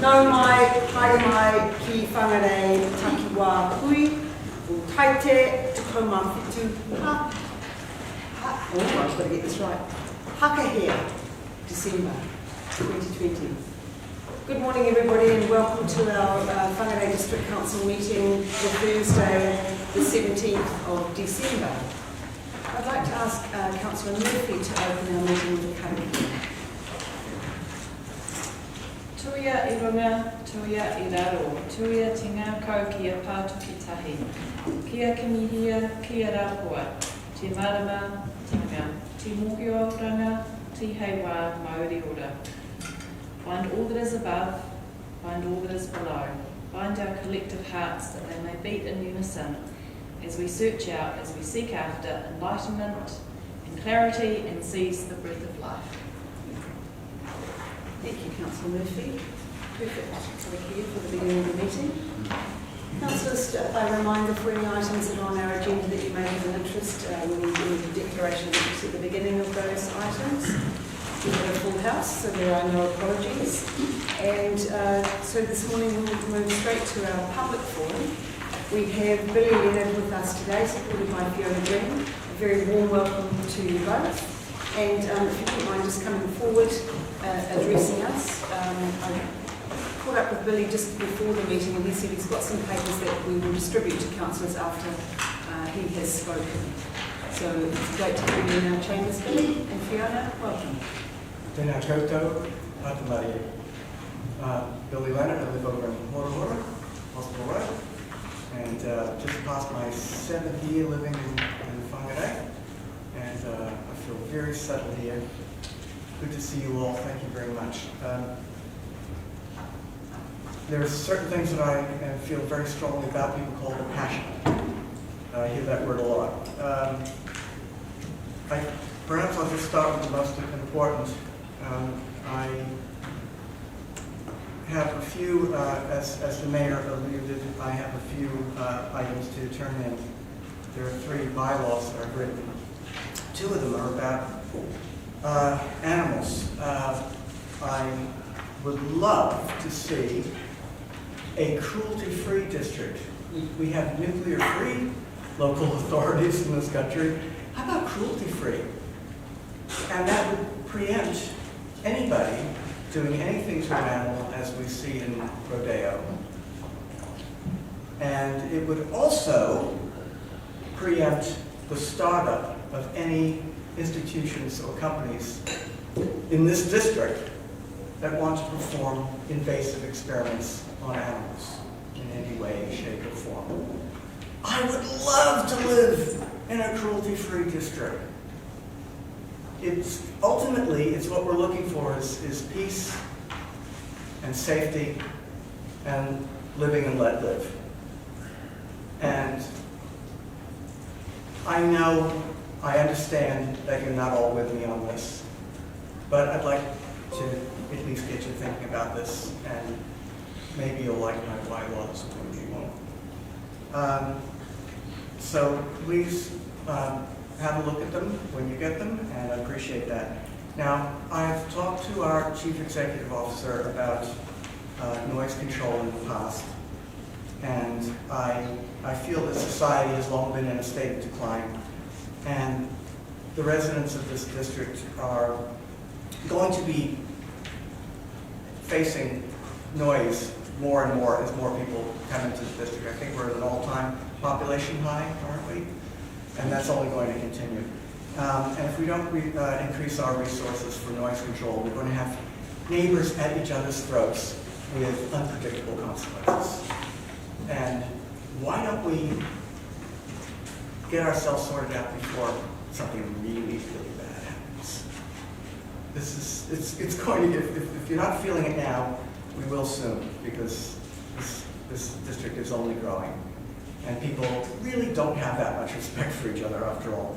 No mai, haere mai, ki whangarei, taki wā hui, taite, tuko mawhitu, oh, I've got to get this right. Hakahea, December 2020. Good morning everybody and welcome to our Whangarei District Council meeting for Thursday the 17th of December. I'd like to ask Councillor Murphy to open our meeting with a karakia. Tuia I runga, tuia I raro, tuia tinga kau kia pātuki tahi. Kia kimihia, kia rapua, te marama, tinga, te mokio ranga, te heiwa, mauri ora. Find all that is above, find all that is below. Find our collective hearts that they may beat in unison as we search out, as we seek after enlightenment and clarity and seize the breath of life. Thank you, Councillor Murphy. Perfect karakia for the beginning of the meeting. Councillors, I remind for any items that are on our agenda that you may have an interest, we will do the declaration of interest at the beginning of those items. We've got a full house, so there are no apologies. And so this morning we'll move straight to our public forum. We have Billy Leonard with us today, supported by Fiona Green. A very warm welcome to you both. And if you don't mind just coming forward, addressing us. I caught up with Billy just before the meeting and he said he's got some papers that we will distribute to councillors after he has spoken. So it's great to have you in our chambers, Billy. And Fiona, welcome. Tēnā koutou, Atamari. Billy Leonard, I live over in Hora, Hospital Road, and just passed my 7th year living in Whangarei, and I feel very settled here. Good to see you all, thank you very much. There are certain things that I feel very strongly about. People call it passion. I hear that word a lot. Perhaps I'll just start with the most important. I have a few, as the mayor alluded, I have a few items to turn in. There are 3 bylaws that I've written. 2 of them are about animals. I would love to see a cruelty-free district. We have nuclear-free local authorities in this country. How about cruelty-free? And that would preempt anybody doing anything to an animal as we see in rodeo. And it would also preempt the startup of any institutions or companies in this district that want to perform invasive experiments on animals in any way, shape, or form. I would love to live in a cruelty-free district. Ultimately, it's what we're looking for is peace and safety and living and let live. And I know, I understand that you're not all with me on this, but I'd like to at least get you thinking about this, and maybe you'll like my bylaws, or maybe you won't. So please have a look at them when you get them, and I appreciate that. Now, I've talked to our Chief Executive Officer about noise control in the past, and I feel that society has long been in a state of decline, and the residents of this district are going to be facing noise more and more as more people come into the district. I think we're at an all-time population high, aren't we? And that's only going to continue. And if we don't increase our resources for noise control, we're going to have neighbors at each other's throats with unpredictable consequences. And why don't we get ourselves sorted out before something really, really bad happens? It's going to, if you're not feeling it now, we will soon, because this district is only growing. And people really don't have that much respect for each other after all.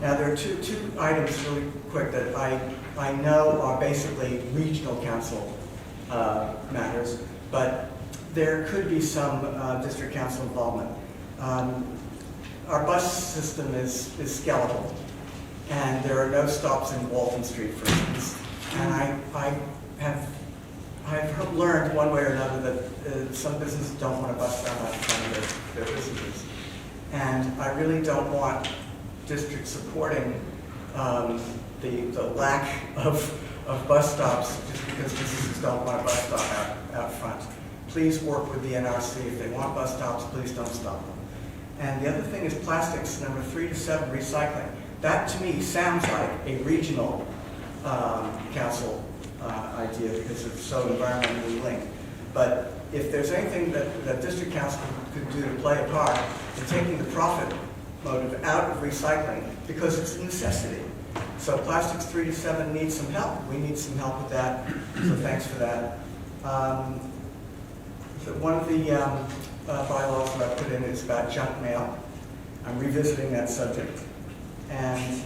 Now there are two items really quick that I know are basically regional council matters, but there could be some district council involvement. Our bus system is skeletal, and there are no stops in Walton Street, for instance. And I've learned one way some businesses don't want to bust down out in front of their businesses. And I really don't want districts supporting the lack of bus stops just because businesses don't want a bus stop out front. Please work with the NRC. If they want bus stops, please don't stop them. And the other thing is plastics, number 3 to 7, recycling. That to me sounds like a regional council idea because it's so environmentally linked. But if there's anything that district council could do to play a part in taking the profit motive out of recycling, because it's a necessity. So plastics 3 to 7 needs some help. We need some help with that, so thanks for that. One of the bylaws that I put in is about junk mail. I'm revisiting that subject. And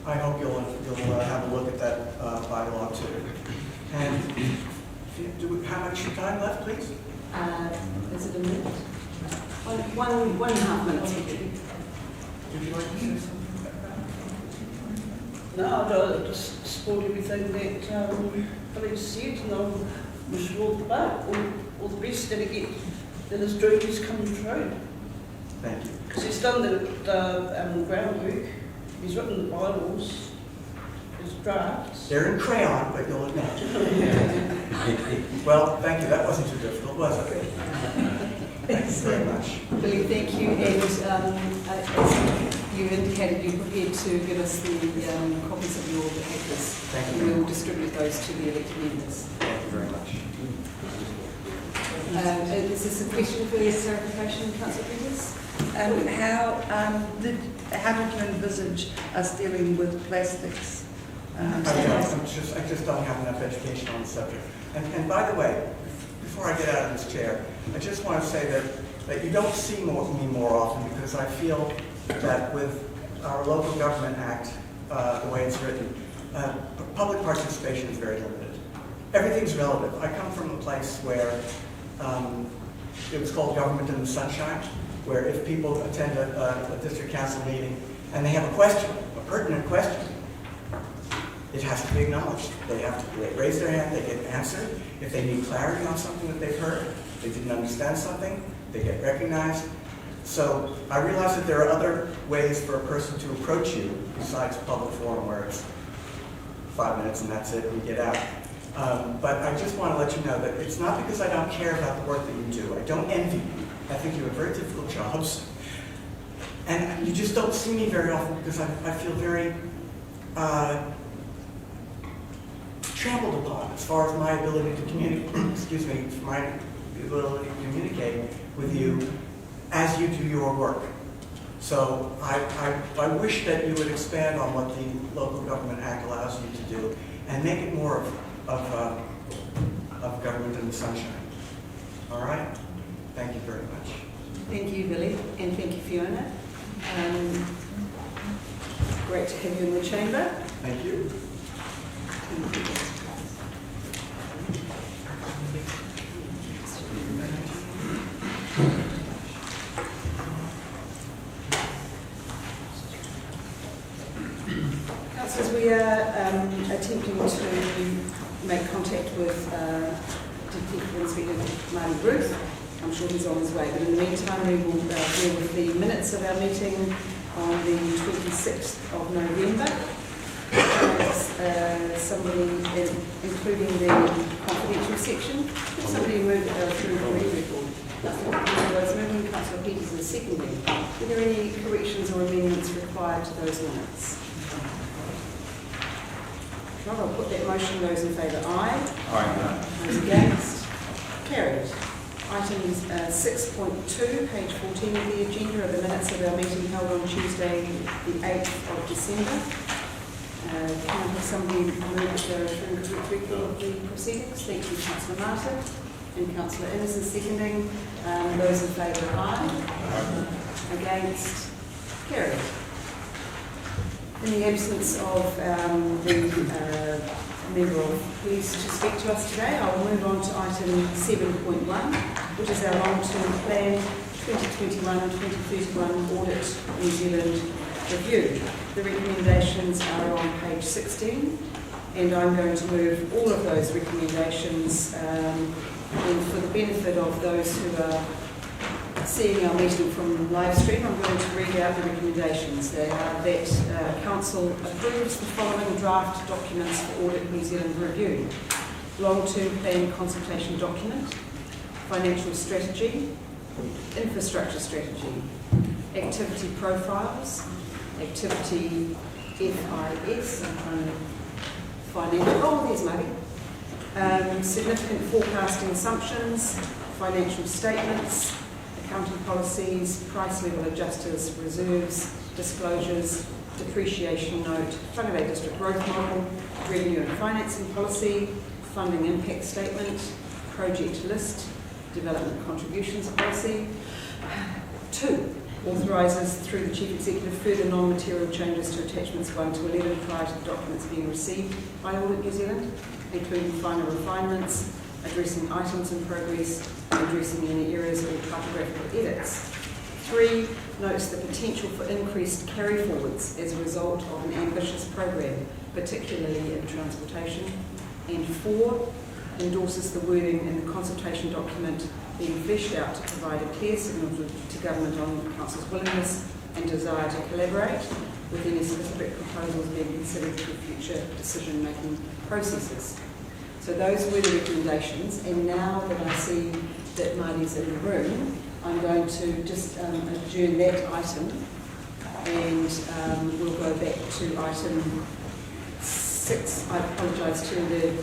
I hope you'll have a look at that bylaw too. And how much time left, please? Is it a minute? One and a half minutes. Would you like to say something? No, I just support everything that Billy said, and I wish you all the best, all the best that his dream is coming true. Thank you. Because he's done the groundwork, he's written the bylaws, his drafts. They're in crayon, but you'll admit. Well, thank you. That wasn't too difficult, was it? Thanks very much. Billy, thank you. And as you indicated, you're prepared to give us the copies of your papers. Thank you. And we'll distribute those to the elected members. Thank you very much. Is this a question for clarification, Councillor Peters? How did you envisage us dealing with plastics? I just don't have enough education on the subject. And by the way, before I get out of this chair, I just want to say that you don't see me more often because I feel that with our Local Government Act, the way it's written, public participation is very limited. Everything's relative. I come from a place where it was called Government in the Sunshine, where if people attend a district council meeting and they have a question, a pertinent question, it has to be acknowledged. They have to raise their hand, they get answered. If they need clarity on something that they've heard, they didn't understand something, they get recognized. So I realize that there are other ways for a person to approach you besides public forum where it's 5 minutes and that's it, and you get out. But I just want to let you know that it's not because I don't care about the work that you do. I don't envy you. I think you have very difficult jobs. And you just don't see me very often because I feel very trampled upon as far as my ability to communicate, my ability to communicate with you as you do your work. So I wish that you would expand on what the Local Government Act allows you to do and make it more of government in the sunshine. All right? Thank you very much. Thank you, Billy, and thank you, Fiona. Great to have you in the chamber. Thank you. Councillors, we are attempting to make contact with Deputy Inspector Marty Ruth. I'm sure he's on his way, but in the meantime we will deal with the minutes of our meeting on the 26th of November. Somebody, including the confidential section, somebody moved through the record. Councillor moving, Councillor Peters is seconding. Are there any corrections or amendments required to those minutes? Right, I'll put that motion. Those in favour, aye. Aye. Those against, carried. Item 6.2, page 14 of the agenda, are the minutes of our meeting held on Tuesday, the 8th of December. Can I have somebody move through the record of the proceedings? Thank you, Councillor Martin. And Councillor Innes is seconding. Those in favour, aye. Against, carried. In the absence of the member of police to speak to us today, I will move on to item 7.1, which is our long-term plan 2021-2031 Audit New Zealand review. The recommendations are on page 16. and I'm going to move all of those recommendations, and for the benefit of those who are seeing our meeting from live stream, I'm going to read out the recommendations. They are that Council approves the following draft documents for Audit New Zealand review: long-term plan consultation document, financial strategy, infrastructure strategy, activity profiles, activity FIS, I'm trying to financial, oh there's Murray, significant forecasting assumptions, financial statements, accounting policies, price level adjusters, reserves, disclosures, depreciation note, Whangarei District Growth Model, revenue and financing policy, funding impact statement, project list, development contributions policy. 2, authorises through the Chief Executive further non-material changes to attachments 1 to 11 prior to the documents being received by Audit New Zealand, including finer refinements, addressing items in progress, and addressing any areas or typographical edits. 3, notes the potential for increased carry forwards as a result of an ambitious program, particularly in transportation. And 4, endorses the wording in the consultation document being fleshed out to provide a clear signal to government on Council's willingness and desire to collaborate with any specific proposals being considered through future decision-making processes. So those were the recommendations, and now that I see that Marty's in the room, I'm going to just adjourn that item, and we'll go back to item 6. I apologise to the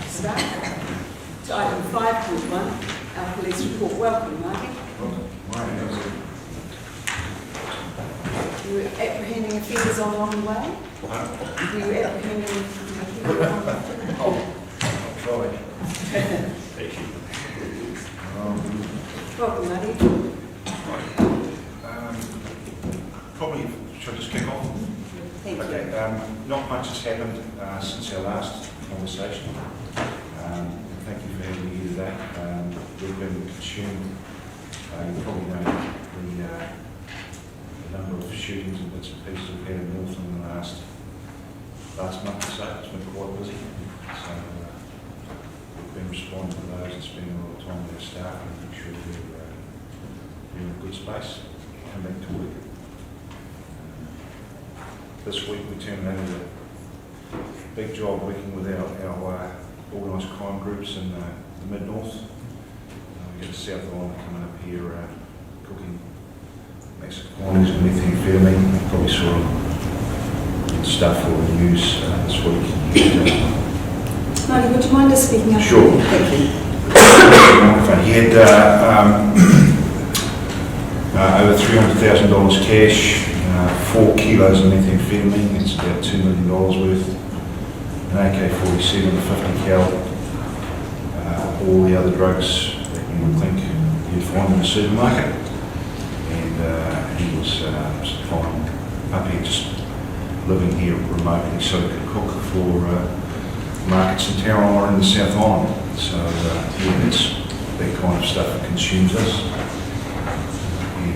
staff. To item 5.1, our police report. Welcome, Marty. You were apprehending offenders on Long Way? What? You were apprehending offenders on Long Way? I'll try. Thank you. Welcome, Marty. Probably should just kick off. Thank you. Okay. Not much has happened since our last conversation. Thank you for having me here today. We've been consumed. You probably know the number of shootings and bits and pieces we've had in Northland in the last month or so. It's been quite busy. So we've been responding to those and spending a lot of time with our staff and making sure we're in a good space. Come back to work. This week we turned over a big job working with our organised crime groups in the mid-north. We get a South Island coming up here cooking massive quantities of methamphetamine. You probably saw stuff on the news this week. Marty, would you mind just speaking up? Sure. Thank you. He had over $300,000 cash, 4 kilos of methamphetamine, it's about $2 million worth, an AK-47, a 50 cal, all the other drugs that you would think you'd find in a supermarket. And he was supplying up here, just living here remotely, so he could cook for markets in Tauranga and the South Island. So yeah, it's that kind of stuff that consumes us. And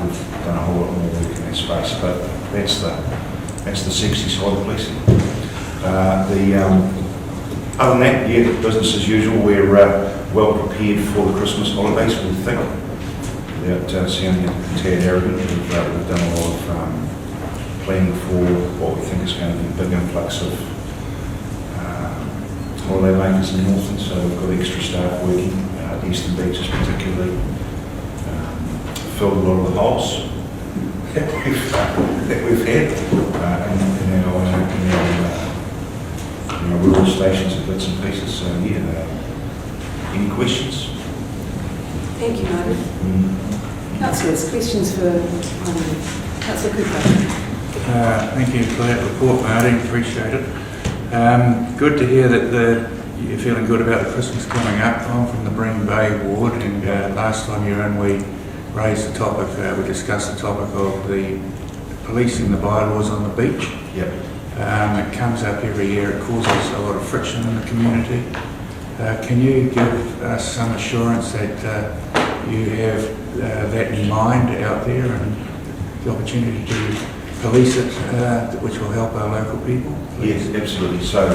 we've done a whole lot more work in that space, but that's the sexy side of policing. Other than that, yeah, business as usual. We're well prepared for the Christmas holidays, we think, without sounding tad arrogant. We've done a lot of planning for what we think is going to be a big influx of holiday makers in Northland, so we've got extra staff working. Eastern Beaches particularly filled a lot of the holes that we've had in our rural stations and bits and pieces. So yeah, any questions? Thank you, Marty. Councillors, questions for Councillor Cooper? Thank you for that report, Marty. Appreciate it. Good to hear that you're feeling good about the Christmas coming up. I'm from the Bream Bay ward, and last time you were in, we raised the topic. We discussed the topic of the policing the bylaws on the beach. Yep. It comes up every year. It causes a lot of friction in the community. Can you give us some assurance that you have that in mind out there and the opportunity to police it, which will help our local people? Yes, absolutely. So,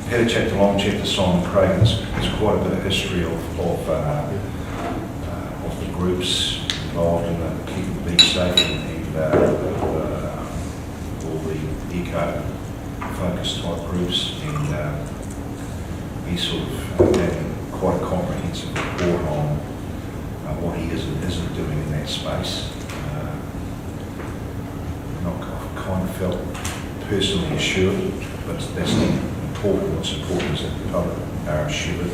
had a chat to Long Chapter Simon Craig, and there's quite a bit of history of the groups involved in keeping the beach safe and all the eco-focused type groups, and he sort of had quite a comprehensive report on what he is and isn't doing in that space. I kind of felt personally assured, but that's not important. What's important is that the public are assured.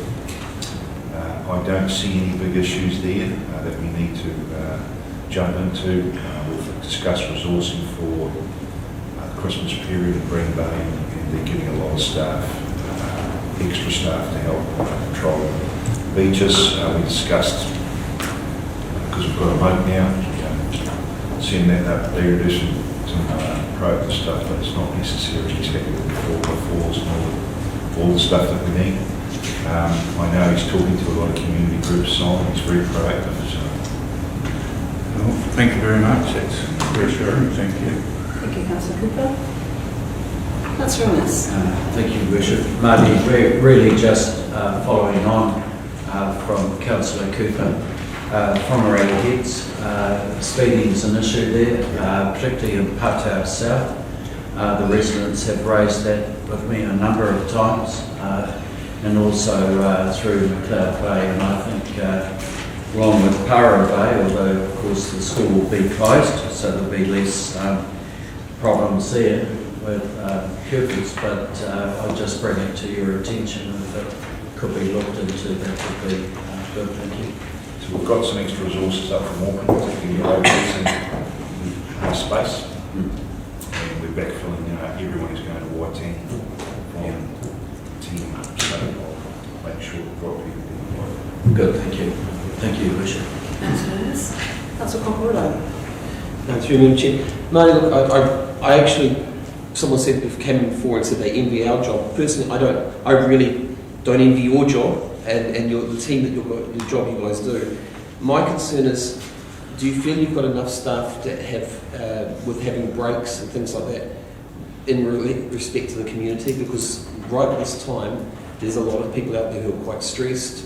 I don't see any big issues there that we need to jump into. We've discussed resourcing for the Christmas period in Green Bay, and they're giving a lot of staff, extra staff to help control beaches. We discussed, because we've got a boat now, send that up there, do some probe stuff, but it's not necessarily exactly what we thought before, and all the stuff that we need. I know he's talking to a lot of community groups, so he's very proactive. So. Well, thank you very much. That's reassuring. Thank you. Thank you, Councillor Cooper. Councillor Innes. Thank you, Bishop. Marty, we're really just following on from Councillor Cooper. From our heads, speeding is an issue there, particularly in Patau South. The residents have raised that with me a number of times, and also through McLeod Bay, and I think along with Para Bay, although of course the school will be closed, so there'll be less problems there with pupils, but I'll just bring it to your attention. If it could be looked into, that would be good. Thank you. So we've got some extra resources up from Auckland, particularly roads and space. And we're backfilling everyone who's going to Waitangi from team up, so I'll make sure we've got people. Good, thank you. Thank you, Bishop. Councillor Innes. Councillor Coparulo. Through you, Chair. Marty, look, I actually, someone said, came forward and said they envy our job. Personally, I really don't envy your job and the team that the job you guys do. My concern is, do you feel you've got enough staff to have, with having breaks and things like that, in respect to the community? Because right at this time, there's a lot of people out there who are quite stressed,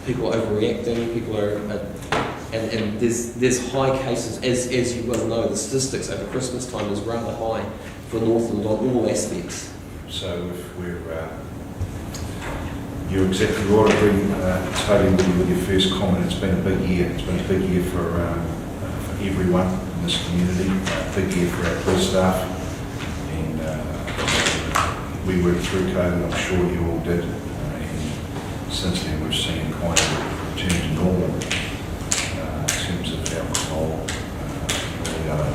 people are overreacting, people are, and there's high cases, as you well know, the statistics over Christmas time is rather high for Northland on all aspects. So if we're, you're exactly right, I agree totally with your first comment. It's been a big year. It's been a big year for everyone in this community, a big year for our police staff, and we worked through COVID, I'm sure you all did, and since then we've seen kind of return to normal in terms of alcohol and all the other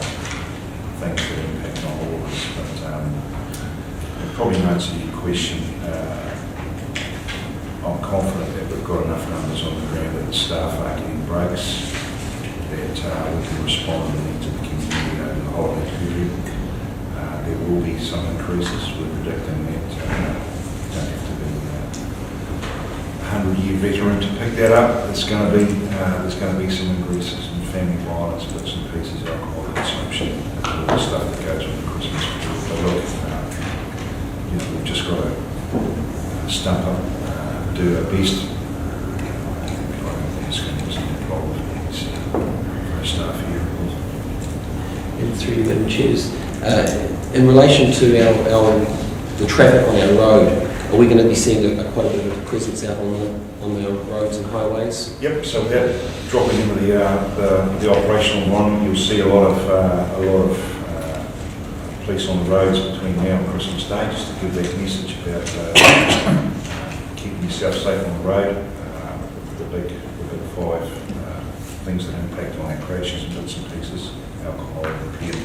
things that impact on all of us. But it probably answer your question. I'm confident that we've got enough numbers on the ground that the staff are getting breaks, that we can respond to the needs of the community over the holiday period. There will be some increases. We're predicting that you don't have to be a 100-year veteran to pick that up. There's going to be some increases in family violence, bits and pieces, alcohol consumption, all the stuff that goes with the Christmas period. But look, we've just got to stump up. Do our best. I don't think it's going to be some problem for our staff here. And through you, Madam Chairs, in relation to the traffic on our road, are we going to be seeing quite a bit of presence out on the roads and highways? Yep. So without dropping into the operational environment, you'll see a lot of police on the roads between now and Christmas Day, just to give that message about. Keeping yourself safe on the road, the big 5 things that impact on our crashes and bits and pieces, alcohol, repeat,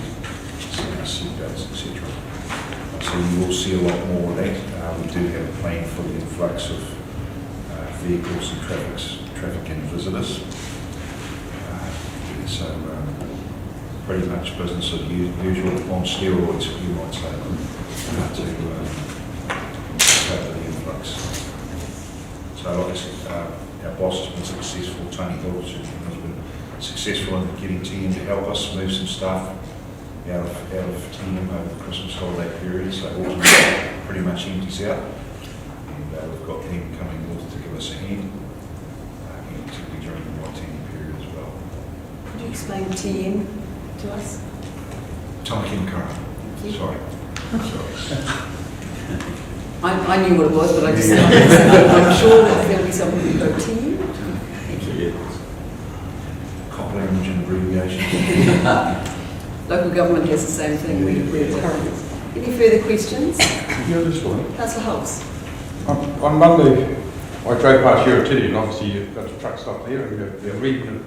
seatbelts, etc. So you will see a lot more of that. We do have a plan for the influx of vehicles and traffic and visitors. So pretty much business as usual on steroids, you might say, to cover the influx. So obviously our boss has been successful, Tony Hills has been successful in getting team to help us move some stuff out of team over the Christmas holiday period, so autumn pretty much empties out. And we've got them coming north to give us a hand, and particularly during the white team period as well. Could you explain TM to us? Time current. Thank you. Sorry. I knew what it was, but I just I'm sure that there'll be someone who go TM. Thank you. Cop language and abbreviation. Local government has the same thing. Any further questions? Yeah, this one. Councillor Hobbs. On Monday, I drove past Eurotilly, and obviously you've got a truck stop there, and you're reading the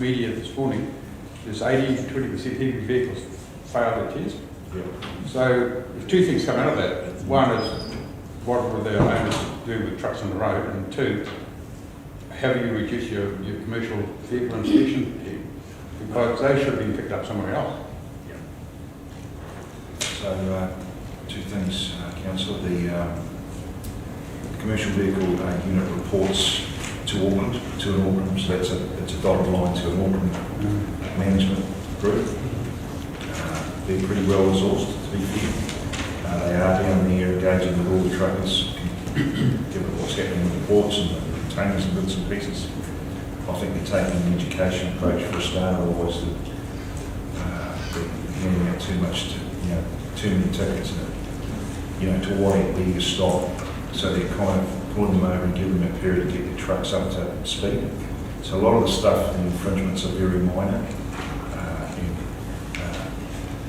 media this morning. There's 80 to 20% heavy vehicles failed their test. Yeah. So there's two things come out of that. One is, what will their owners do with trucks on the road? And two, how do you reduce your commercial vehicle inspection team? Because they should have been picked up somewhere else. So, two things, Councillor. The commercial vehicle unit reports to an Auckland, so it's a dotted line to an Auckland management group. They're pretty well resourced, to be fair. They are down there engaging with all the truckers, given what's happening with the ports and the containers and bits and pieces. I think they're taking an education approach for a start, otherwise they're handing out too much to, too many tickets and, to what end do you stop? So they're kind of pulling them over and giving them a period to get their trucks up to speed. So a lot of the stuff, the infringements are very minor.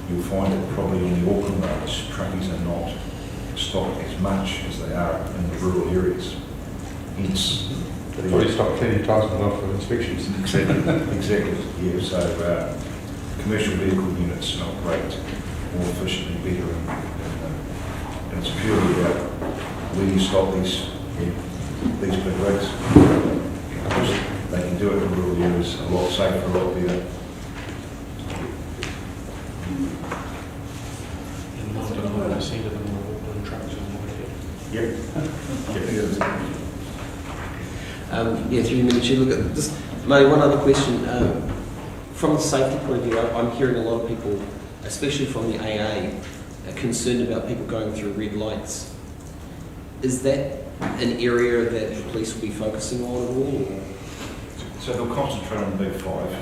You'll find that probably on the Auckland roads, truckies are not stopped as much as they are in the rural areas. Hence, They've already stopped cleaning tyres and off for inspections. Exactly, yeah. So commercial vehicle units operate more efficiently, better, and it's purely about where you stop these big rigs. Because they can do it in rural areas a lot safer, a lot better. Yep. Through you, Madam Chair. Look at this. Mate, one other question. From the safety point of view, I'm hearing a lot of people, especially from the AA, are concerned about people going through red lights. Is that an area that the police will be focusing on at all? Or? So they'll concentrate on the big five,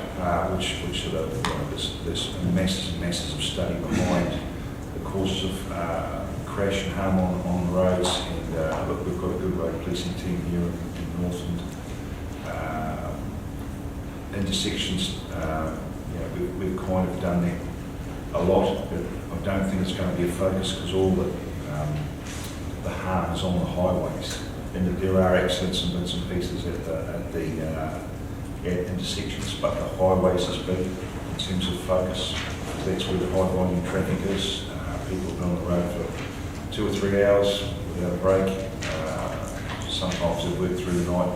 which sort of there's masses and masses of study behind the causes of crash and harm on the roads. And look, we've got a good road policing team here in Northland. Intersections, we've kind of done that a lot, but I don't think it's going to be a focus because all the harm is on the highways, and that there are accidents and bits and pieces at intersections, but the highways is big in terms of focus. That's where the high volume traffic is. People have been on the road for 2 or 3 hours without a break. Sometimes they work through the night,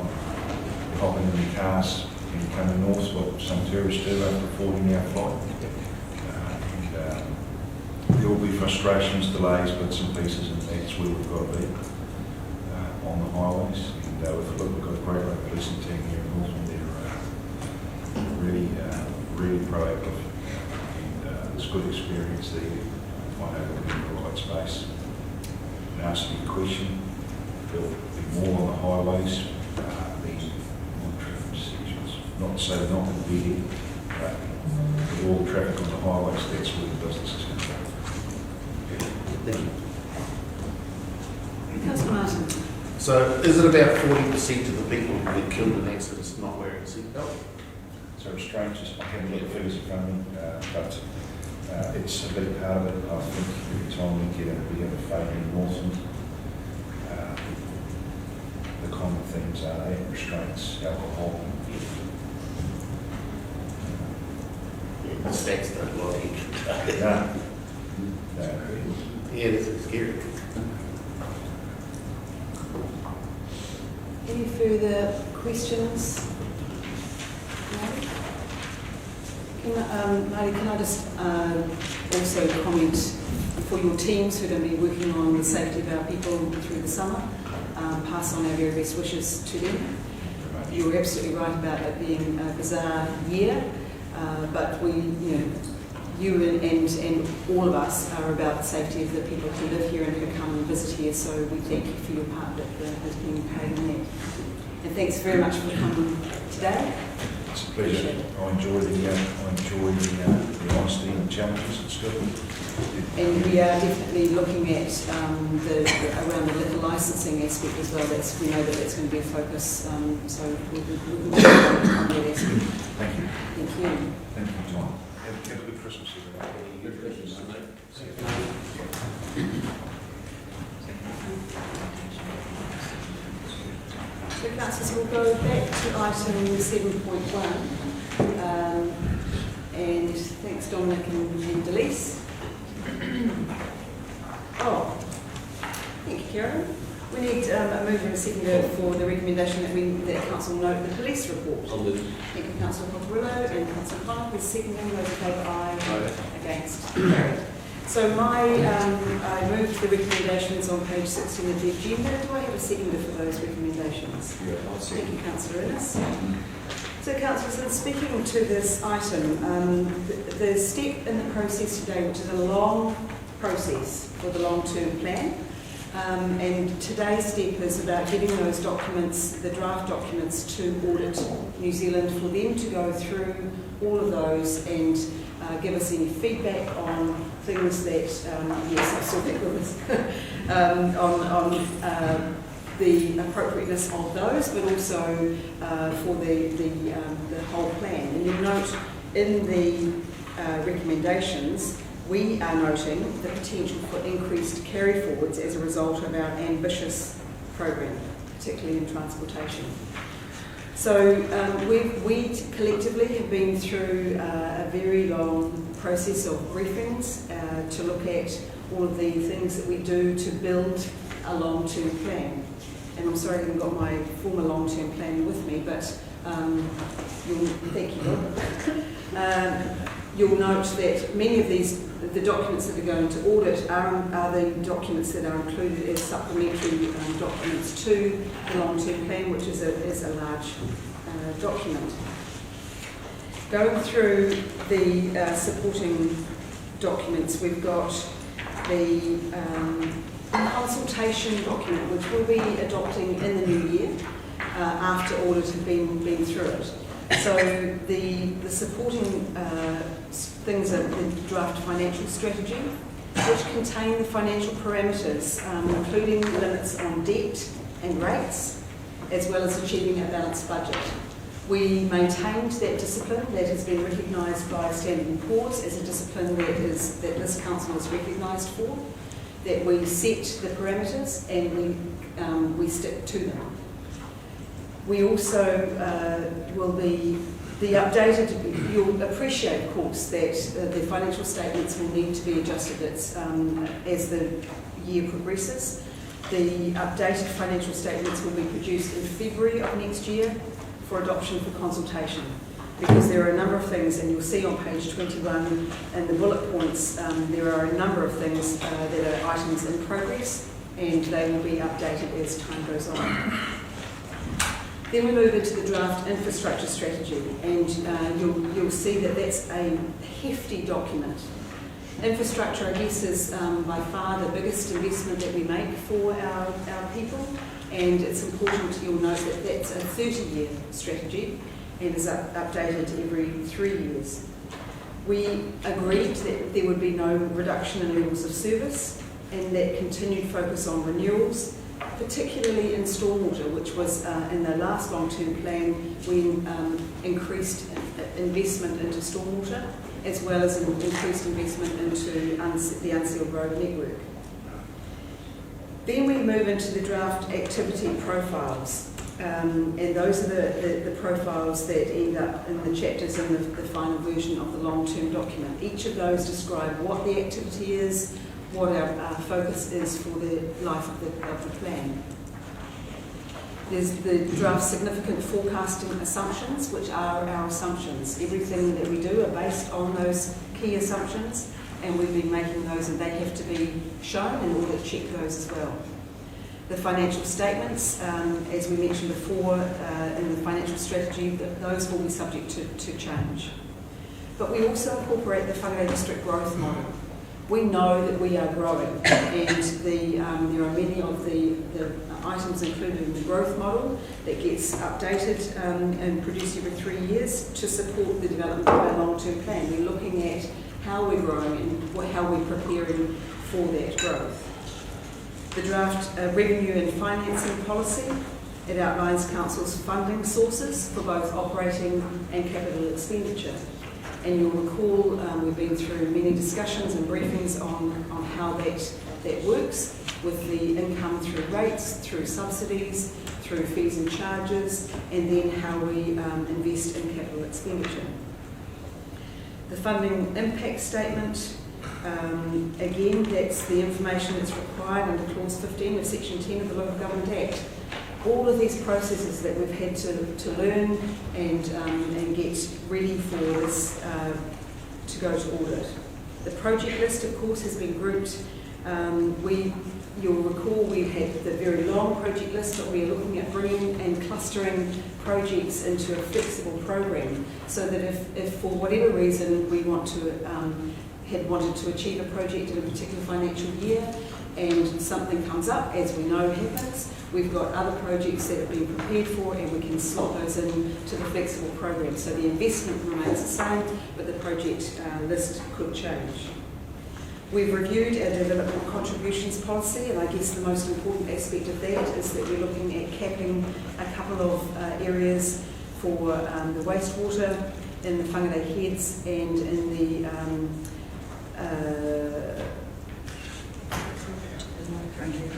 hopping in their cars and coming north, what some tourists do after a 14-hour flight. There will be frustrations, delays, bits and pieces, and that's where we've got to be on the highways. And we've got a great road policing team here in Northland. They're really proactive, and it's good experience there. I know we're in the right space. And answer your question, there'll be more on the highways than on traffic sections. Not to say they're not going to be here, but with all the traffic on the highways, that's where the business is going to go. Thank you. Councillor Martin. So is it about 40% of the people who get killed in accidents not wearing a seatbelt? So restraints, I haven't got the figures in front of me, but it's a big part of it. I think every time we have a failure in Northland, the common things are restraints, alcohol. The stats don't lie either. No. Yeah, this is scary. Any further questions? No? Marty, can I just also comment for your teams who are going to be working on the safety of our people through the summer, pass on our very best wishes to them. You were absolutely right about it being a bizarre year, but we, you and all of us are about the safety of the people who live here and who come and visit here, so we thank you for your part that has been played in that. And thanks very much for coming today. It's a pleasure. I enjoy the honesty and the challenges. It's good. And we are definitely looking at around the liquor licensing aspect as well. We know that that's going to be a focus, so we'll be on that aspect. Thank you. Thank you. Thank you, John. Have a good Christmas, everyone. Good Christmas, mate. So councillors, we'll go back to item 7.1. And thanks Dominic and Delise. Oh, thank you, Karen. We need a mover and a seconder for the recommendation that council note the police report. I'll do it. Thank you, Councillor Cotterillo and Councillor Connell with seconding. Those in favour, aye. Against. Carried. So I moved the recommendations on page 16 of the agenda. Do I have a seconder for those recommendations? Yeah, I'll Thank you, Councillor Innes. So, councillors, in speaking to this item, the step in the process today, which is a long process for the long-term plan, and today's step is about getting those documents, the draft documents, to Audit New Zealand for them to go through all of those and give us any feedback on things that, yes, I saw that was on the appropriateness of those, but also for the whole plan. And you'll note in the recommendations, we are noting the potential for increased carry forwards as a result of our ambitious program, particularly in transportation. So we collectively have been through a very long process of briefings to look at all of the things that we do to build a long-term plan. And I'm sorry I haven't got my former long-term plan with me, but thank you. You'll note that many of the documents that are going to audit are the documents that are included as supplementary documents to the long-term plan, which is a large document. Going through the supporting documents, we've got the consultation document, which we'll be adopting in the new year after audit have been through it. So the supporting things are the draft financial strategy, which contain the financial parameters, including limits on debt and rates, as well as achieving a balanced budget. We maintained that discipline that has been recognised by Standard & Poor's as a discipline that this council is recognised for, that we set the parameters and we stick to them. We also will be the updated, you'll appreciate of course that the financial statements will need to be adjusted as the year progresses. The updated financial statements will be produced in February of next year for adoption for consultation, because there are a number of things, and you'll see on page 21 in the bullet points, there are a number of things that are items in progress, and they will be updated as time goes on. Then we move into the draft infrastructure strategy, and you'll see that that's a hefty document. Infrastructure, I guess, is by far the biggest investment that we make for our people, and it's important you'll note that that's a 30-year strategy and is updated every 3 years. We agreed that there would be no reduction in levels of service, and that continued focus on renewals, particularly in stormwater, which was in the last long-term plan, we increased investment into stormwater, as well as an increased investment into the unsealed road network. Then we move into the draft activity profiles, and those are the profiles that end up in the chapters in the final version of the long-term document. Each of those describe what the activity is, what our focus is for the life of the plan. There's the draft significant forecasting assumptions, which are our assumptions. Everything that we do are based on those key assumptions, and we've been making those, and they have to be shown in order to check those as well. The financial statements, as we mentioned before in the financial strategy, those will be subject to change. but we also incorporate the Whangarei District Growth Model. We know that we are growing, and there are many of the items included in the growth model that gets updated and produced every 3 years to support the development of our long-term plan. We're looking at how we're growing and how we're preparing for that growth. The draft revenue and financing policy, it outlines Council's funding sources for both operating and capital expenditure. And you'll recall we've been through many discussions and briefings on how that works, with the income through rates, through subsidies, through fees and charges, and then how we invest in capital expenditure. The funding impact statement, again, that's the information that's required under Clause 15 of Section 10 of the Local Government Act. All of these processes that we've had to learn and get ready for this to go to audit. The project list, of course, has been grouped. You'll recall we've had the very long project list, but we're looking at bringing and clustering projects into a flexible program, so that if for whatever reason we had wanted to achieve a project in a particular financial year, and something comes up, as we know happens, we've got other projects that have been prepared for, and we can slot those into the flexible program. So the investment remains the same, but the project list could change. We've reviewed our development contributions policy, and I guess the most important aspect of that is that we're looking at capping a couple of areas for the wastewater in the Whangarei Heads and in the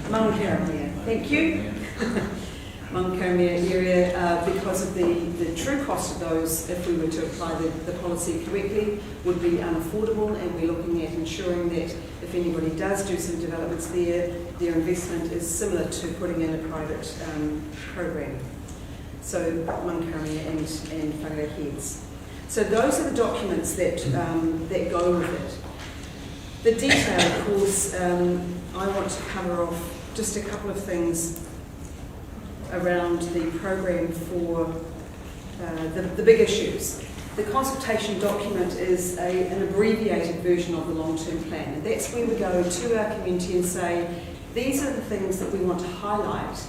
Maunkaramea, thank you. Maunkaramea area, because of the true cost of those, if we were to apply the policy correctly, would be unaffordable, and we're looking at ensuring that if anybody does do some developments there, their investment is similar to putting in a private program. So Maunkaramea and Whangarei Heads. So those are the documents that go with it. The detail, of course, I want to cover off just a couple of things around the program for the big issues. The consultation document is an abbreviated version of the long-term plan, and that's where we go to our community and say, these are the things that we want to highlight.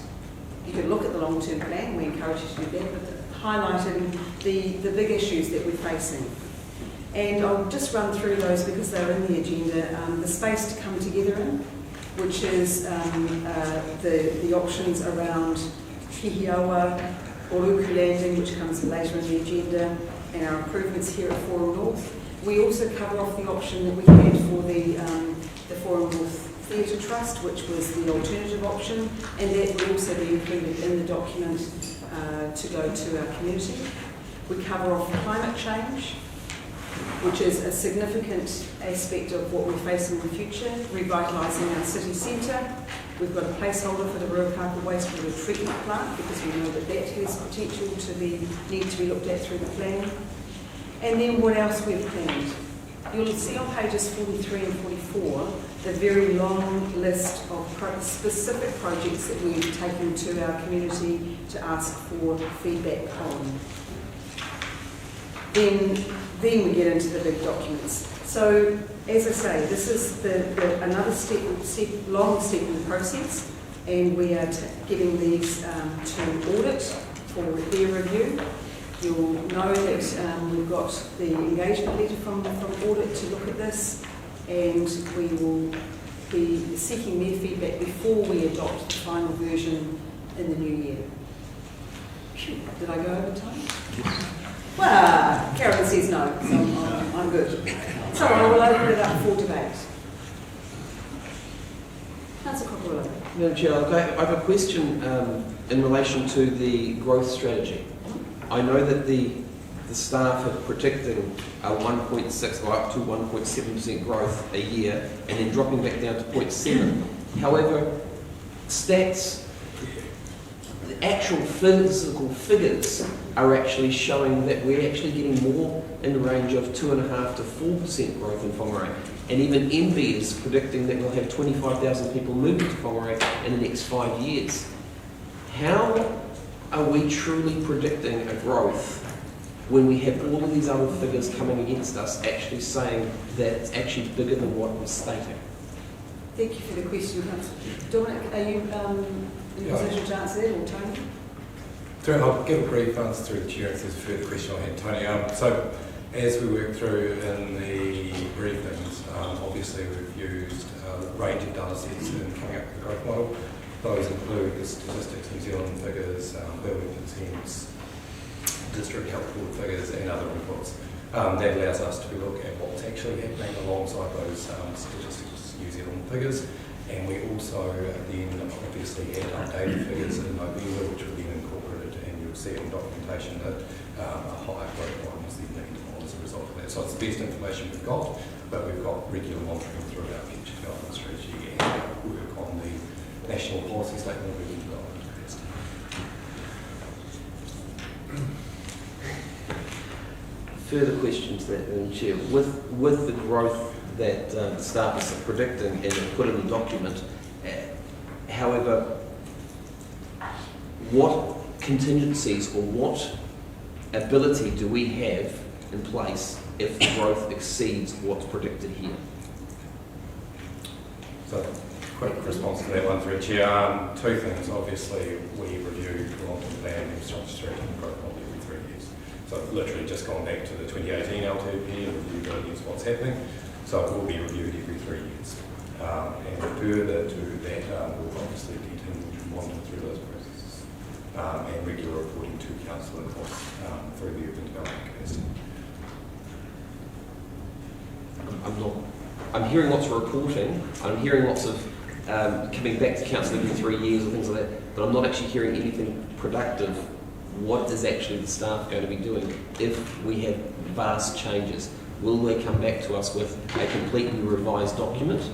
You can look at the long-term plan, we encourage you to do that, but highlighting the big issues that we're facing. And I'll just run through those because they're in the agenda. The space to come together in, which is the options around Hihiawa, Oluku Landing, which comes later in the agenda, and our improvements here at Forum North. We also cover off the option that we had for the Forum North Theatre Trust, which was the alternative option, and that will also be included in the document to go to our community. We cover off climate change, which is a significant aspect of what we're facing in the future, revitalising our city centre. We've got a placeholder for the Ruakaka wastewater treatment plant because we know that that has potential to need to be looked at through the plan. And then what else we've planned. You'll see on pages 43 and 44 the very long list of specific projects that we've taken to our community to ask for feedback on. Then we get into the big documents. So, as I say, this is another long step in the process, and we are giving these to audit for their review. You'll know that we've got the engagement letter from audit to look at this, and we will be seeking their feedback before we adopt the final version in the new year. Did I go over time? Well, Karen says no, so I'm good. So I will open it up for debate. Councillor Cockerill. Madam Chair, I have a question in relation to the growth strategy. I know that the staff are predicting a 1.6 or up to 1.7% growth a year, and then dropping back down to 0.7. However, stats, the actual physical figures are actually showing that we're actually getting more in the range of 2.5% to 4% growth in Whangarei. And even MB is predicting that we'll have 25,000 people moving to Whangarei in the next 5 years. How are we truly predicting a growth when we have all of these other figures coming against us actually saying that it's actually bigger than what we're stating? Thank you for the question, Councillor. Dominic, are you in a position to answer that, or Tony? I'll give a brief answer through the chair if there's a further question I had, Tony. So as we work through in the briefings, obviously we've used a range of data sets in coming up with the growth model. Those include the Statistics New Zealand figures, building consents, district health board figures and other inputs. That allows us to look at what's actually happening alongside those Statistics New Zealand figures. And we also then obviously add updated figures in November, which will be incorporated, and you'll see in documentation that a higher growth line was then needed as a result of that. So it's the best information we've got, but we've got regular monitoring through our future development strategy and work on the national policy statement we need to go into capacity. Further questions to that, Madam Chair. With the growth that the staff is predicting and have put in the document, however, what contingencies or what ability do we have in place if the growth exceeds what's predicted here? So, quick response to that one through Chair. Two things. Obviously, we review the long-term plan and infrastructure strategy and growth model every 3 years. So literally just gone back to the 2018 LTP and reviewed against what's happening. So it will be reviewed every 3 years. And further to that, we'll obviously continue to monitor through those processes and regular reporting to Council and course through the urban development capacity. I'm hearing lots of reporting, I'm hearing lots of coming back to council every 3 years or things like that, but I'm not actually hearing anything productive. What is actually the staff going to be doing if we have vast changes? Will they come back to us with a completely revised document?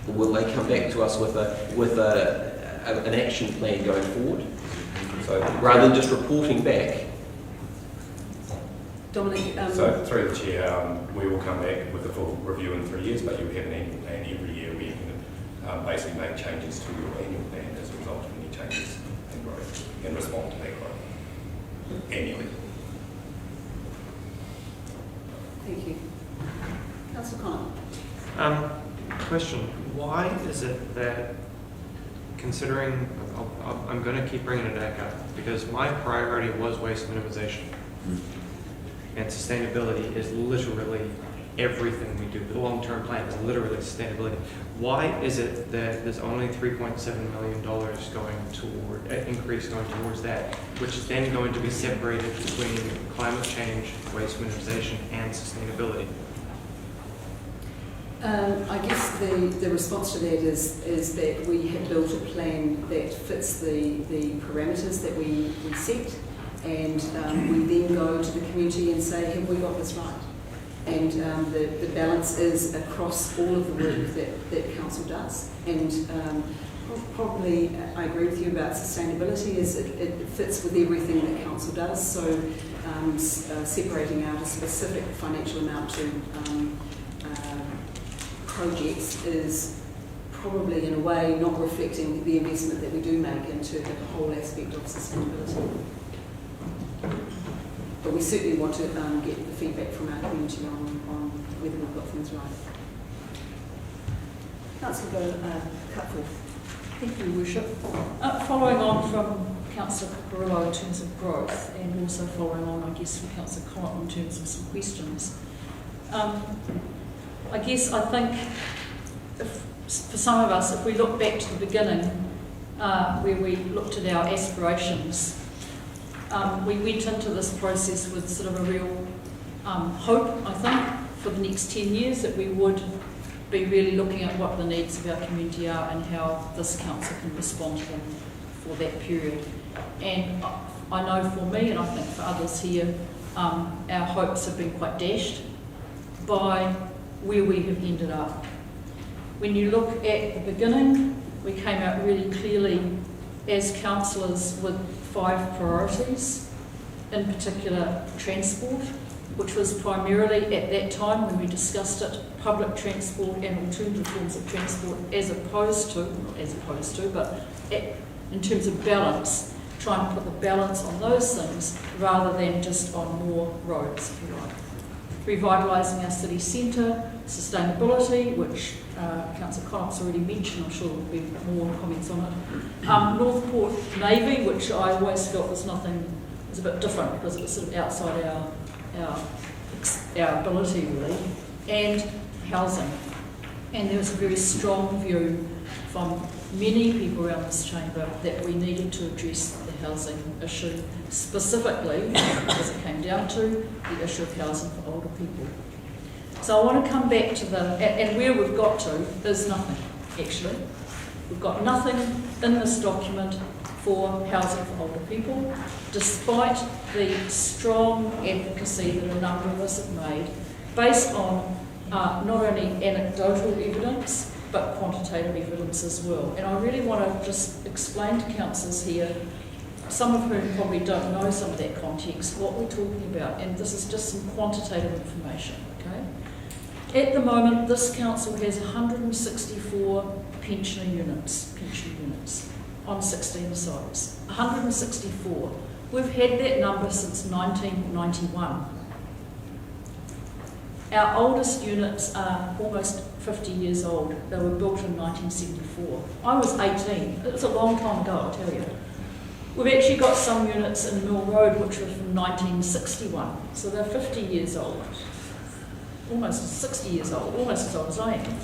Or will they come back to us with an action plan going forward? So rather than just reporting back. Dominic. So through the Chair, we will come back with a full review in 3 years, but you have an annual plan every year where you can basically make changes to your annual plan as a result of any changes in growth and respond to that growth annually. Thank you. Councillor Connor. Question. Why is it that, considering, I'm going to keep bringing it back up, because my priority was waste minimization. And sustainability is literally everything we do. The long-term plan is literally sustainability. Why is it that there's only $3.7 million going toward, increase going towards that, which is then going to be separated between climate change, waste minimization, and sustainability? I guess the response to that is that we have built a plan that fits the parameters that we set, and we then go to the community and say, have we got this right? And the balance is across all of the work that Council does. And probably I agree with you about sustainability, is it fits with everything that Council does. So separating out a specific financial amount to projects is probably in a way not reflecting the investment that we do make into the whole aspect of sustainability. But we certainly want to get the feedback from our community on whether we've got things right. Councillor Cutforth. Thank you, Worship. Following on from Councillor Perillo in terms of growth, and also following on, I guess, from Councillor Connell in terms of some questions. I think for some of us, if we look back to the beginning, where we looked at our aspirations, we went into this process with sort of a real hope, I think, for the next 10 years, that we would be really looking at what the needs of our community are and how this council can respond to them for that period. And I know for me, and I think for others here, our hopes have been quite dashed by where we have ended up. When you look at the beginning, we came out really clearly as councillors with 5 priorities, in particular transport, which was primarily at that time when we discussed it, public transport and alternative forms of transport, as opposed to, but in terms of balance, trying to put the balance on those things rather than just on more roads, if you like. Revitalising our city centre, sustainability, which Councillor Connacht's already mentioned, I'm sure there will be more comments on it. Northport Navy, which I always felt was a bit different because it was sort of outside our ability really, and housing. And there was a very strong view from many people around this chamber that we needed to address the housing issue, specifically, as it came down to, the issue of housing for older people. So I want to come back to and where we've got to is nothing, actually. We've got nothing in this document for housing for older people, despite the strong advocacy that a number of us have made, based on not only anecdotal evidence, but quantitative evidence as well. And I really want to just explain to councillors here, some of whom probably don't know some of that context, what we're talking about. And this is just some quantitative information, okay? At the moment, this council has 164 pension units on 16 sites. 164. We've had that number since 1991. Our oldest units are almost 50 years old. They were built in 1974. I was 18. It was a long time ago, I tell you. We've actually got some units in Mill Road which were from 1961. So they're 50 years old. Almost 60 years old, almost as old as I am.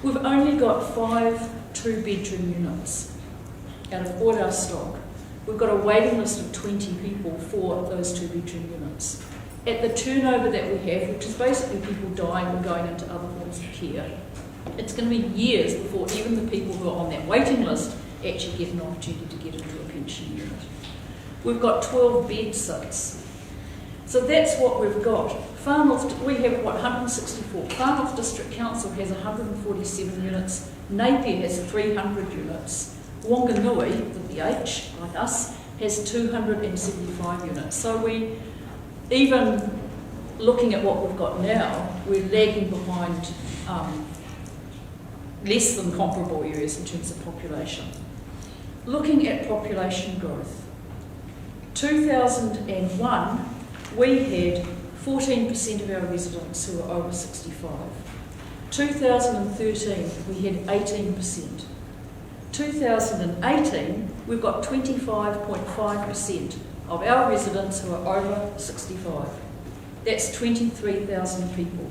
We've only got 5 two-bedroom units out of all our stock. We've got a waiting list of 20 people for those two-bedroom units. At the turnover that we have, which is basically people dying or going into other forms of care, it's going to be years before even the people who are on that waiting list actually get an opportunity to get into a pension unit. We've got 12 bed sits. So that's what we've got. Far North, we have, 164. Far North District Council has 147 units. Napier has 300 units. Wanganui, with the H, like us, has 275 units. So even looking at what we've got now, we're lagging behind less than comparable areas in terms of population. Looking at population growth, 2001, we had 14% of our residents who were over 65. 2013, we had 18%. 2018, we've got 25.5% of our residents who are over 65. That's 23,000 people.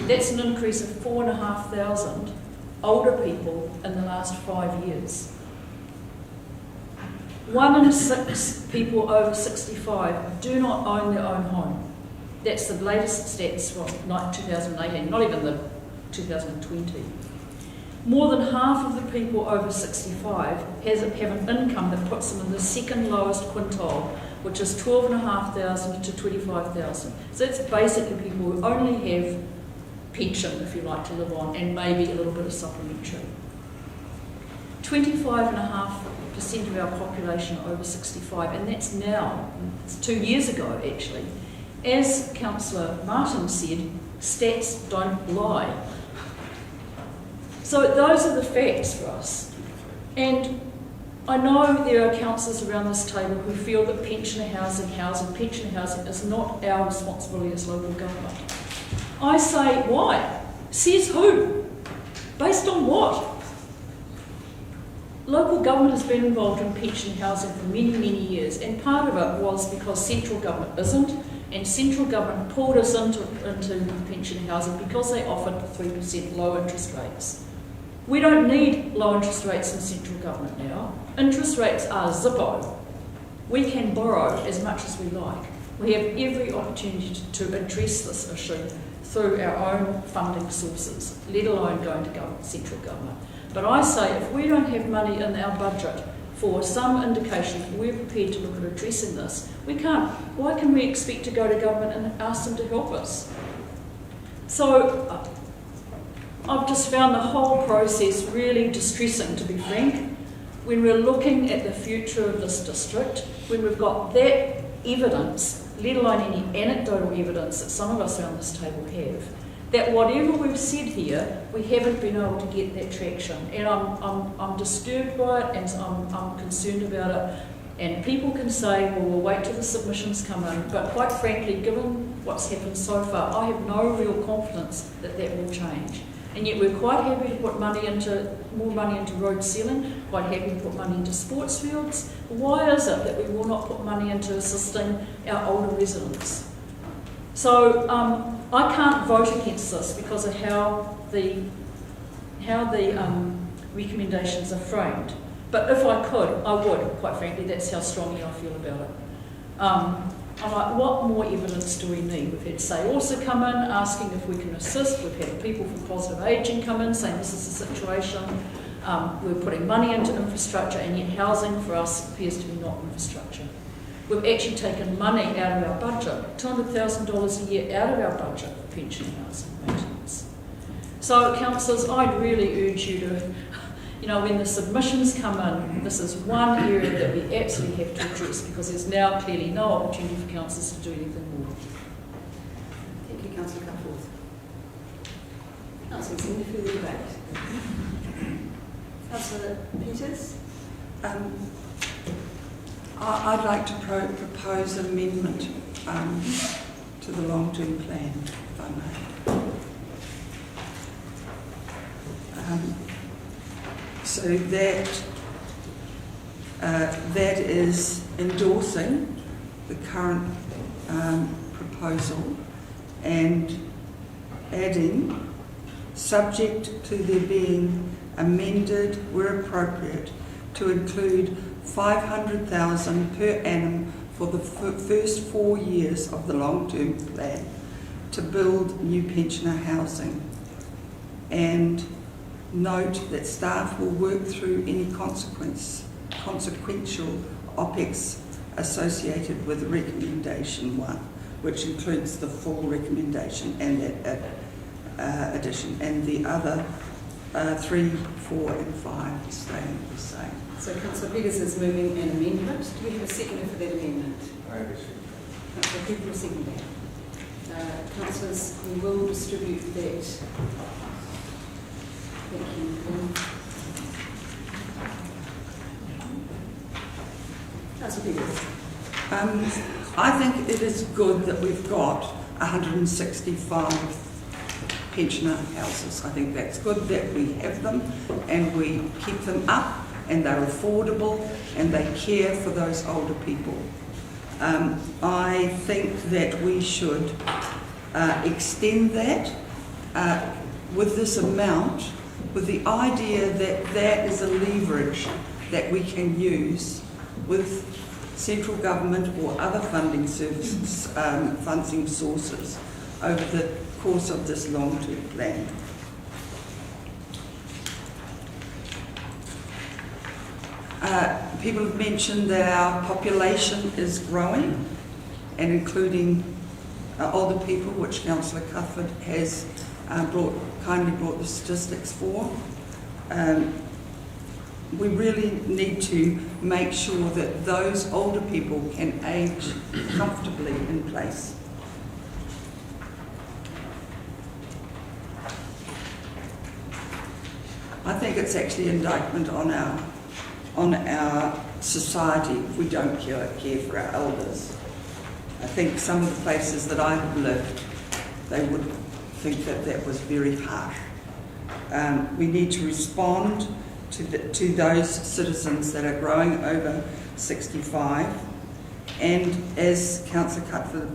That's an increase of 4,500 older people in the last 5 years. 1 in 6 people over 65 do not own their own home. That's the latest stats from 2018, not even the 2020. More than half of the people over 65 have an income that puts them in the second lowest quintile, which is 12,500 to 25,000. So it's basically people who only have pension, if you like, to live on, and maybe a little bit of supplementary. 25.5% of our population are over 65, and that's now. It's 2 years ago, actually. As Councillor Martin said, stats don't lie. So those are the facts for us. And I know there are councillors around this table who feel that pension housing is not our responsibility as local government. I say, why? Says who? Based on what? Local government has been involved in pension housing for many, many years, and part of it was because central government isn't, and central government pulled us into pension housing because they offered 3% low interest rates. We don't need low interest rates in central government now. Interest rates are zippo. We can borrow as much as we like. We have every opportunity to address this issue through our own funding sources, let alone going to central government. But I say if we don't have money in our budget for some indication that we're prepared to look at addressing this, we can't. Why can we expect to go to government and ask them to help us? So I've just found the whole process really distressing, to be frank. When we're looking at the future of this district, when we've got that evidence, let alone any anecdotal evidence that some of us around this table have, that whatever we've said here, we haven't been able to get that traction. And I'm disturbed by it, and I'm concerned about it. And people can say, well, we'll wait till the submissions come in, but quite frankly, given what's happened so far, I have no real confidence that that will change. And yet we're quite happy to put more money into road sealing, quite happy to put money into sports fields. Why is it that we will not put money into assisting our older residents? So I can't vote against this because of how the recommendations are framed. But if I could, I would, quite frankly. That's how strongly I feel about it. I'm like, what more evidence do we need? We've had Say Also come in asking if we can assist. We've had people from Positive Ageing come in saying this is the situation. We're putting money into infrastructure, and yet housing for us appears to be not infrastructure. We've actually taken money out of our budget, $200,000 a year out of our budget for pension and housing maintenance. So, councillors, I'd really urge you to, when the submissions come in, this is one area that we absolutely have to address because there's now clearly no opportunity for councillors to do anything more. Thank you, Councillor Cutforth. Councillor Singh, further debate. Councillor Peters? I'd like to propose an amendment to the long-term plan, if I may. So that is endorsing the current proposal and adding, subject to there being amended where appropriate, to include $500,000 per annum for the first 4 years of the long-term plan to build new pensioner housing, and note that staff will work through any consequential OPEX associated with recommendation 1, which includes the full recommendation and that addition, and the other 3, 4 and 5 staying the same. So Councillor Peters is moving an amendment. Do we have a seconder for that amendment? I have a second. Councillor Peters will second that. Councillors, we will distribute that. Thank you. Councillor Peters. I think it is good that we've got 165 pensioner houses. I think that's good that we have them and we keep them up and they're affordable and they care for those older people. I think that we should extend that with this amount, with the idea that that is a leverage that we can use with central government or other funding services, funding sources over the course of this long-term plan. People have mentioned that our population is growing and including older people, which Councillor Cuthbert has kindly brought the statistics for. We really need to make sure that those older people can age comfortably in place. I think it's actually an indictment on our society if we don't care for our elders. I think some of the places that I have lived, they would think that that was very harsh. We need to respond to those citizens that are growing over 65, and as Councillor Cutford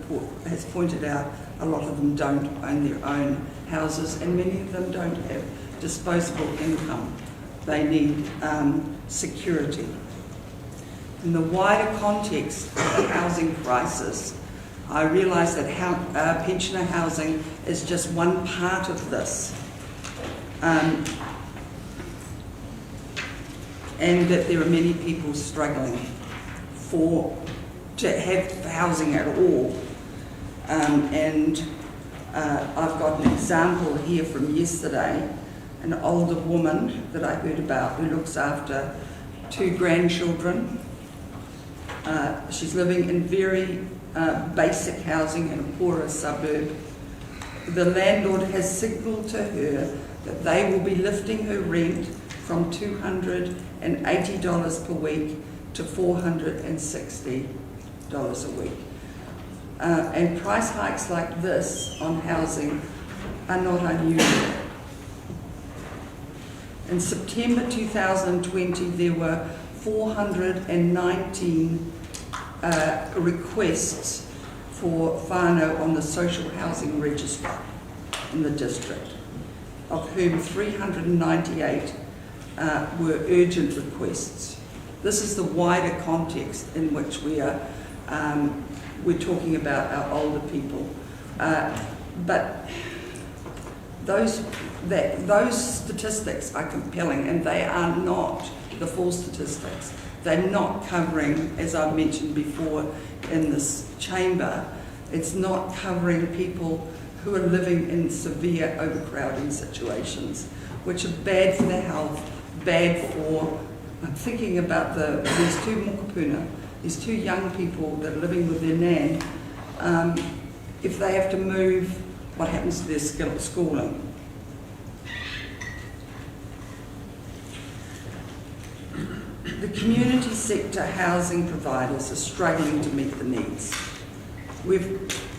has pointed out, a lot of them don't own their own houses and many of them don't have disposable income. They need security. In the wider context of the housing crisis, I realise that pensioner housing is just one part of this, and that there are many people struggling to have housing at all. I've got an example here from yesterday, an older woman that I heard about who looks after 2 grandchildren. She's living in very basic housing in a poorer suburb. The landlord has signalled to her that they will be lifting her rent from $280 per week to $460 a week. And price hikes like this on housing are not unusual. In September 2020, there were 419 requests for whānau on the social housing register in the district, of whom 398 were urgent requests. This is the wider context in which we're talking about our older people. But those statistics are compelling, and they are not the full statistics. They're not covering, as I've mentioned before in this chamber, it's not covering people who are living in severe overcrowding situations, which are bad for their health, bad for, I'm thinking about these two mokopuna, these two young people that are living with their nan. If they have to move, what happens to their schooling? The community sector housing providers are struggling to meet the needs.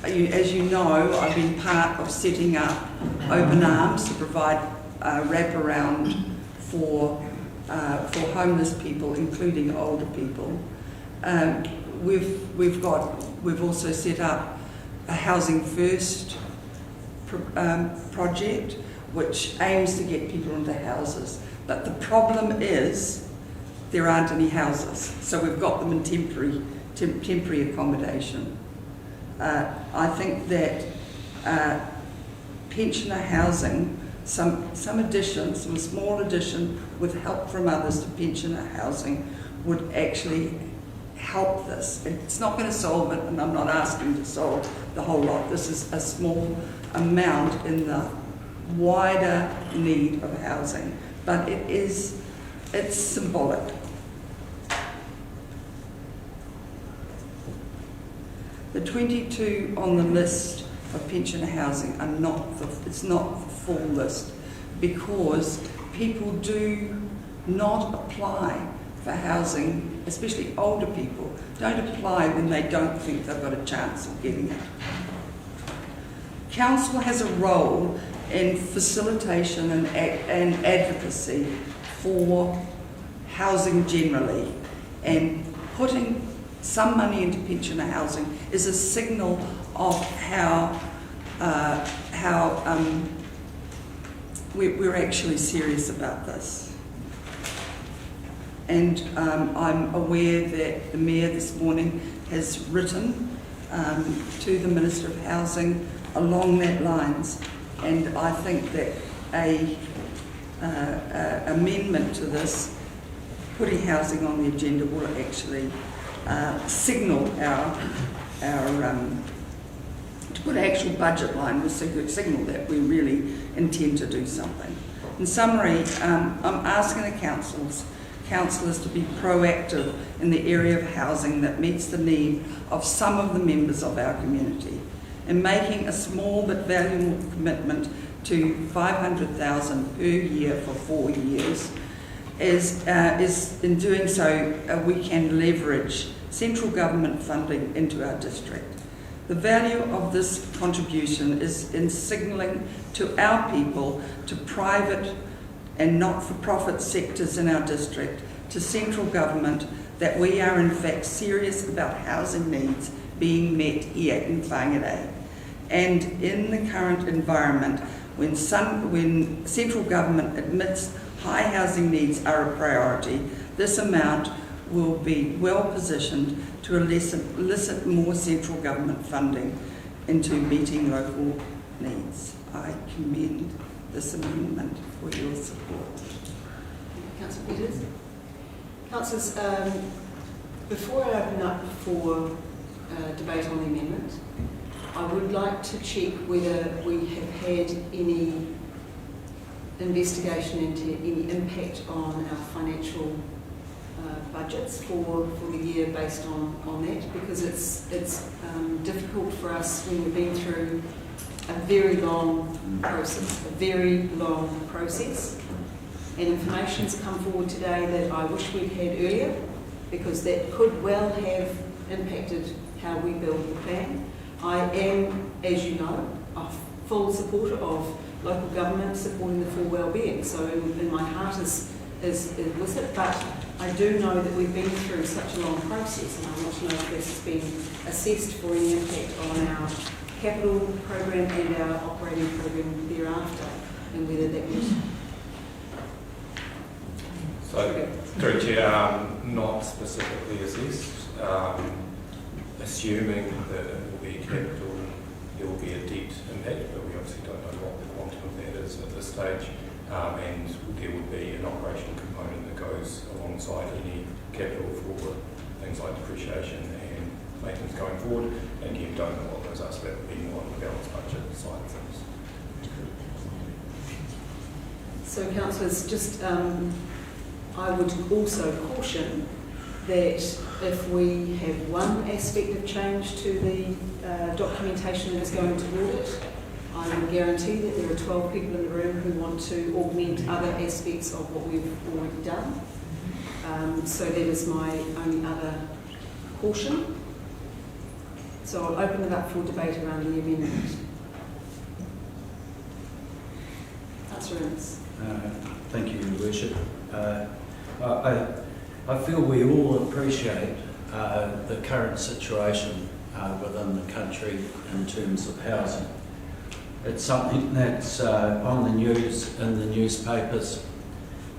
As you know, I've been part of setting up Open Arms to provide wraparound for homeless people, including older people. We've also set up a Housing First project, which aims to get people into houses. But the problem is there aren't any houses, so we've got them in temporary accommodation. I think that pensioner housing, some small addition with help from others to pensioner housing would actually help this. It's not going to solve it, and I'm not asking to solve the whole lot. This is a small amount in the wider need of housing, but it's symbolic. The 22 on the list of pensioner housing are it's not the full list, because people do not apply for housing, especially older people, don't apply when they don't think they've got a chance of getting it. Council has a role in facilitation and advocacy for housing generally, and putting some money into pensioner housing is a signal of how we're actually serious about this. And I'm aware that the Mayor this morning has written to the Minister of Housing along that lines, and I think that a amendment to this, putting housing on the agenda, will actually signal to put an actual budget line, will signal that we really intend to do something. In summary, I'm asking the councillors to be proactive in the area of housing that meets the need of some of the members of our community, and making a small but valuable commitment to $500,000 per year for 4 years. Is in doing so, we can leverage central government funding into our district. The value of this contribution is in signalling to our people, to private and not-for-profit sectors in our district, to central government, that we are in fact serious about housing needs being met here in Whangarei. And in the current environment, when central government admits high housing needs are a priority, this amount will be well positioned to elicit more central government funding into meeting local needs. I commend this amendment for your support. Councillor Peters. Councillors, before I open up for debate on the amendment, I would like to check whether we have had any investigation into any impact on our financial budgets for the year based on that, because it's difficult for us when we've been through a very long process, and information's come forward today that I wish we'd had earlier, because that could well have impacted how we build the plan. I am, as you know, a full supporter of local government supporting the full well-being, so in my heart is with it, but I do know that we've been through such a long process, and I want to know if this has been assessed for any impact on our capital program and our operating program thereafter, and whether that would... So, through Chair, not specifically assessed, assuming that it will be capital, there will be a debt impact, but we obviously don't know what the quantum of that is at this stage, and there would be an operational component that goes alongside any capital for things like depreciation and maintenance going forward, and you don't know what those are, so that would be more on the balanced budget side of things. So, councillors, just I would also caution that if we have one aspect of change to the documentation that is going toward it, I would guarantee that there are 12 people in the room who want to augment other aspects of what we've already done. So that is my only other caution. So I'll open it up for debate around the amendment. Councillor Innes. Thank you, Your Worship. I feel we all appreciate the current situation within the country in terms of housing. It's something that's on the news, in the newspapers,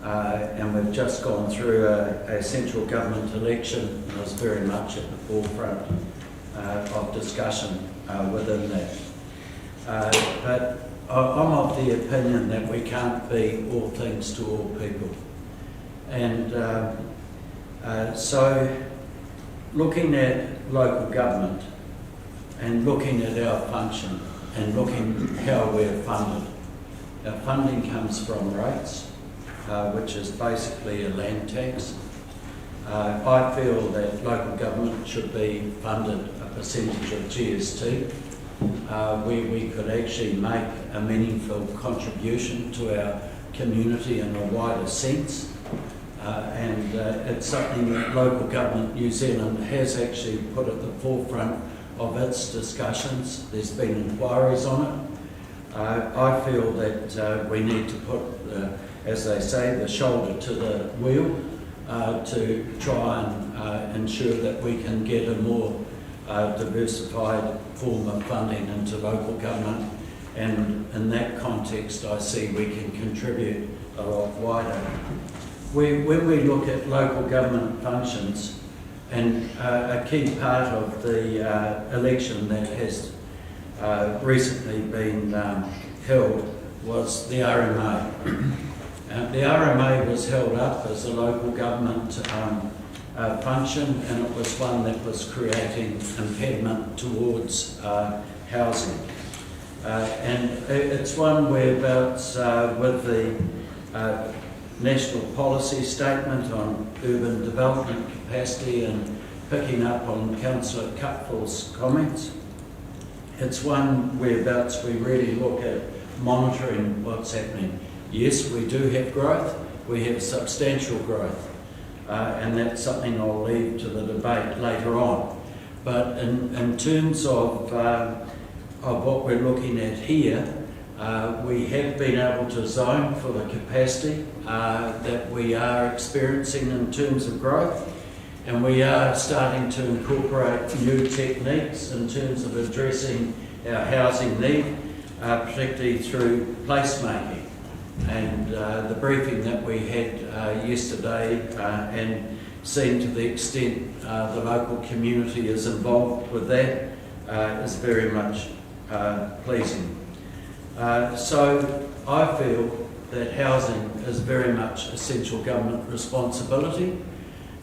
and we've just gone through a central government election, and it's very much at the forefront of discussion within that. But I'm of the opinion that we can't be all things to all people. And so looking at local government and looking at our function and looking how we're funded. Our funding comes from rates, which is basically a land tax. I feel that local government should be funded a percentage of GST, where we could actually make a meaningful contribution to our community in a wider sense. And it's something that local government New Zealand has actually put at the forefront of its discussions. There's been inquiries on it. I feel that we need to put, as they say, the shoulder to the wheel to try and ensure that we can get a more diversified form of funding into local government. And in that context, I see we can contribute a lot wider. When we look at local government functions, and a key part of the election that has recently been held was the RMA. The RMA was held up as a local government function, and it was one that was creating impediment towards housing. And it's one whereabouts with the National Policy Statement on Urban Development Capacity, and picking up on Councillor Cutfall's comments, it's one whereabouts we really look at monitoring what's happening. Yes, we do have growth, we have substantial growth, and that's something I'll leave to the debate later on. But in terms of what we're looking at here, we have been able to zone for the capacity that we are experiencing in terms of growth, and we are starting to incorporate new techniques in terms of addressing our housing need, particularly through placemaking. And the briefing that we had yesterday, and seeing to the extent the local community is involved with that, is very much pleasing. So I feel that housing is very much essential government responsibility,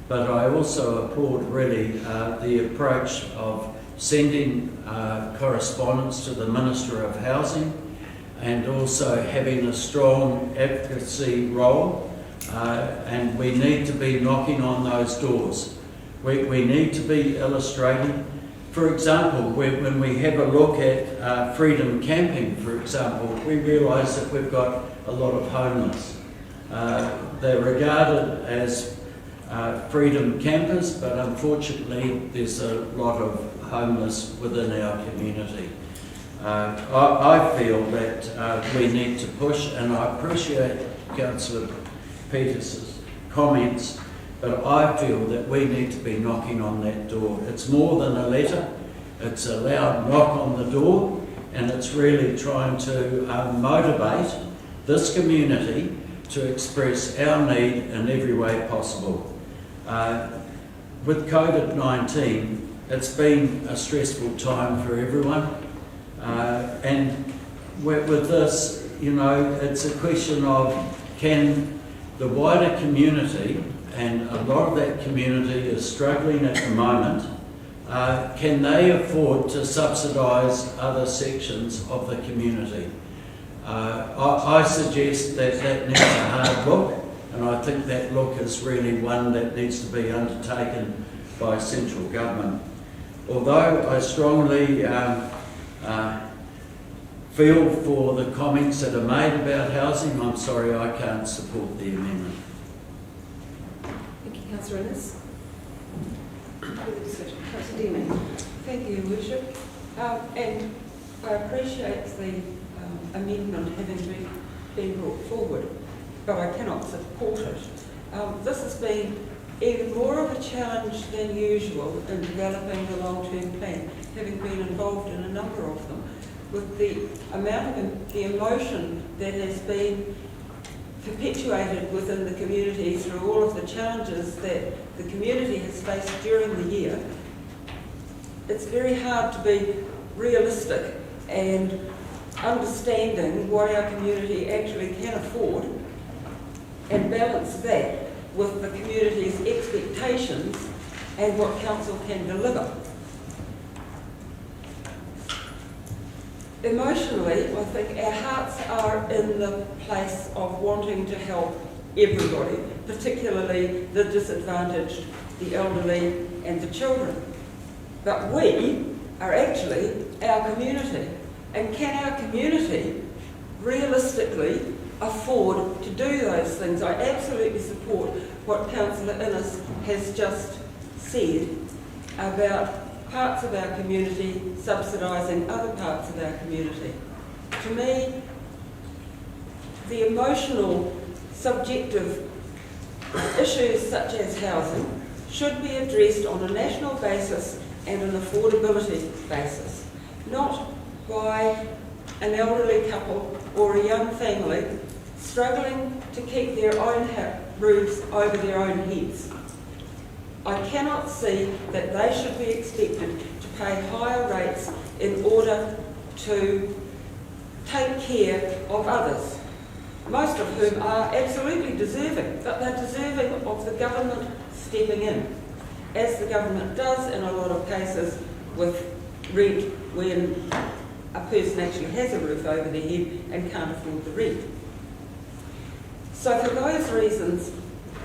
but I also applaud really the approach of sending correspondence to the Minister of Housing, and also having a strong advocacy role, and we need to be knocking on those doors. We need to be illustrating. For example, when we have a look at freedom camping, for example, we realise that we've got a lot of homeless. They're regarded as freedom campers, but unfortunately there's a lot of homeless within our community. I feel that we need to push, and I appreciate Councillor Peter's comments, but I feel that we need to be knocking on that door. It's more than a letter, it's a loud knock on the door, and it's really trying to motivate this community to express our need in every way possible. With COVID-19, it's been a stressful time for everyone, and with this, you know, it's a question of, can the wider community, and a lot of that community is struggling at the moment, can they afford to subsidise other sections of the community? I suggest that that needs a hard look, and I think that look is really one that needs to be undertaken by central government. Although I strongly feel for the comments that are made about housing, I'm sorry I can't support the amendment. Thank you, Councillor Innes. Councillor Deemy. Thank you, Your Worship. And I appreciate the amendment having been brought forward, but I cannot support it. This has been even more of a challenge than usual in developing the long-term plan, having been involved in a number of them, with the amount of the emotion that has been perpetuated within the community through all of the challenges that the community has faced during the year. It's very hard to be realistic and understanding what our community actually can afford and balance that with the community's expectations and what council can deliver. Emotionally, I think our hearts are in the place of wanting to help everybody, particularly the disadvantaged, the elderly and the children. But we are actually our community. And can our community realistically afford to do those things? I absolutely support what Councillor Innes has just said about parts of our community subsidising other parts of our community. To me, the emotional, subjective issues such as housing should be addressed on a national basis and an affordability basis, not by an elderly couple or a young family struggling to keep their own roofs over their own heads. I cannot see that they should be expected to pay higher rates in order to take care of others, most of whom are absolutely deserving, but they're deserving of the government stepping in, as the government does in a lot of cases with rent when a person actually has a roof over their head and can't afford the rent. So for those reasons,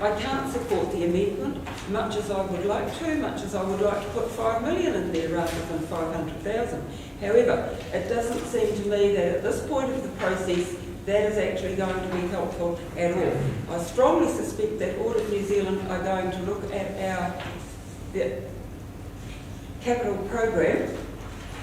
I can't support the amendment, much as I would like to, much as I would like to put 5 million in there rather than 500,000. However, it doesn't seem to me that at this point of the process, that is actually going to be helpful at all. I strongly suspect that Audit New Zealand are going to look at the capital program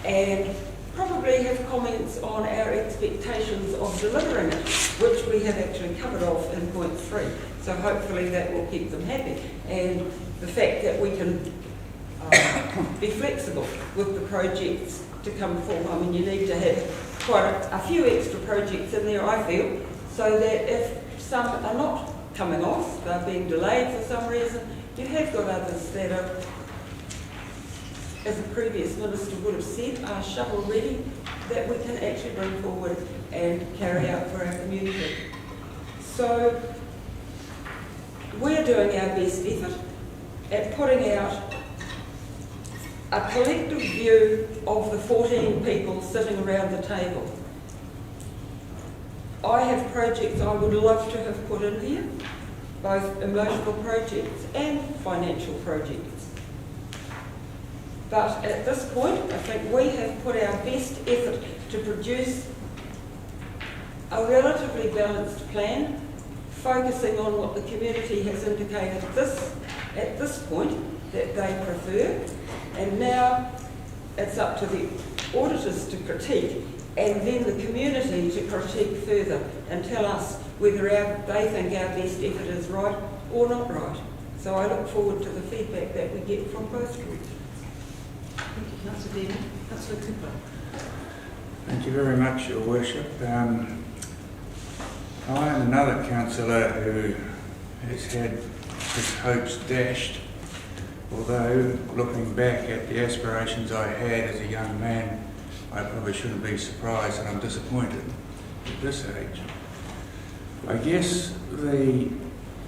and probably have comments on our expectations of delivering it, which we have actually covered off in point 3. So hopefully that will keep them happy. And the fact that we can be flexible with the projects to come forward. I mean, you need to have quite a few extra projects in there, I feel, so that if some are not coming off, they're being delayed for some reason, you have got others that are, as the previous minister would have said, are shovel ready, that we can actually bring forward and carry out for our community. So we're doing our best effort at putting out a collective view of the 14 people sitting around the table. I have projects I would love to have put in here, both emotional projects and financial projects. But at this point, I think we have put our best effort to produce a relatively balanced plan, focusing on what the community has indicated this at this point that they prefer, and now it's up to the auditors to critique, and then the community to critique further and tell us whether they think our best effort is right or not right. So I look forward to the feedback that we get from both groups. Thank you, Councillor Dean. Councillor Cooper. Thank you very much, Your Worship. I am another councillor who has had his hopes dashed, although looking back at the aspirations I had as a young man, I probably shouldn't be surprised that I'm disappointed at this age. I guess the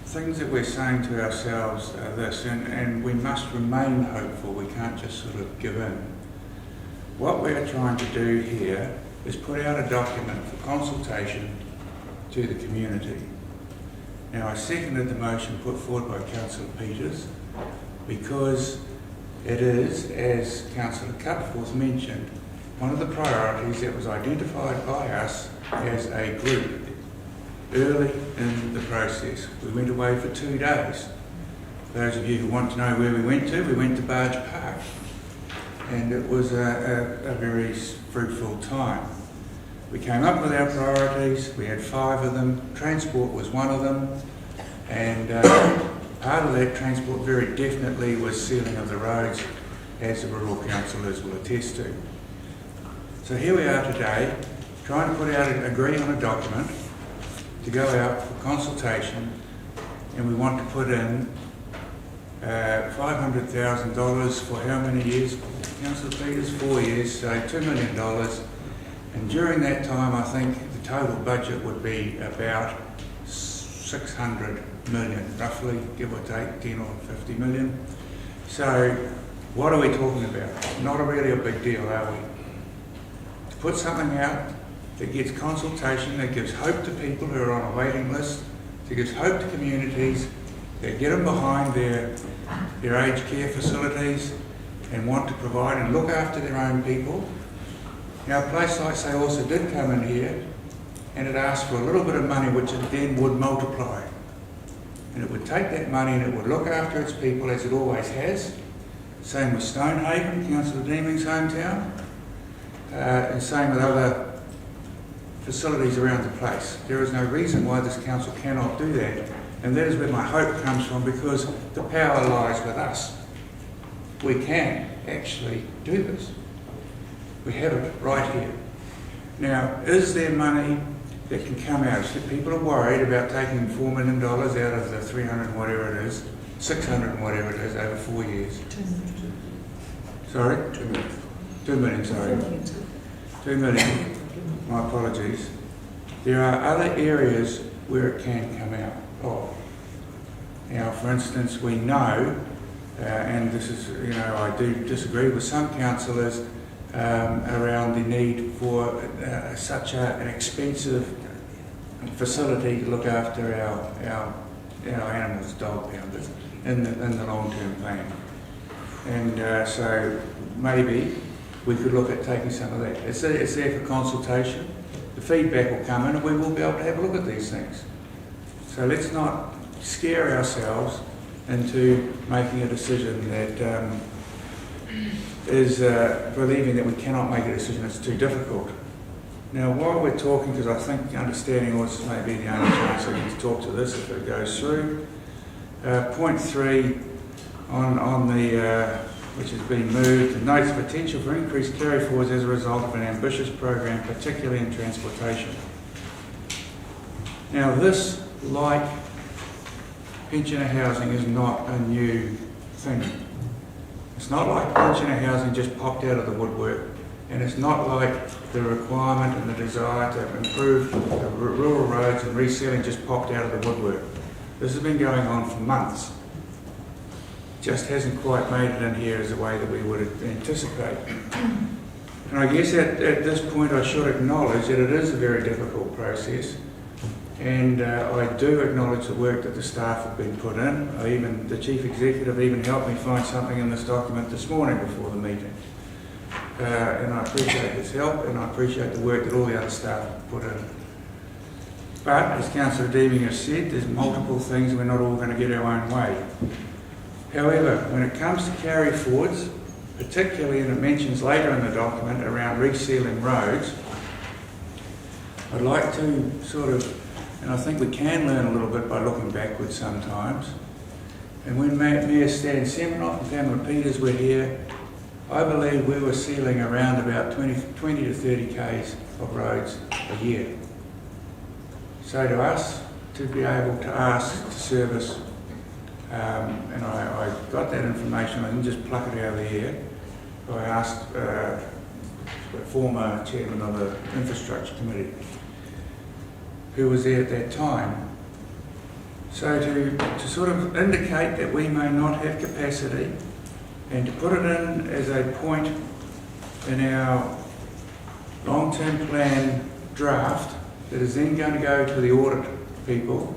things that we're saying to ourselves are this, and we must remain hopeful, we can't just sort of give in. What we're trying to do here is put out a document for consultation to the community. Now, I seconded the motion put forward by Councillor Peters because it is, as Councillor Cupforth mentioned, one of the priorities that was identified by us as a group early in the process. We went away for 2 days. Those of you who want to know where we went to Barge Park. And it was a very fruitful time. We came up with our priorities, we had 5 of them, transport was one of them, and part of that transport very definitely was sealing of the roads, as the rural councillors will attest to. So here we are today, trying to agree on a document to go out for consultation, and we want to put in $500,000 for how many years, Councillor Peters? 4 years, so $2 million. And during that time, I think the total budget would be about 600 million, roughly, give or take 10 or 50 million. So what are we talking about? Not really a big deal, are we? To put something out that gets consultation, that gives hope to people who are on a waiting list, that gives hope to communities, that get them behind their aged care facilities and want to provide and look after their own people. Now, a place like Say also did come in here and it asked for a little bit of money which it then would multiply. And it would take that money and it would look after its people as it always has. Same with Stonehaven, Councillor Deeming's hometown, and same with other facilities around the place. There is no reason why this council cannot do that, and that is where my hope comes from, because the power lies with us. We can actually do this. We have it right here. Now, is there money that can come out? So people are worried about taking $4 million out of the 300 and whatever it is, 600 and whatever it is over 4 years. 2 million. Sorry? 2 million. 2 million, sorry. 2 million. My apologies. There are other areas where it can come out of. Now, for instance, we know, and this is, I do disagree with some councillors around the need for such an expensive facility to look after our animals, dog pounders, in the long-term plan. And so maybe we could look at taking some of that. It's there for consultation. The feedback will come in and we will be able to have a look at these things. So let's not scare ourselves into making a decision that is believing that we cannot make a decision that's too difficult. Now, while we're talking, because I think understanding was maybe the only chance I can talk to this if it goes through, point 3 on the which has been moved, notes the potential for increased carry forwards as a result of an ambitious program, particularly in transportation. Now, this, like pensioner housing, is not a new thing. It's not like pensioner housing just popped out of the woodwork, and it's not like the requirement and the desire to improve the rural roads and resealing just popped out of the woodwork. This has been going on for months. Just hasn't quite made it in here as the way that we would anticipate. And I guess at this point I should acknowledge that it is a very difficult process, and I do acknowledge the work that the staff have been put in. The Chief Executive even helped me find something in this document this morning before the meeting. And I appreciate his help, and I appreciate the work that all the other staff have put in. But, as Councillor Deeming has said, there's multiple things, we're not all going to get our own way. However, when it comes to carry forwards, particularly, and it mentions later in the document around resealing roads, I'd like to sort of, and I think we can learn a little bit by looking backwards sometimes. And when Mayor Stan Seminoff and Pamela Peters were here, I believe we were sealing around about 20 to 30 k's of roads a year. So to us, to be able to ask to service, and I got that information, I didn't just pluck it out of the air. I asked the former chairman of the infrastructure committee, who was there at that time. So to sort of indicate that we may not have capacity, and to put it in as a point in our long-term plan draft that is then going to go to the audit people,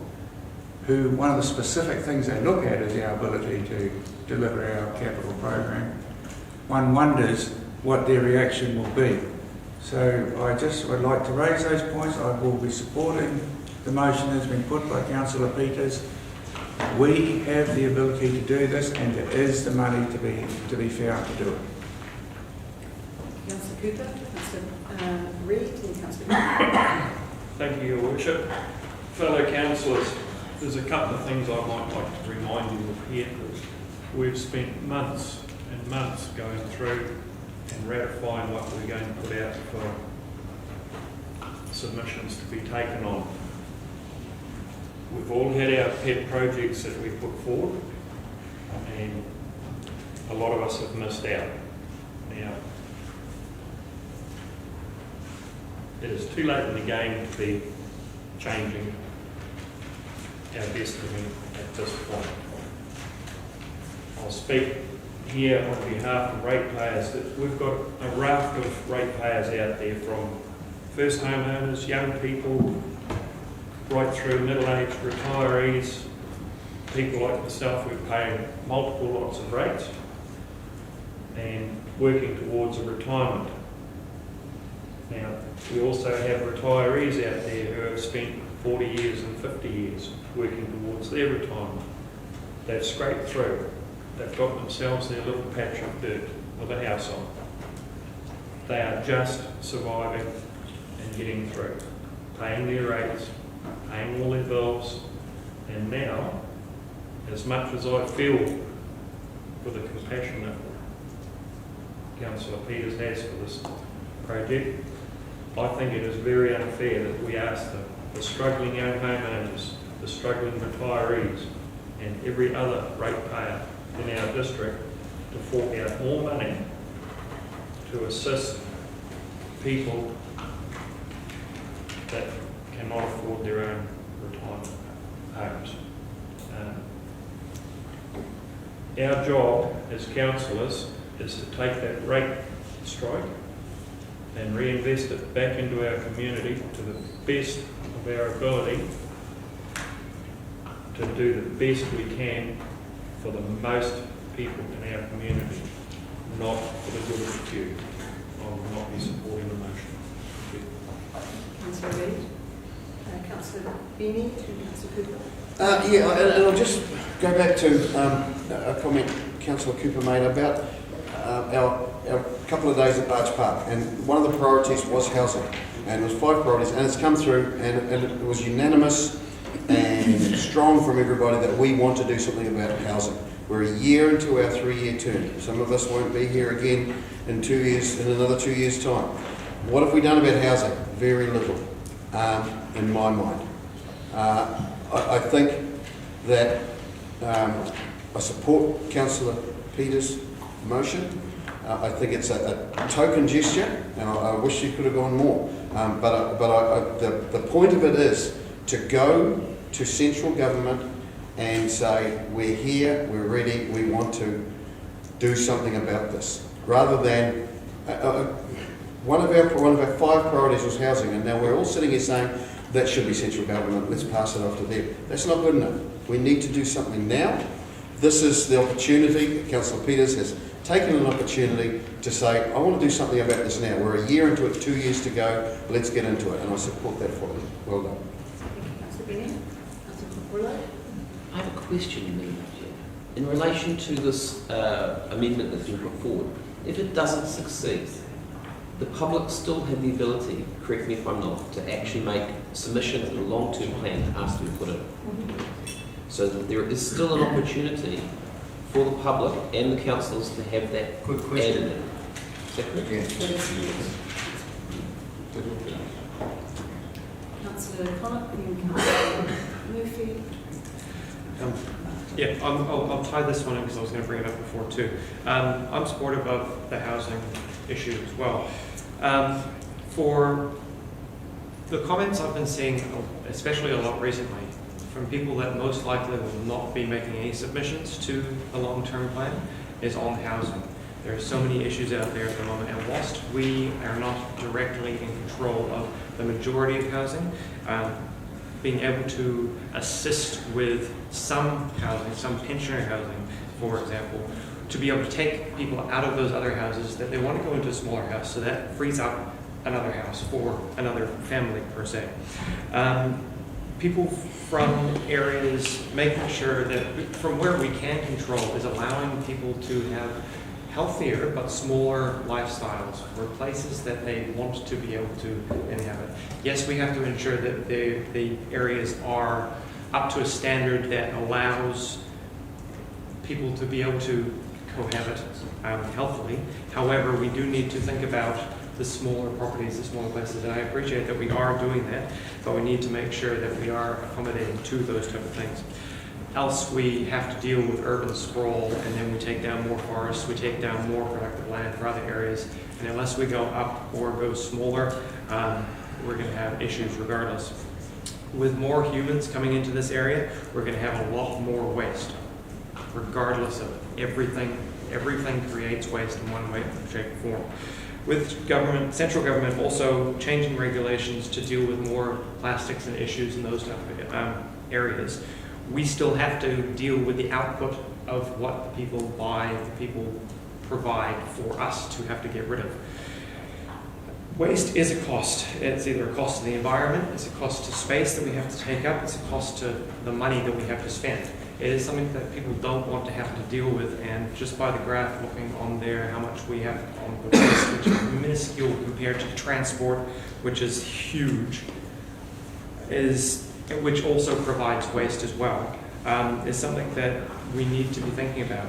who one of the specific things they look at is our ability to deliver our capital program. One wonders what their reaction will be. So I just would like to raise those points. I will be supporting the motion that's been put by Councillor Peters. We have the ability to do this, and there is the money to be found to do it. Councillor Cooper, Councillor Reid and Councillor Thank you, Your Worship. Fellow councillors, there's a couple of things I might like to remind you of here. We've spent months and months going through and ratifying what we're going to put out for submissions to be taken on. We've all had our pet projects that we put forward, and a lot of us have missed out. Now, it is too late in the game to be changing our destiny at this point. I'll speak here on behalf of ratepayers that we've got a raft of ratepayers out there, from first homeowners, young people, right through middle-aged retirees, people like myself who pay multiple lots of rates and working towards a retirement. Now, we also have retirees out there who have spent 40 years and 50 years working towards their retirement. They've scraped through. They've got themselves their little patch of dirt with a house on. They are just surviving and getting through, paying their rates, paying all their bills, and now, as much as I feel for the compassion that Councillor Peters has for this project, I think it is very unfair that we ask the struggling young homeowners, the struggling retirees, and every other ratepayer in our district to fork out more money to assist people that cannot afford their own retirement homes. Our job as councillors is to take that rate strike and reinvest it back into our community to the best of our ability to do the best we can for the most people in our community, not for the good of the few. I will not be supporting the motion. Councillor Reid, Councillor Beanie and Councillor Cooper. And I'll just go back to a comment Councillor Cooper made about our couple of days at Barge Park, and one of the priorities was housing, and it was 5 priorities, and it's come through, and it was unanimous and strong from everybody that we want to do something about housing. We're a year into our 3-year term. Some of us won't be here again in 2 years, in another 2 years' time. What have we done about housing? Very little, in my mind. I think that I support Councillor Peters' motion. I think it's a token gesture, and I wish you could have gone more. The point of it is to go to central government and say, we're here, we're ready, we want to do something about this. Rather than, one of our 5 priorities was housing, and now we're all sitting here saying, that should be central government, let's pass it off to them. That's not good enough. We need to do something now. This is the opportunity. Councillor Peters has taken an opportunity to say, I want to do something about this now. We're a year into it, 2 years to go, let's get into it, and I support that fully. Well done. Thank you, Councillor Beanie. Councillor Cooper. I have a question, in relation to this amendment that's been put forward, if it doesn't succeed, the public still have the ability, correct me if I'm not, to actually make submissions in a long-term plan that has to be put in. So that there is still an opportunity for the public and the councillors to have that Good question. added in. Is that correct? Yes. Councillor Connaught, then Councillor Murphy. Yeah, I'll tie this one in because I was going to bring it up before too. I'm supportive of the housing issue as well. For the comments I've been seeing, especially a lot recently, from people that most likely will not be making any submissions to a long-term plan, is on housing. There are so many issues out there at the moment, and whilst we are not directly in control of the majority of housing, being able to assist with some housing, some pensioner housing, for example, to be able to take people out of those other houses that they want to go into a smaller house, so that frees up another house for another family per se. People from areas, making sure that from where we can control is allowing people to have healthier but smaller lifestyles or places that they want to be able to inhabit. Yes, we have to ensure that the areas are up to a standard that allows people to be able to cohabit healthily. However, we do need to think about the smaller properties, the smaller places, and I appreciate that we are doing that, but we need to make sure that we are accommodating to those type of things. Else we have to deal with urban sprawl, and then we take down more forests, we take down more productive land for other areas, and unless we go up or go smaller, we're going to have issues regardless. With more humans coming into this area, we're going to have a lot more waste, regardless of everything. Everything creates waste in one way, shape, or form. With government, central government also changing regulations to deal with more plastics and issues in those type of areas, we still have to deal with the output of what the people buy, the people provide for us to have to get rid of. Waste is a cost. It's either a cost to the environment, it's a cost to space that we have to take up, it's a cost to the money that we have to spend. It is something that people don't want to have to deal with, and just by the graph looking on there, how much we have on the waste, which is minuscule compared to transport, which is huge, which also provides waste as well, is something that we need to be thinking about.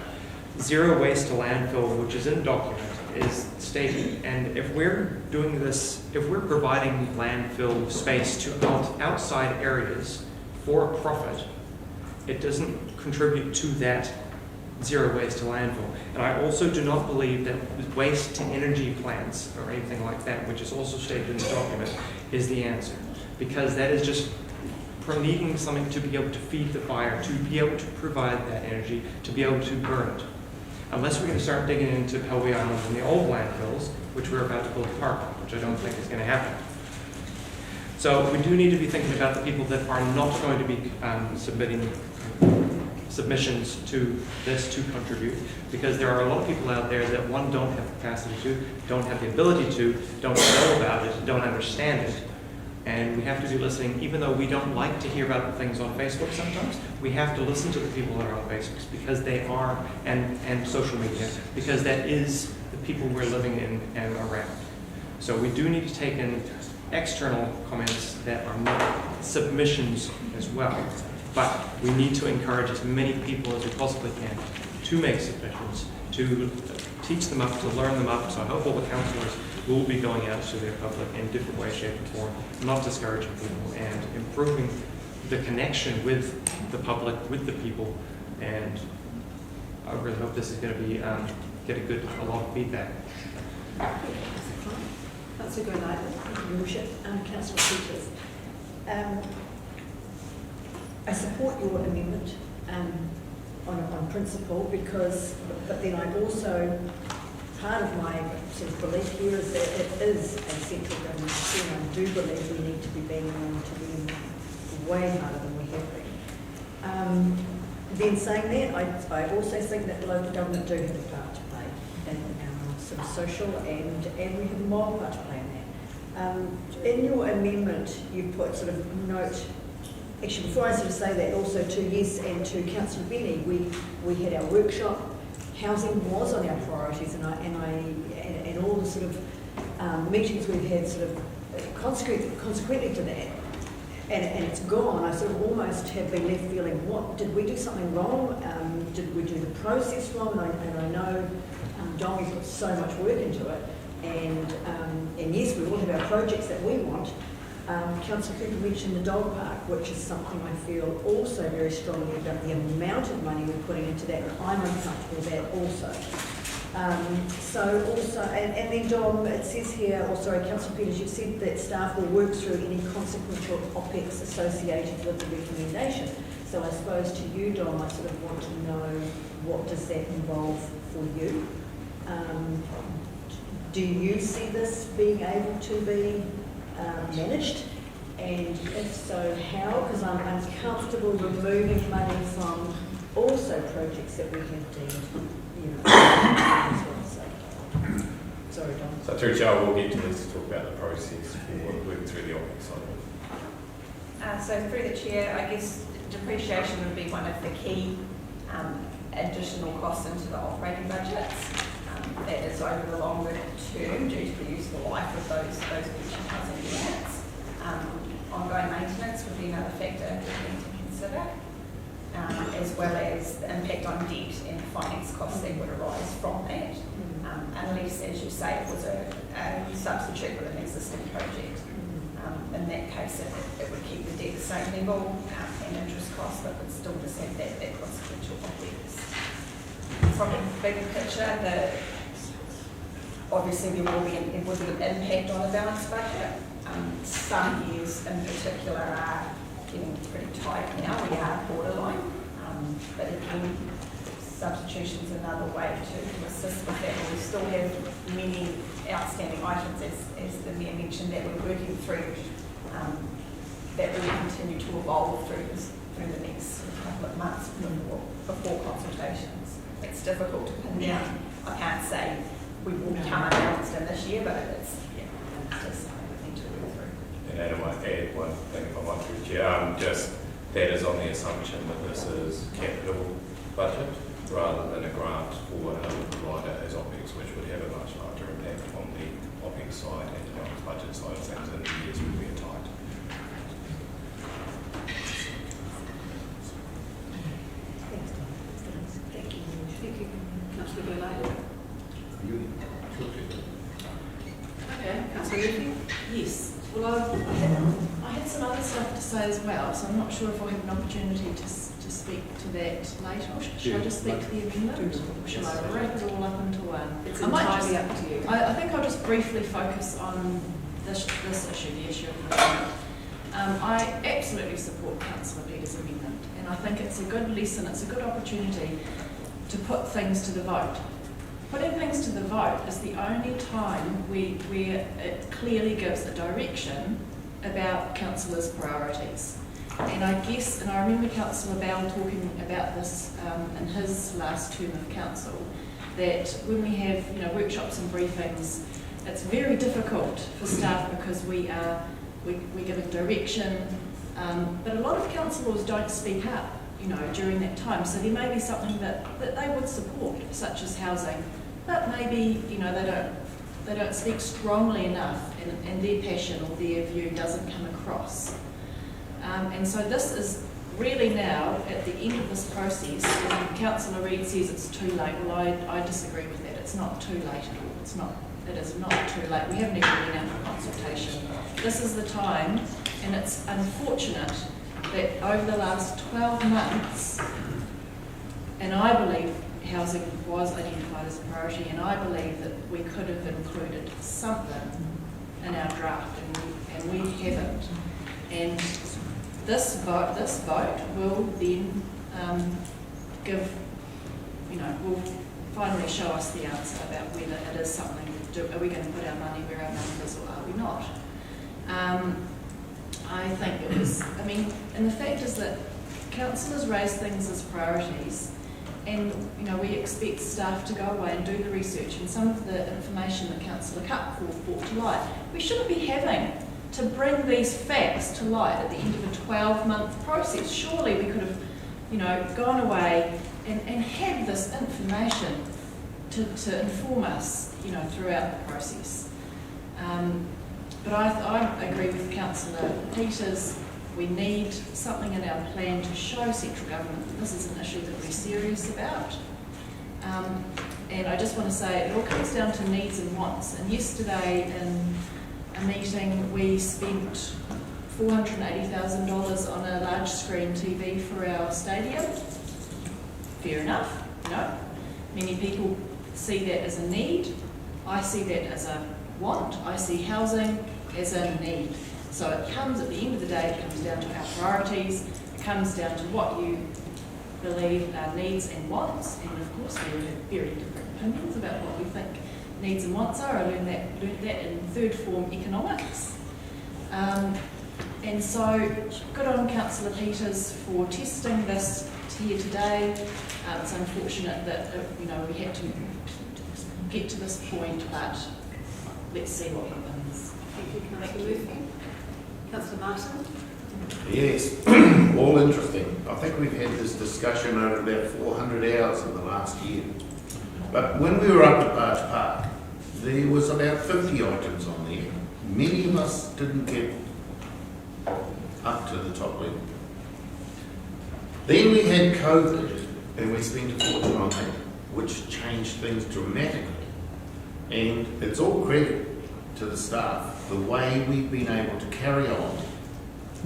Zero waste to landfill, which is in document, is stated, and if we're doing this, if we're providing landfill space to outside areas for a profit, it doesn't contribute to that zero waste to landfill. And I also do not believe that waste to energy plants or anything like that, which is also stated in the document, is the answer. Because that is just needing something to be able to feed the fire, to be able to provide that energy, to be able to burn it. Unless we're going to start digging into Pelwy Island and the old landfills, which we're about to build a park on, which I don't think is going to happen. So we do need to be thinking about the people that are not going to be submitting submissions to this to contribute, because there are a lot of people out there that, one, don't have capacity to, don't have the ability to, don't know about it, don't understand it. And we have to be listening, even though we don't like to hear about the things on Facebook sometimes, we have to listen to the people that are on Facebook, because they are, and social media, because that is the people we're living in and around. So we do need to take in external comments that are not submissions as well. But we need to encourage as many people as we possibly can to make submissions, to teach them up, to learn them up. So I hope all the councillors will be going out to their public in different ways, shape, and form, not discouraging people, and improving the connection with the public, with the people. And I really hope this is going to be get a lot of feedback. That's a good idea. Thank you, Your Worship. Councillor Peters. I support your amendment on principle, but then I also, part of my sort of belief here is that it is a central government issue, and I do believe we need to be banging on to them way harder than we have been. Then saying that, I also think that the local government do have a part to play in our sort of social, and we have a moral part to play in that. In your amendment, you put sort of note actually, before I sort of say that, also to yes, and to Councillor Benny, we had our workshop. Housing was on our priorities, and all the sort of meetings we've had sort of consequently to that, and it's gone. I sort of almost have been left feeling, what, did we do something wrong? Did we do the process wrong? And I know Domi's put so much work into it, and yes, we all have our projects that we want. Councillor Cooper mentioned the dog park, which is something I feel also very strongly about the amount of money we're putting into that, and I'm uncomfortable with that also. So also, and then Dom, it says here, or sorry, Councillor Peters, you've said that staff will work through any consequential OPEX associated with the recommendation. So I suppose to you, Dom, I sort of want to know, what does that involve for you? Do you see this being able to be managed? And if so, how? Because I'm uncomfortable removing money from also projects that we have deemed, you know, sorry, Don. So through Chair, we'll get to this to talk about the process for working through the OPEX side of it. So through the Chair, I guess depreciation would be one of the key additional costs into the operating budgets. That is over the longer term due to the useful life of those pension housing units. Ongoing maintenance would be another factor we need to consider, as well as the impact on debt and finance costs that would arise from that. Unless, as you say, it was a substitute with an existing project. In that case, it would keep the debt the same level and interest costs, but would still just have that consequential OPEX. From a bigger picture, obviously there will be an impact on the balanced budget. Some years in particular are getting pretty tight now. We are borderline, but again, substitution is another way to assist with that. We still have many outstanding items, as the Mayor mentioned, that we're working through, that will continue to evolve through the next couple of months before consultations. It's difficult to pin down. I can't say we will become announced in this year, but it's just something we need to work through. And Adam, I might add one thing if I want to, Chair. Just that is on the assumption that this is capital budget rather than a grant for another provider as OPEX, which would have a much larger impact on the OPEX side and the balanced budget side of things in the years when we are tight. Thank you, Councillor Glenn. Okay, Councillor Murphy? Yes. Well, I had some other stuff to say as well, so I'm not sure if I'll have an opportunity to speak to that later. Or should I just speak to the amendment? Or should I wrap it all up into one? It's entirely up to you. I think I'll just briefly focus on this issue, the issue of the amendment. I absolutely support Councillor Peters' amendment, and I think it's a good lesson, it's a good opportunity to put things to the vote. Putting things to the vote is the only time where it clearly gives a direction about councillors' priorities. And I guess, and I remember Councillor Bell talking about this in his last term of council, that when we have workshops and briefings, it's very difficult for staff because we're giving direction, but a lot of councillors don't speak up during that time. So there may be something that they would support, such as housing, but maybe they don't speak strongly enough, and their passion or their view doesn't come across. And so this is really now at the end of this process. When Councillor Reid says it's too late, well, I disagree with that. It's not too late at all. It is not too late. We haven't even been out for consultation. This is the time, and it's unfortunate that over the last 12 months, and I believe housing was identified as a priority, and I believe that we could have included something in our draft, and we haven't. And this vote will then will finally show us the answer about whether it is something. Are we going to put our money where our mouth is, or are we not? I think it was, and the fact is that councillors raise things as priorities, and we expect staff to go away and do the research, and some of the information that Councillor Cupforth brought to light, we shouldn't be having to bring these facts to light at the end of a 12-month process. Surely we could have, you know, gone away and had this information to inform us, you know, throughout the process. But I agree with Councillor Peters. We need something in our plan to show central government that this is an issue that we're serious about. And I just want to say it all comes down to needs and wants. And yesterday in a meeting we spent $480,000 on a large screen TV for our stadium. Fair enough, you know. Many people see that as a need. I see that as a want. I see housing as a need. So it comes, at the end of the day, it comes down to our priorities. It comes down to what you believe are needs and wants. And of course we have very different opinions about what we think needs and wants are. I learned that in third form economics. And so good on Councillor Peters for testing this here today. It's unfortunate that you know, we had to get to this point, but let's see what happens. Thank you, Councillor Murphy. Councillor Martin? Yes, all interesting. I think we've had this discussion over about 400 hours in the last year. But when we were up at Barge Park, there was about 50 items on there. Many of us didn't get up to the top level. Then we had COVID, and we spent a fortune on that, which changed things dramatically. And it's all credit to the staff, the way we've been able to carry on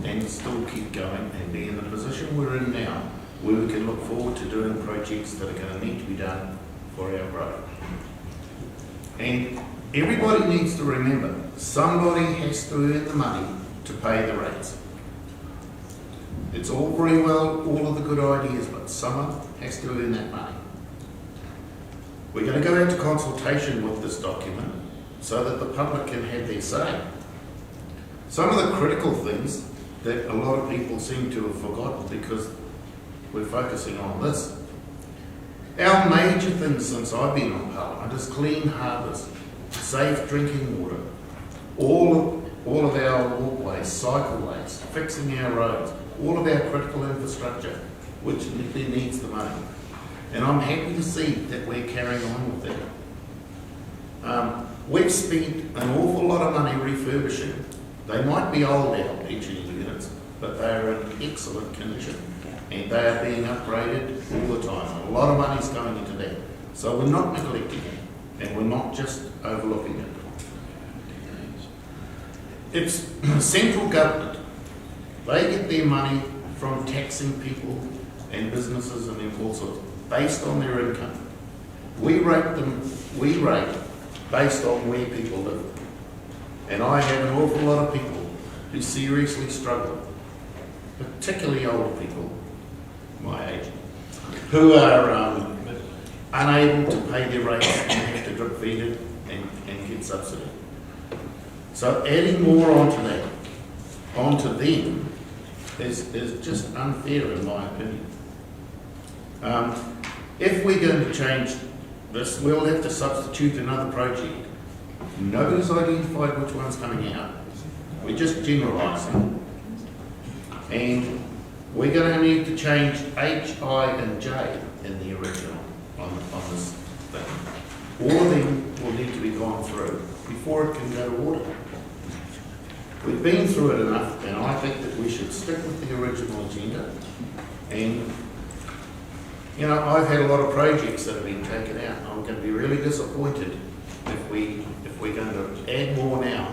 and still keep going and be in the position we're in now, where we can look forward to doing projects that are going to need to be done for our growth. And everybody needs to remember, somebody has to earn the money to pay the rates. It's all very well, all of the good ideas, but someone has to earn that money. We're going to go into consultation with this document so that the public can have their say. Some of the critical things that a lot of people seem to have forgotten because we're focusing on this. Our major things since I've been on Parliament is clean harbours, safe drinking water, all of our walkways, cycleways, fixing our roads, all of our critical infrastructure, which needs the money. And I'm happy to see that we're carrying on with that. We've spent an awful lot of money refurbishing. They might be old, our pensioning units, but they are in excellent condition. And they are being upgraded all the time. A lot of money is going into that. So we're not neglecting it, and we're not just overlooking it. It's central government. They get their money from taxing people and businesses and all sorts, based on their income. We rate based on where people live. And I have an awful lot of people who seriously struggle, particularly older people, my age, who are unable to pay their rates and have to drip feed it and get subsidy. So adding more onto that, onto them, is just unfair in my opinion. If we're going to change this, we'll have to substitute another project. Nobody's identified which one's coming out. We're just generalising. And we're going to need to change H, I and J in the original on this thing. All of them will need to be gone through before it can go to order. We've been through it enough, and I think that we should stick with the original agenda. And, you know, I've had a lot of projects that have been taken out. I'm going to be really disappointed if we're going to add more now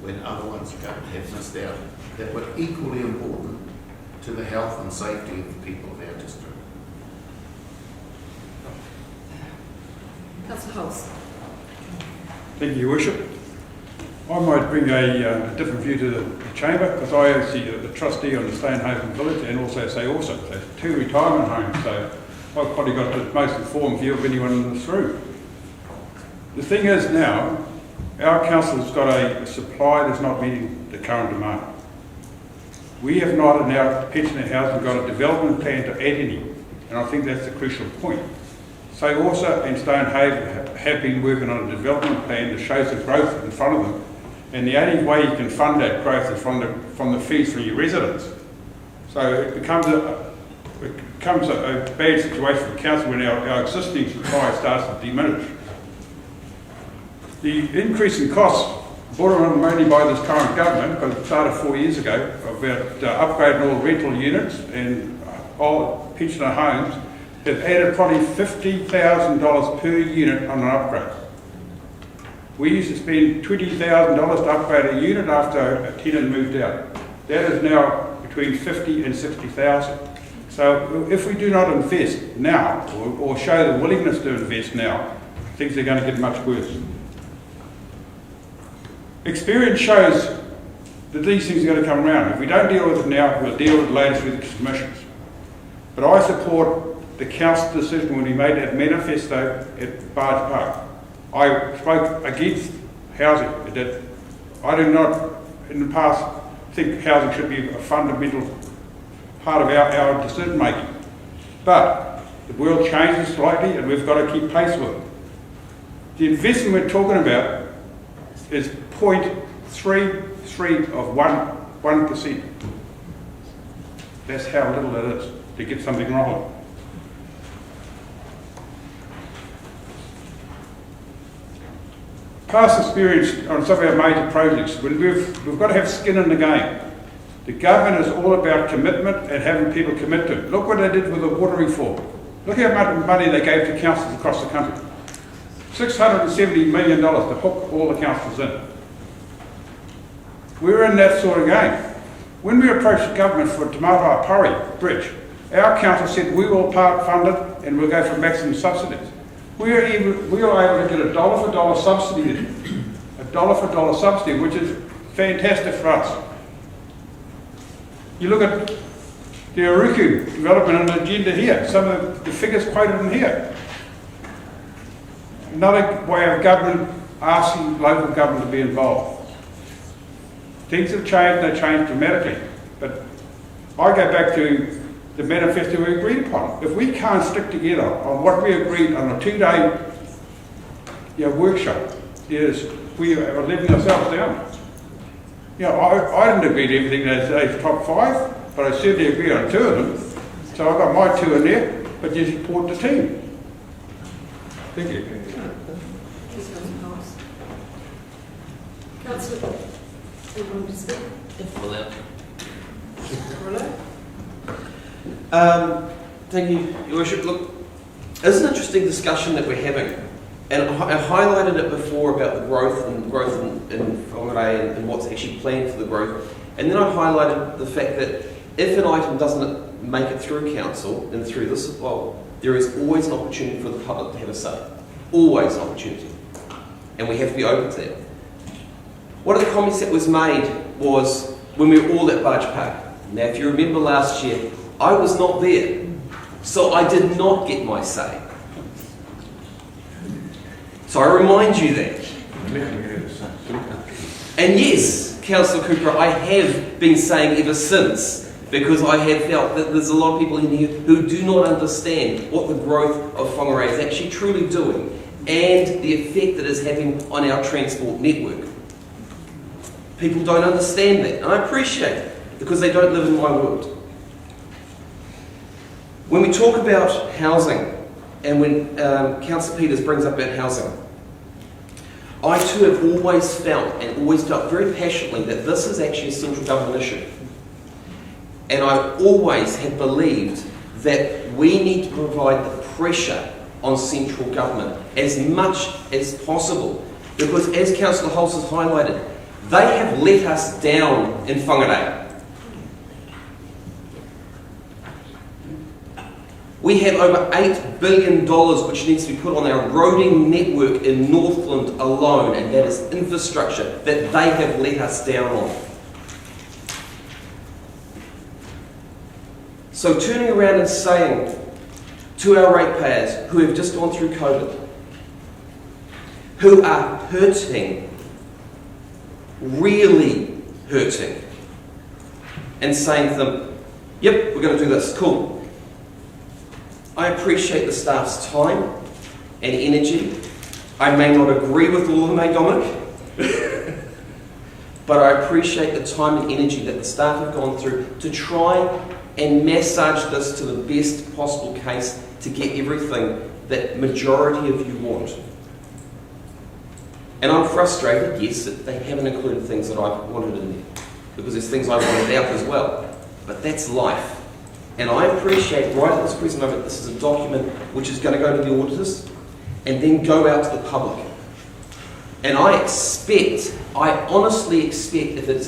when other ones have missed out that were equally important to the health and safety of the people of our district. Councillor Hulse. Thank you, Your Worship. I might bring a different view to the Chamber, because I actually the trustee on the Stonehaven Village and also so 2 retirement homes, so I've probably got the most informed view of anyone in this room. The thing is now, our council's got a supply that's not meeting the current demand. We have not in our pensioner housing got a development plan to add any, and I think that's the crucial point. So also and Stonehaven have been working on a development plan that shows the growth in front of them, And the only way you can fund that growth is from the fees from your residents. So it becomes a bad situation for council when our existing supply starts to diminish. The increase in costs brought on mainly by this current government, because it started 4 years ago, about upgrading all rental units and old pensioner homes, have added probably $50,000 per unit on an upgrade. We used to spend $20,000 to upgrade a unit after a tenant moved out. That is now between $50,000 and $60,000. So if we do not invest now, or show the willingness to invest now, things are going to get much worse. Experience shows that these things are going to come around. If we don't deal with it now, we'll deal with it later through the commissions. But I support the council's decision when he made that manifesto at Barge Park. I spoke against housing. I do not, in the past, think housing should be a fundamental part of our decision making. But the world changes slightly and we've got to keep pace with it. The investment we're talking about is 0.33 of 1%. That's how little it is to get something wrong. Past experience on some of our major projects, when we've got to have skin in the game. The government is all about commitment and having people commit to it. Look what they did with the water reform. Look how much money they gave to councils across the country. $670 million to hook all the councils in. We're in that sort of game. When we approached the government for Te Mataopari Bridge, our council said we will part fund it and we'll go for maximum subsidies. We were able to get $1 for $1 subsidy, $1 for $1 subsidy, which is fantastic for us. You look at the Aruku development and the agenda here, some of the figures quoted in here. Another way of government asking local government to be involved. Things have changed, they changed dramatically. But I go back to the manifesto we agreed upon. If we can't stick together on what we agreed on a 2-day workshop, we are letting ourselves down. I didn't agree to everything in today's top 5, but I certainly agree on 2 of them. So I've got my 2 in there, but you support the team. Thank you. Councillor, do you want to speak? Thank you, Your Worship. Look, it's an interesting discussion that we're having. And I highlighted it before about the growth in Whangarei and what's actually planned for the growth. And then I highlighted the fact that if an item doesn't make it through council and through this, well, there is always an opportunity for the public to have a say. Always an opportunity. And we have to be open to that. One of the comments that was made was when we were all at Barge Park. Now, if you remember last year, I was not there. So I did not get my say. So I remind you that. And yes, Councillor Cooper, I have been saying ever since, because I have felt that there's a lot of people in here who do not understand what the growth of Whangarei is actually truly doing and the effect that it's having on our transport network. People don't understand that, and I appreciate it, because they don't live in my world. When we talk about housing, and when Councillor Peters brings up about housing, I too have always felt very passionately that this is actually a central government issue. And I always have believed that we need to provide the pressure on central government as much as possible. Because as Councillor Hulse has highlighted, they have let us down in Whangarei. We have over $8 billion which needs to be put on our roading network in Northland alone, and that is infrastructure that they have let us down on. So turning around and saying to our ratepayers who have just gone through COVID, who are hurting, really hurting, and saying to them, yep, we're going to do this, cool. I appreciate the staff's time and energy. I may not agree with all of them, Dominic? but I appreciate the time and energy that the staff have gone through to try and massage this to the best possible case to get everything that majority of you want. And I'm frustrated, yes, that they haven't included things that I wanted in there, because there's things I wanted out as well. But that's life. And I appreciate right at this present moment, this is a document which is going to go to the auditors and then go out to the public. And I honestly expect, if it's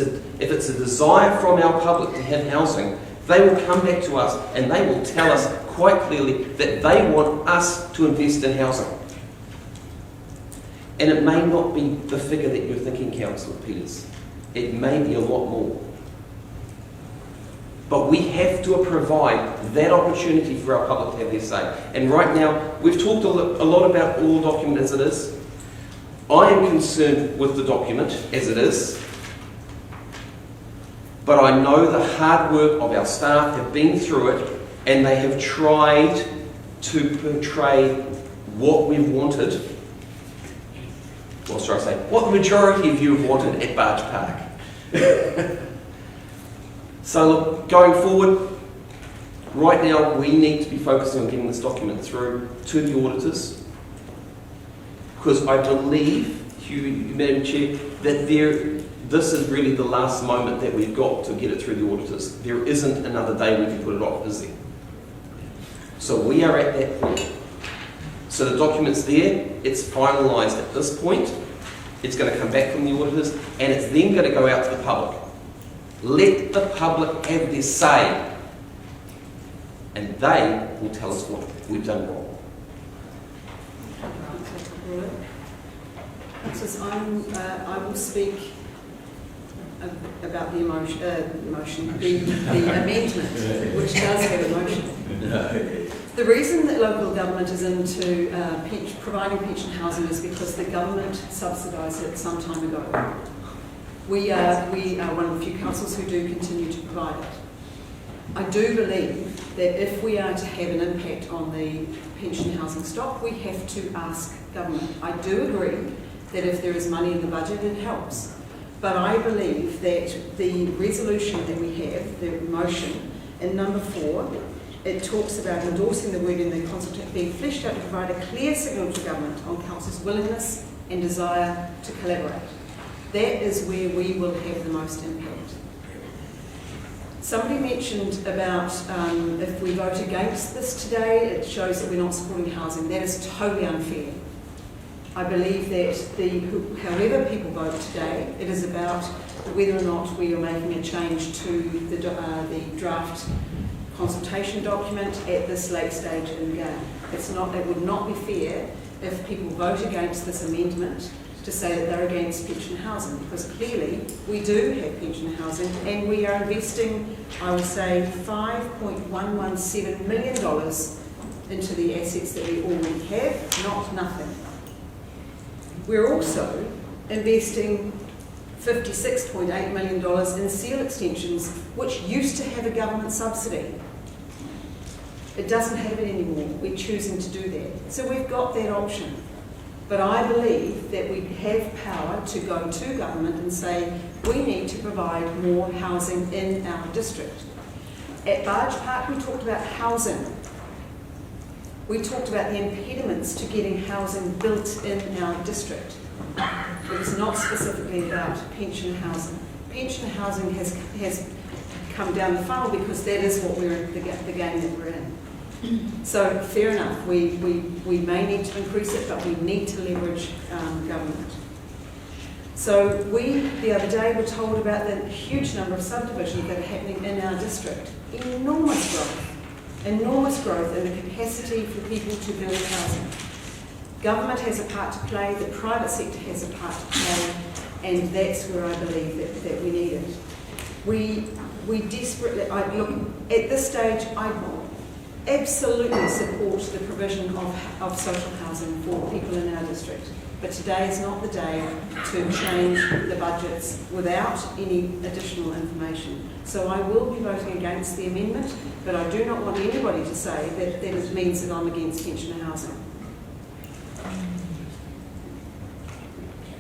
a desire from our public to have housing, they will come back to us and they will tell us quite clearly that they want us to invest in housing. And it may not be the figure that you're thinking, Councillor Peters. It may be a lot more. But we have to provide that opportunity for our public to have their say. And right now, we've talked a lot about all the document as it is. I am concerned with the document as it is. But I know the hard work of our staff have been through it, and they have tried to portray what we've wanted. What should I say? What the majority of you have wanted at Barge Park. So look, going forward, right now we need to be focusing on getting this document through to the auditors, because I believe, Madam Chair, that this is really the last moment that we've got to get it through the auditors. There isn't another day we can put it off, is there? So we are at that point. So the document's there, it's finalised at this point, it's going to come back from the auditors, and it's then going to go out to the public. Let the public have their say, and they will tell us what we've done wrong. I will speak about the the amendment, which does have a motion. The reason that local government is into providing pension housing is because the government subsidised it some time ago. We are one of the few councils who do continue to provide it. I do believe that if we are to have an impact on the pension housing stock, we have to ask government. I do agree that if there is money in the budget, it helps. But I believe that the resolution that we have, the motion, in number 4, it talks about endorsing the word in the consultation being fleshed out to provide a clear signal to government on council's willingness and desire to collaborate. That is where we will have the most impact. Somebody mentioned about if we vote against this today, it shows that we're not supporting housing. That is totally unfair. I believe that however people vote today, it is about whether or not we are making a change to the draft consultation document at this late stage in the game. It would not be fair if people vote against this amendment to say that they're against pension housing, because clearly we do have pension housing and we are investing, I would say, $5.117 million into the assets that we already have, not nothing. We're also investing $56.8 million in seal extensions, which used to have a government subsidy. It doesn't have it anymore. We're choosing to do that. So we've got that option. But I believe that we have power to go to government and say, we need to provide more housing in our district. At Barge Park, we talked about housing. We talked about the impediments to getting housing built in our district. It was not specifically about pension housing. Pension housing has come down the funnel because that is what the game that we're in. So fair enough, we may need to increase it, but we need to leverage government. So we, the other day, were told about the huge number of subdivisions that are happening in our district. Enormous growth in the capacity for people to build housing. Government has a part to play, the private sector has a part to play, and that's where I believe that we need it. We desperately, look, at this stage, I absolutely support the provision of social housing for people in our district. But today is not the day to change the budgets without any additional information. So I will be voting against the amendment, but I do not want anybody to say that it means that I'm against pensioner housing.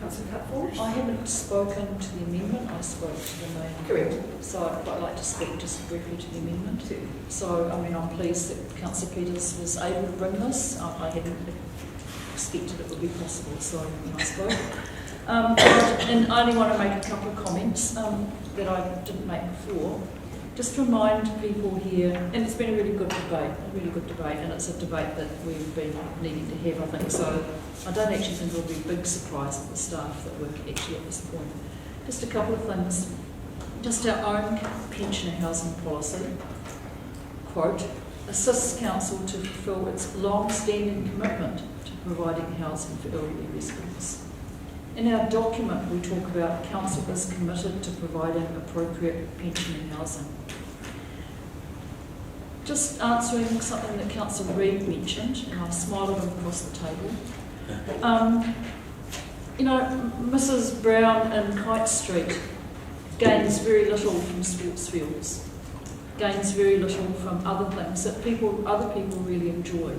Councillor Cutforge? I haven't spoken to the amendment, I spoke to the main. Correct. So I'd quite like to speak just briefly to the amendment. So, I mean, I'm pleased that Councillor Peters was able to bring this. I hadn't expected it would be possible, so I spoke. And I only want to make a couple of comments that I didn't make before. Just to remind people here, and it's been a really good debate, and it's a debate that we've been needing to have, I think, so I don't actually think it'll be a big surprise for the staff that we're actually at this point. Just a couple of things. Just our own pensioner housing policy, quote, assists council to fulfil its long-standing commitment to providing housing for elderly residents. In our document, we talk about council is committed to providing appropriate pensioner housing. Just answering something that Councillor Reid mentioned, and I smiled at him across the table. You know, Mrs. Brown in Kite Street gains very little from sports fields, gains very little from other things that other people really enjoy.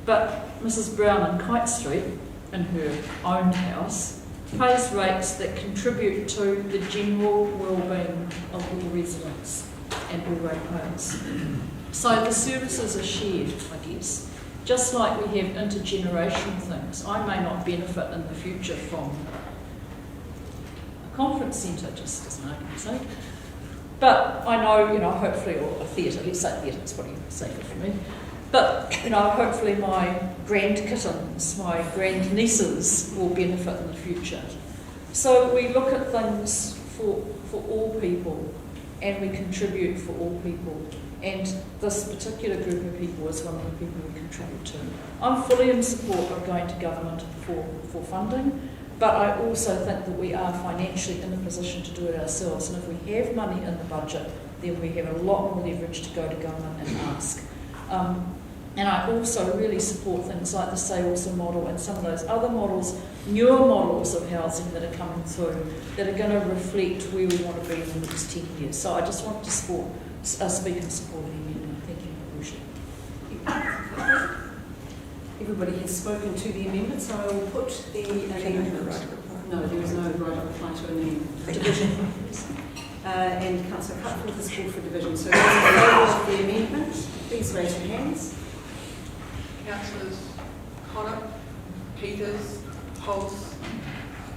But Mrs. Brown in Kite Street, in her own house, pays rates that contribute to the general well-being of all residents and all ratepayers. So the services are shared, I guess. Just like we have intergenerational things. I may not benefit in the future from a conference centre, just as an argument's sake. But I know, you know, hopefully, or a theatre, let's say theatre, it's probably safer for me. But, you know, hopefully my grandkittens, my grandnieces will benefit in the future. So we look at things for all people, and we contribute for all people. And this particular group of people is one of the people we contribute to. I'm fully in support of going to government for funding, but I also think that we are financially in a position to do it ourselves. And if we have money in the budget, then we have a lot more leverage to go to government and ask. And I also really support things like the Say-Also model and some of those other models, newer models of housing that are coming through, that are going to reflect where we want to be in the next 10 years. So I just want to speak in support of the amendment. Thank you, Worship. Everybody has spoken to the amendment, so I will put the amendment. No, there is no right of reply to an amendment. Division. And Councillor Cutforth has called for division. So those in favour of the amendment, please raise your hands. Councillors Connor, Peters, Pulse,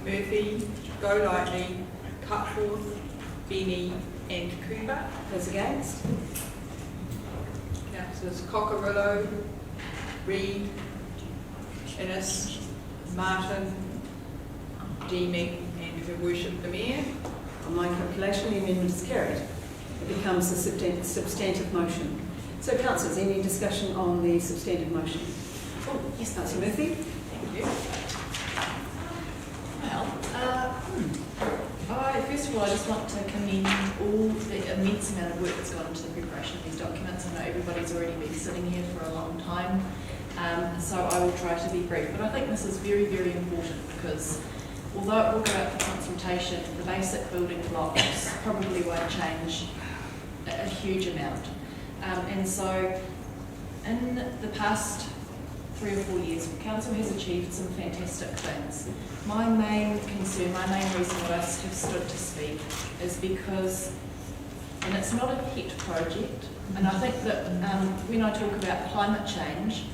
Murphy, Golightly, Cutforth, Benny and Cooper. Those against? Councillors Cockerillo, Reid, Innes, Martin, Deeming and Her Worship the Mayor. On my calculation, the amendment is carried. It becomes a substantive motion. So, councillors, any discussion on the substantive motion? Oh, yes, Councillor Murphy. Thank you. Well, first of all, I just want to commend all the immense amount of work that's gone into the preparation of these documents. I know everybody's already been sitting here for a long time, so I will try to be brief. But I think this is very, very important because although it will go out for consultation, the basic building blocks probably won't change a huge amount. And so in the past 3 or 4 years, Council has achieved some fantastic things. My main concern, my main reason why I have stood to speak is because, and it's not a pet project, and I think that when I talk about climate change,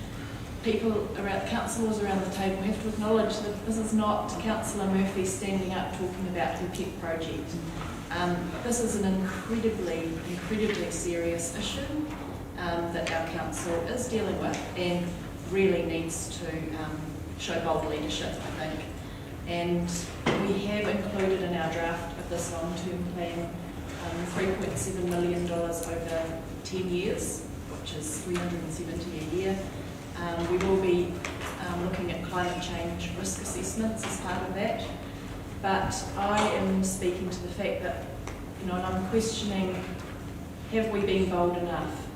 councillors around the table have to acknowledge that this is not Councillor Murphy standing up talking about her pet project. This is an incredibly, incredibly serious issue that our council is dealing with and really needs to show bold leadership, I think. And we have included in our draft of this long-term plan $3.7 million over 10 years, which is $370 a year. We will be looking at climate change risk assessments as part of that. But I am speaking to the fact that, and I'm questioning, have we been bold enough?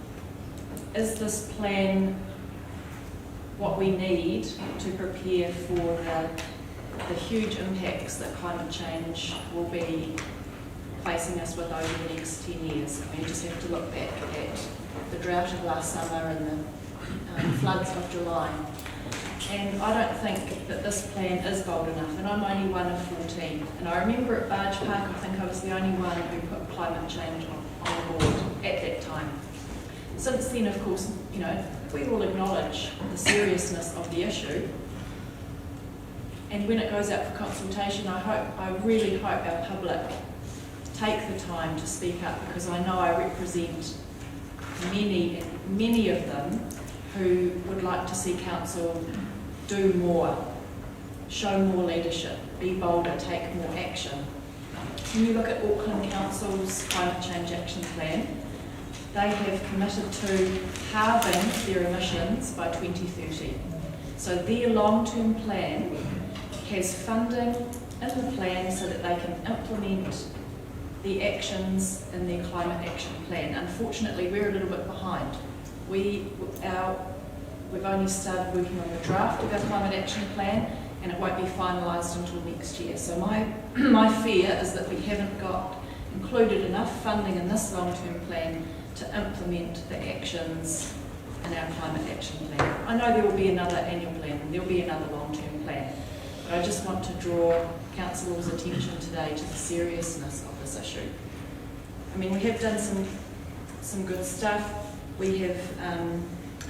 Is this plan what we need to prepare for the huge impacts that climate change will be facing us with over the next 10 years? I mean, you just have to look back at the drought of last summer and the floods of July. And I don't think that this plan is bold enough, and I'm only one of 14. And I remember at Barge Park, I think I was the only one who put climate change on the board at that time. Since then, of course, you know, we all acknowledge the seriousness of the issue. And when it goes out for consultation, I really hope our public take the time to speak up, because I know I represent many of them who would like to see council do more, show more leadership, be bolder, take more action. When you look at Auckland Council's Climate Change Action Plan, they have committed to halving their emissions by 2030. So their long-term plan has funding in the plan so that they can implement the actions in their climate action plan. Unfortunately, we're a little bit behind. We've only started working on the draft of our climate action plan, and it won't be finalised until next year. So my fear is that we haven't got included enough funding in this long-term plan to implement the actions in our climate action plan. I know there will be another annual plan, and there will be another long-term plan, but I just want to draw council's attention today to the seriousness of this issue. I mean, we have done some good stuff. We have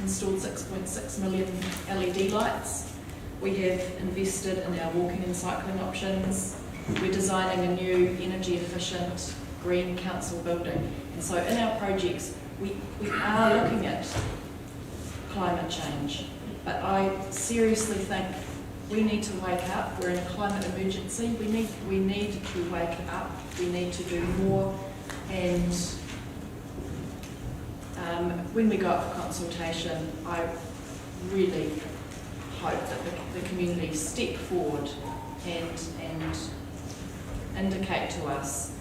installed 6.6 million LED lights. We have invested in our walking and cycling options. We're designing a new energy efficient green council building. And so in our projects, we are looking at climate change. But I seriously think we need to wake up. We're in a climate emergency. We need to wake up. We need to do more. And when we go up for consultation, I really hope that the community step forward and indicate to us,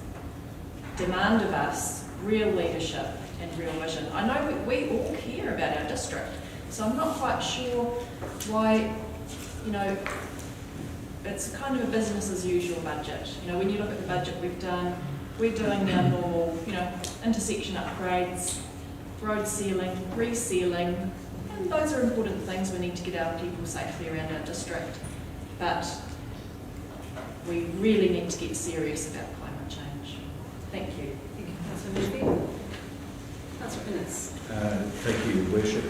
demand of us, real leadership and real vision. I know we all care about our district, so I'm not quite sure why, you know, it's kind of a business as usual budget. You know, when you look at the budget we've done, we're doing our normal, you know, intersection upgrades, road sealing, resealing, and those are important things. We need to get our people safely around our district, but we really need to get serious about climate change. Thank you. Thank you, Councillor Murphy. Councillor Innes. Thank you, Your Worship.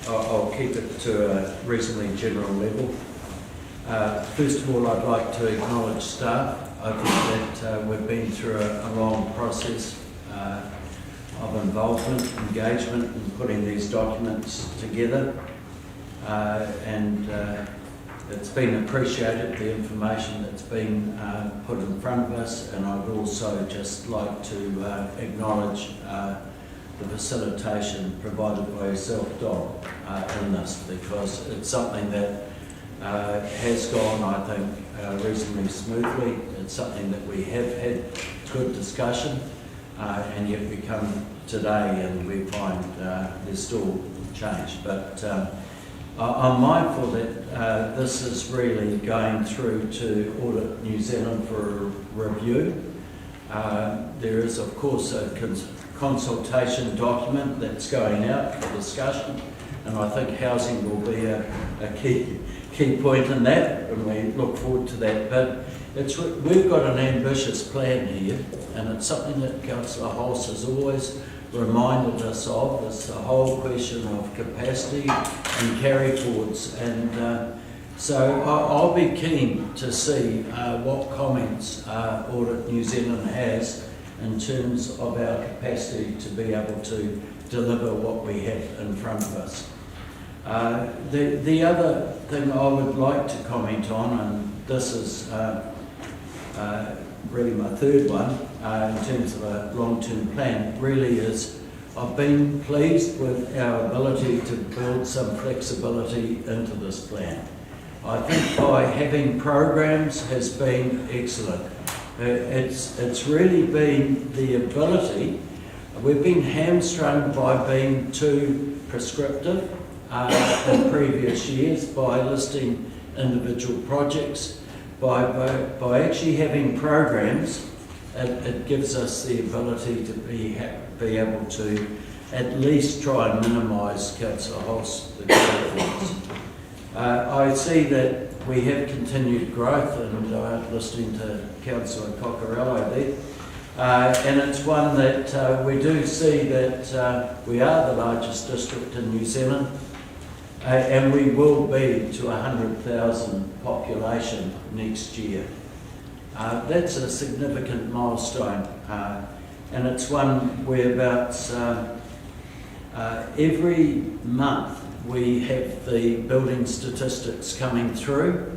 I'll keep it to a reasonably general level. First of all, I'd like to acknowledge staff. I think that we've been through a long process of involvement, engagement in putting these documents together, and it's been appreciated, the information that's been put in front of us, and I'd also just like to acknowledge the facilitation provided by yourself, Dom, in this, because it's something that has gone, I think, reasonably smoothly. It's something that we have had good discussion, and yet we come today and we find there's still change. But I'm mindful that this is really going through to Audit New Zealand for a review. There is, of course, a consultation document that's going out for discussion, and I think housing will be a key point in that, and we look forward to that. But we've got an ambitious plan here, and it's something that Councillor Hulse has always reminded us of. It's the whole question of capacity and carry forwards, and so I'll be keen to see what comments Audit New Zealand has in terms of our capacity to be able to deliver what we have in front of us. The other thing I would like to comment on, and this is really my third one in terms of a long-term plan, really is I've been pleased with our ability to build some flexibility into this plan. I think by having programs has been excellent. It's really been the ability, we've been hamstrung by being too prescriptive in previous years, by listing individual projects. By actually having programs, it gives us the ability to be able to at least try and minimise Councillor Hulse the carry forwards. I see that we have continued growth, and listening to Councillor Coccarello there, and it's one that we do see that we are the largest district in New Zealand, and we will be to 100,000 population next year. That's a significant milestone, and it's one whereabouts every month we have the building statistics coming through,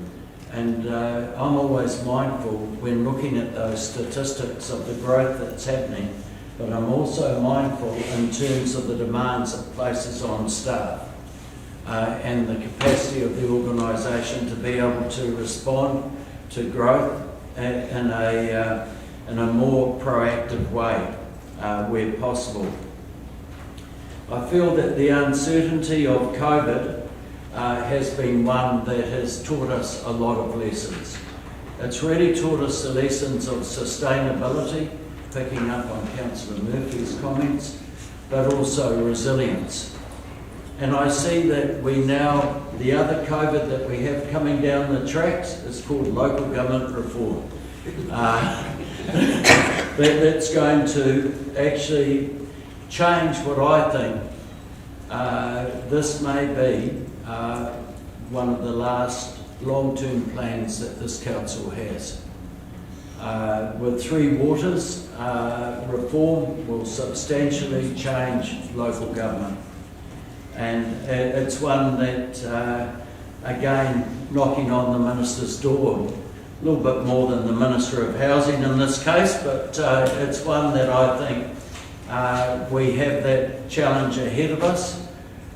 and I'm always mindful when looking at those statistics of the growth that's happening, but I'm also mindful in terms of the demands it places on staff and the capacity of the organisation to be able to respond to growth in a more proactive way where possible. I feel that the uncertainty of COVID has been one that has taught us a lot of lessons. It's really taught us the lessons of sustainability, picking up on Councillor Murphy's comments, but also resilience. And I see that we now, the other COVID that we have coming down the tracks is called local government reform. That's going to actually change what I think this may be one of the last long-term plans that this council has. With Three Waters, reform will substantially change local government. And it's one that, again, knocking on the Minister's door, a little bit more than the Minister of Housing in this case, but it's one that I think we have that challenge ahead of us.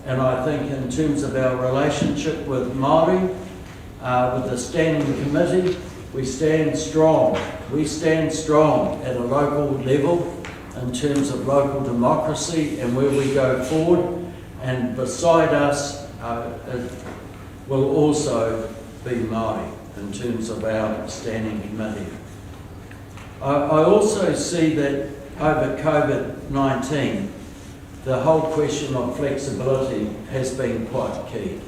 And I think in terms of our relationship with Māori, with the Standing Committee, we stand strong. We stand strong at a local level in terms of local democracy and where we go forward. And beside us it will also be Māori in terms of our Standing Committee. I also see that over COVID-19, the whole question of flexibility has been quite key.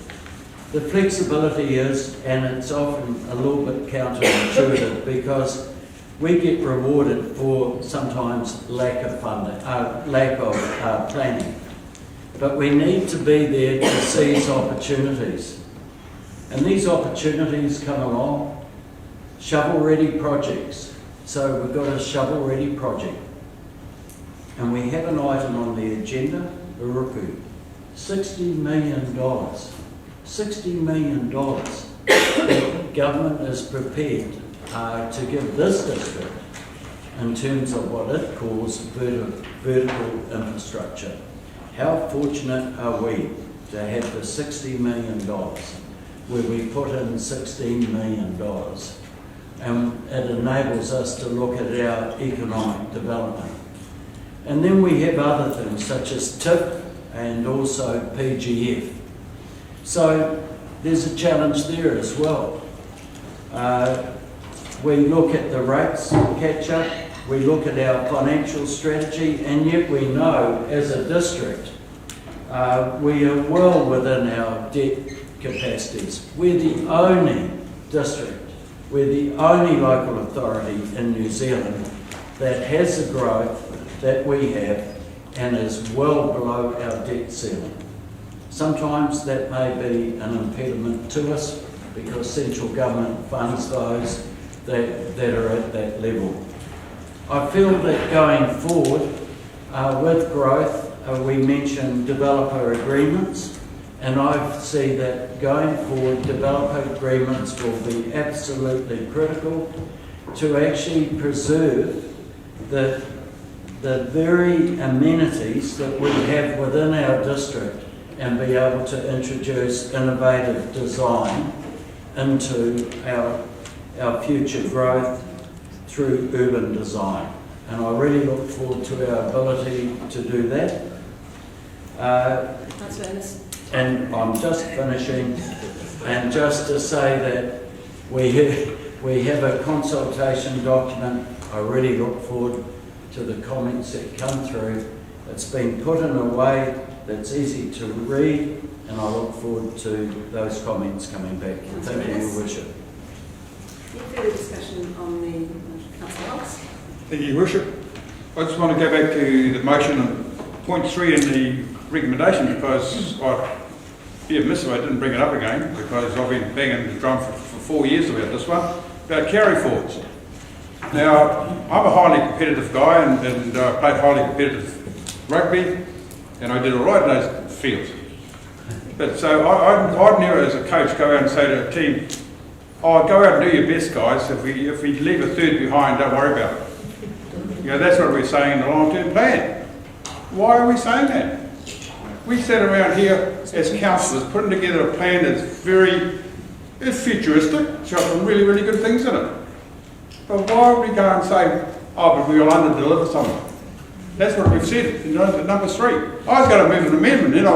The flexibility is, and it's often a little bit counterintuitive, because we get rewarded for sometimes lack of funding, lack of planning. But we need to be there to seize opportunities. And these opportunities come along, shovel-ready projects. So we've got a shovel-ready project. And we have an item on the agenda, Uruku, $60 million. $60 million. The government is prepared to give this district in terms of what it calls vertical infrastructure. How fortunate are we to have the $60 million where we put in $16 million, and it enables us to look at our economic development. And then we have other things such as TIP and also PGF. So there's a challenge there as well. We look at the rates catch up, we look at our financial strategy, and yet we know as a district we are well within our debt capacities. We're the only district, we're the only local authority in New Zealand that has the growth that we have and is well below our debt ceiling. Sometimes that may be an impediment to us because central government funds those that are at that level. I feel that going forward with growth, we mentioned developer agreements, and I see that going forward developer agreements will be absolutely critical to actually preserve the very amenities that we have within our district and be able to introduce innovative design into our future growth through urban design. And I really look forward to our ability to do that. And I'm just finishing, and just to say that we have a consultation document. I really look forward to the comments that come through. It's been put in a way that's easy to read, and I look forward to those comments coming back. Thank you, Your Worship. Any further discussion on the motion? Councillor Wells? Thank you, Your Worship. I just want to go back to the motion on point 3 in the recommendation, because I'd be amiss if I didn't bring it up again, because I've been banging the drum for 4 years about this one, about carry forwards. Now, I'm a highly competitive guy and played highly competitive rugby, and I did all right in those fields. But so I'd never, as a coach, go out and say to a team, "Oh, go out and do your best, guys. If we leave a third behind, don't worry about it." You know, that's what we're saying in the long-term plan. Why are we saying that? We sat around here as councillors putting together a plan it's futuristic. It's got some really, really good things in it. But why would we go and say, "Oh, but we will under-deliver something"? That's what we've said in number 3. I was going to move an amendment, then I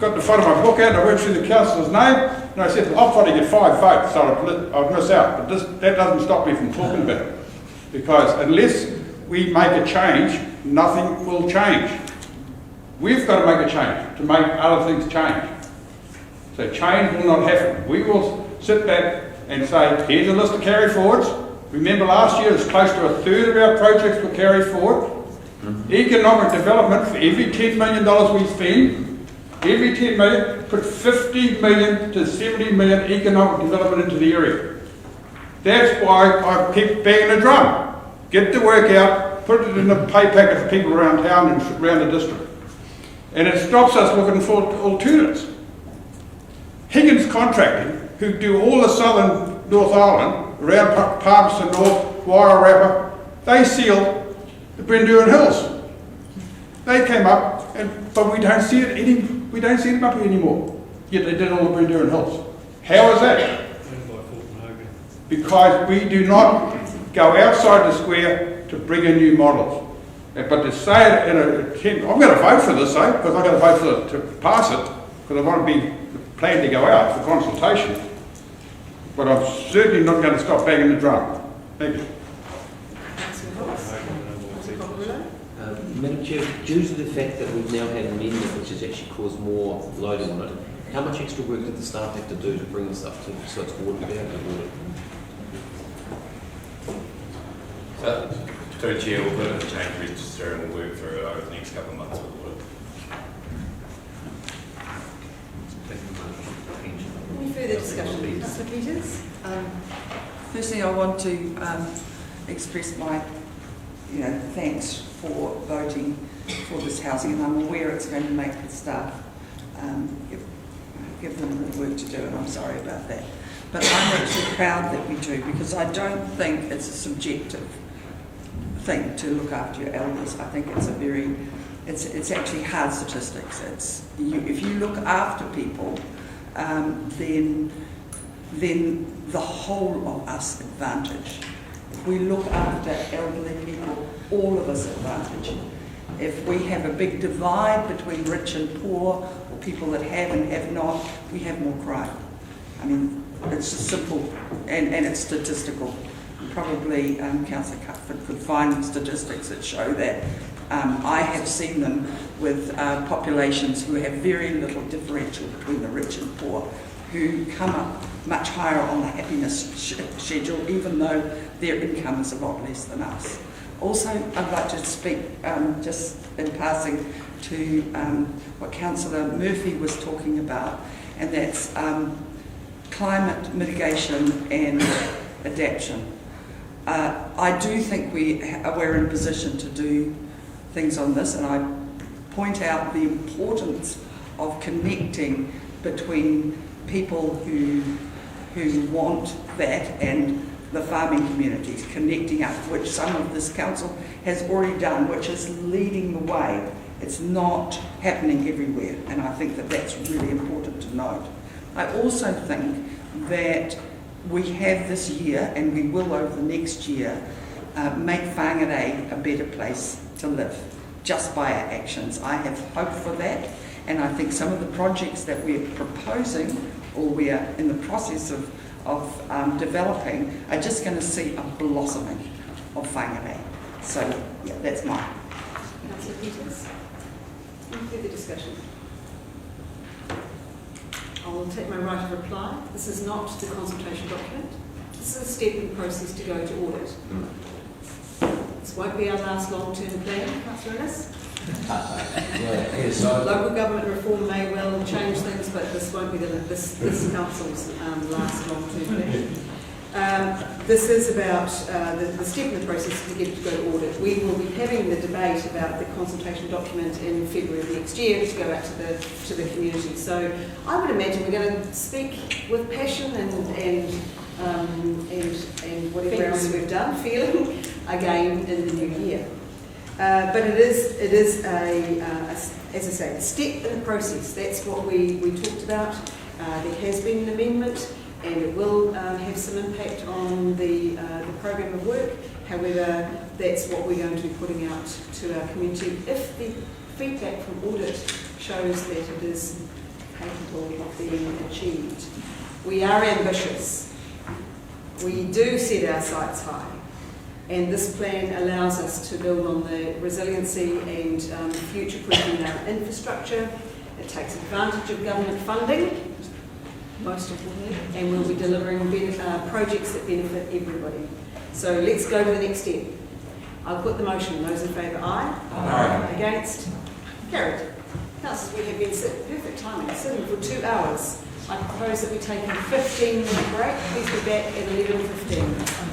got the front of my book out and I went through the councillor's name and I said, "I'll try to get 5 votes, so I'd miss out." But that doesn't stop me from talking about it. Because unless we make a change, nothing will change. We've got to make a change to make other things change. So change will not happen. We will sit back and say, "Here's a list of carry forwards." Remember last year, it's close to a third of our projects were carried forward. Economic development, for every $10 million we spend, every 10 million, put 50 million to 70 million economic development into the area. That's why I keep banging the drum. Get the work out, put it in a pay packet for people around town and around the district. And it stops us looking for alternatives. Higgins Contracting, who do all the southern North Island, around Palmerston North, Wairarapa, they sealed the Brendurin Hills. They came up, but we don't see them up here anymore. Yet they did all the Brendurin Hills. How is that? Because we do not go outside the square to bring in new models. But to say it in a attempt, I'm going to vote for this, because I'm going to vote to pass it, because I want to be planned to go out for consultation. But I'm certainly not going to stop banging the drum. Thank you. Madam Chair, due to the fact that we've now had an amendment which has actually caused more loading on it, how much extra work did the staff have to do to bring this up to so it's auditable? Through Chair, we'll put it in the change register and we'll work through it over the next couple of months with the audit. Any further discussion? Councillor Peters? Firstly, I want to express my thanks for voting for this housing, and I'm aware it's going to make the staff give them more work to do, and I'm sorry about that. But I'm actually proud that we do, because I don't think it's a subjective thing to look after your elders. I think it's actually hard statistics. If you look after people, then the whole of us advantage. If we look after elderly people, all of us advantage. If we have a big divide between rich and poor, or people that have and have not, we have more crime. I mean, it's just simple, and it's statistical. Probably Councillor Cuthford could find statistics that show that. I have seen them with populations who have very little differential between the rich and poor, who come up much higher on the happiness schedule, even though their income is a lot less than us. Also, I'd like to speak just in passing to what Councillor Murphy was talking about, and that's climate mitigation and adaption. I do think we're in a position to do things on this, and I point out the importance of connecting between people who want that and the farming communities, connecting up, which some of this council has already done, which is leading the way. It's not happening everywhere, and I think that that's really important to note. I also think that we have this year, and we will over the next year, make Whangarei a better place to live, just by our actions. I have hope for that, and I think some of the projects that we're proposing, or we are in the process of developing, are just going to see a blossoming of Whangarei. So, yeah, that's mine. Councillor Peters? Any further discussion? I'll take my right of reply. This is not the consultation document. This is a step in the process to go to audit. This won't be our last long-term plan, Councillor Innes. Local government reform may well change things, but this won't be this council's last long-term plan. This is about the step in the process to get it to go to audit. We will be having the debate about the consultation document in February of next year to go out to the community. So I would imagine we're going to speak with passion and whatever else we've done, feeling again in the new year. But it is as I say, a step in the process. That's what we talked about. There has been an amendment, and it will have some impact on the program of work. However, that's what we're going to be putting out to our community. If the feedback from audit shows that it is capable of being achieved. We are ambitious. We do set our sights high. And this plan allows us to build on the resiliency and future-proofing our infrastructure. It takes advantage of government funding, most importantly, and we'll be delivering projects that benefit everybody. So let's go to the next step. I'll put the motion. Those in favour, aye. Aye. Against? Carried. Councillors, we have been perfect timing, sitting for 2 hours. I propose that we take a 15-minute break. Please be back at 11:15.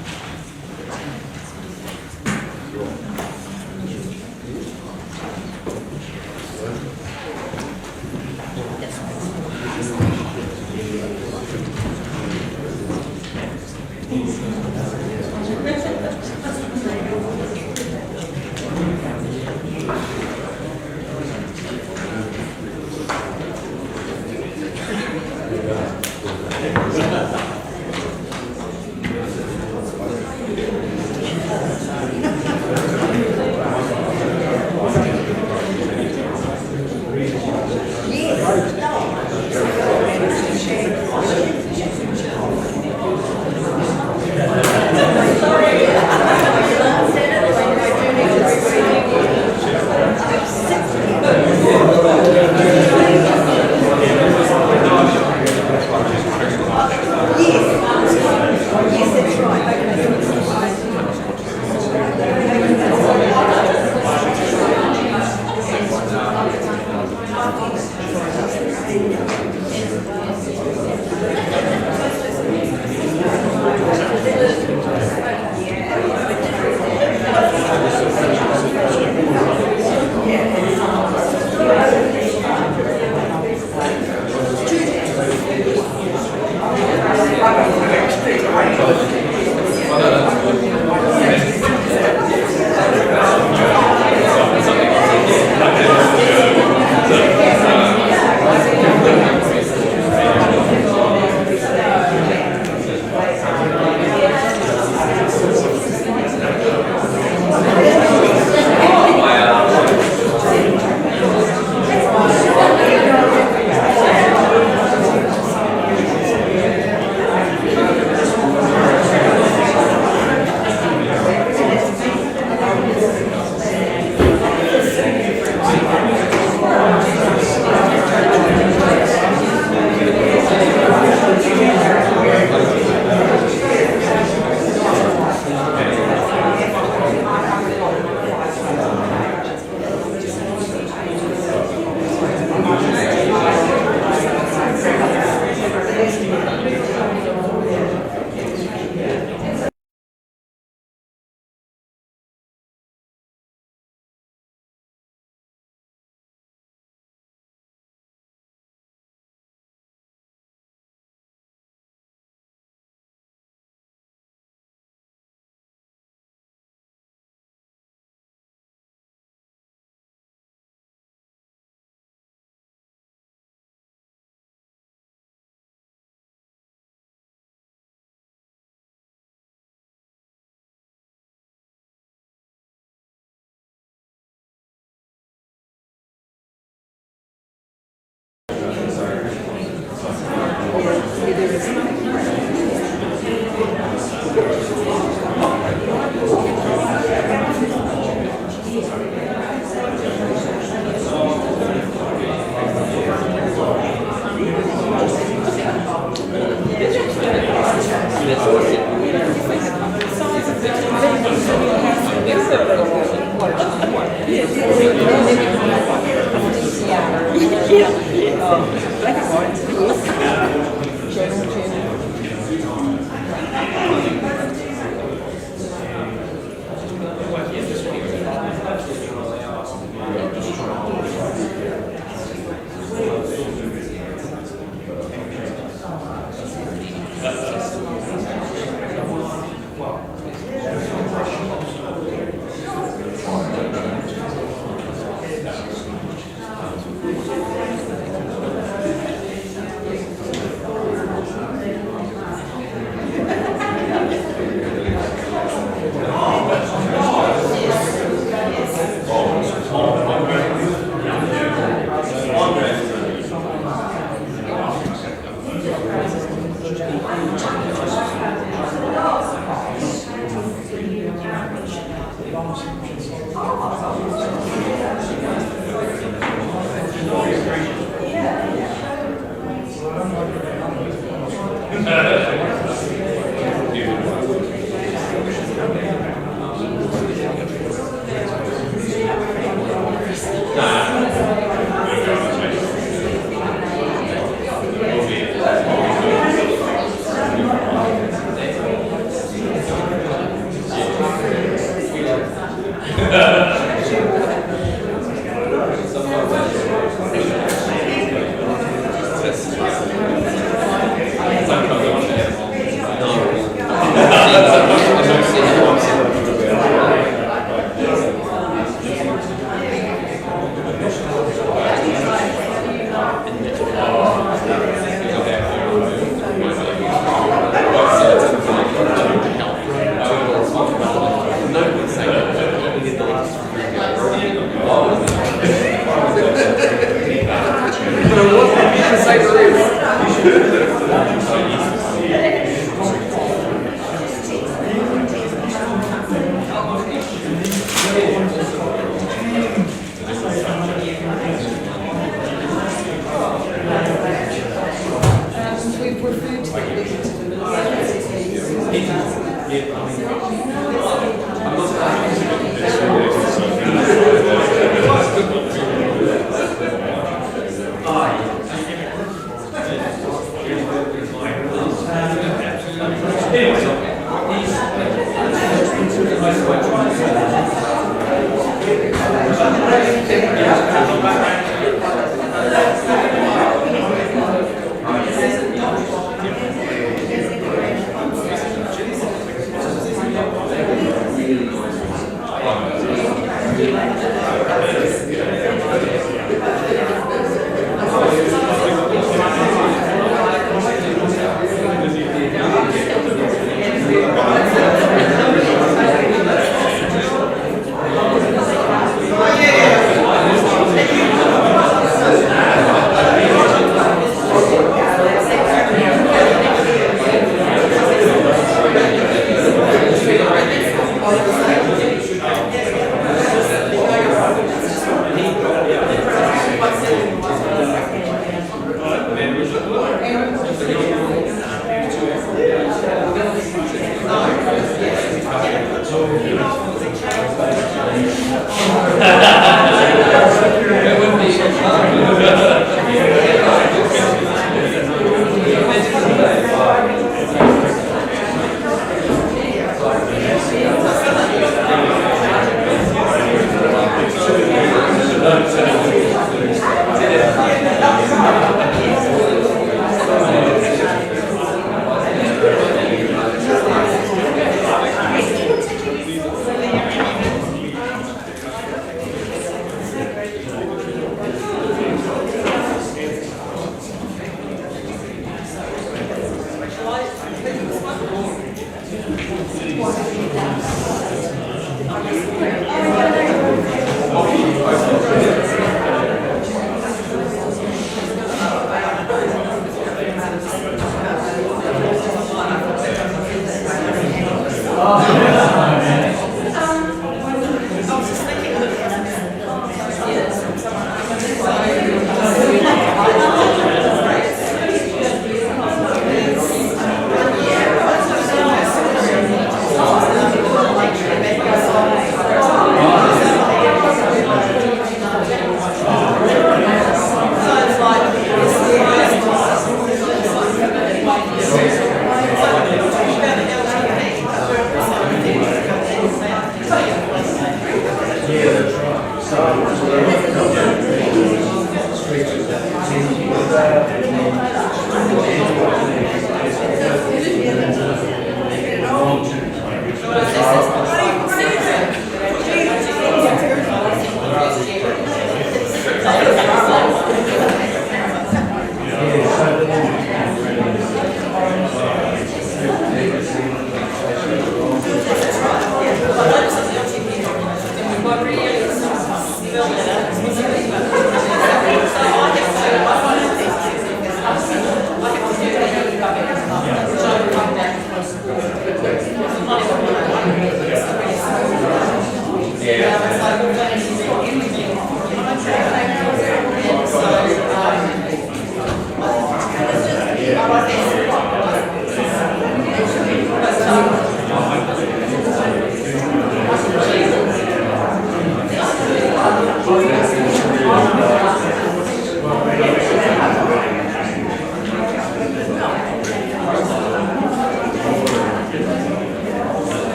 We've referred to the letter to the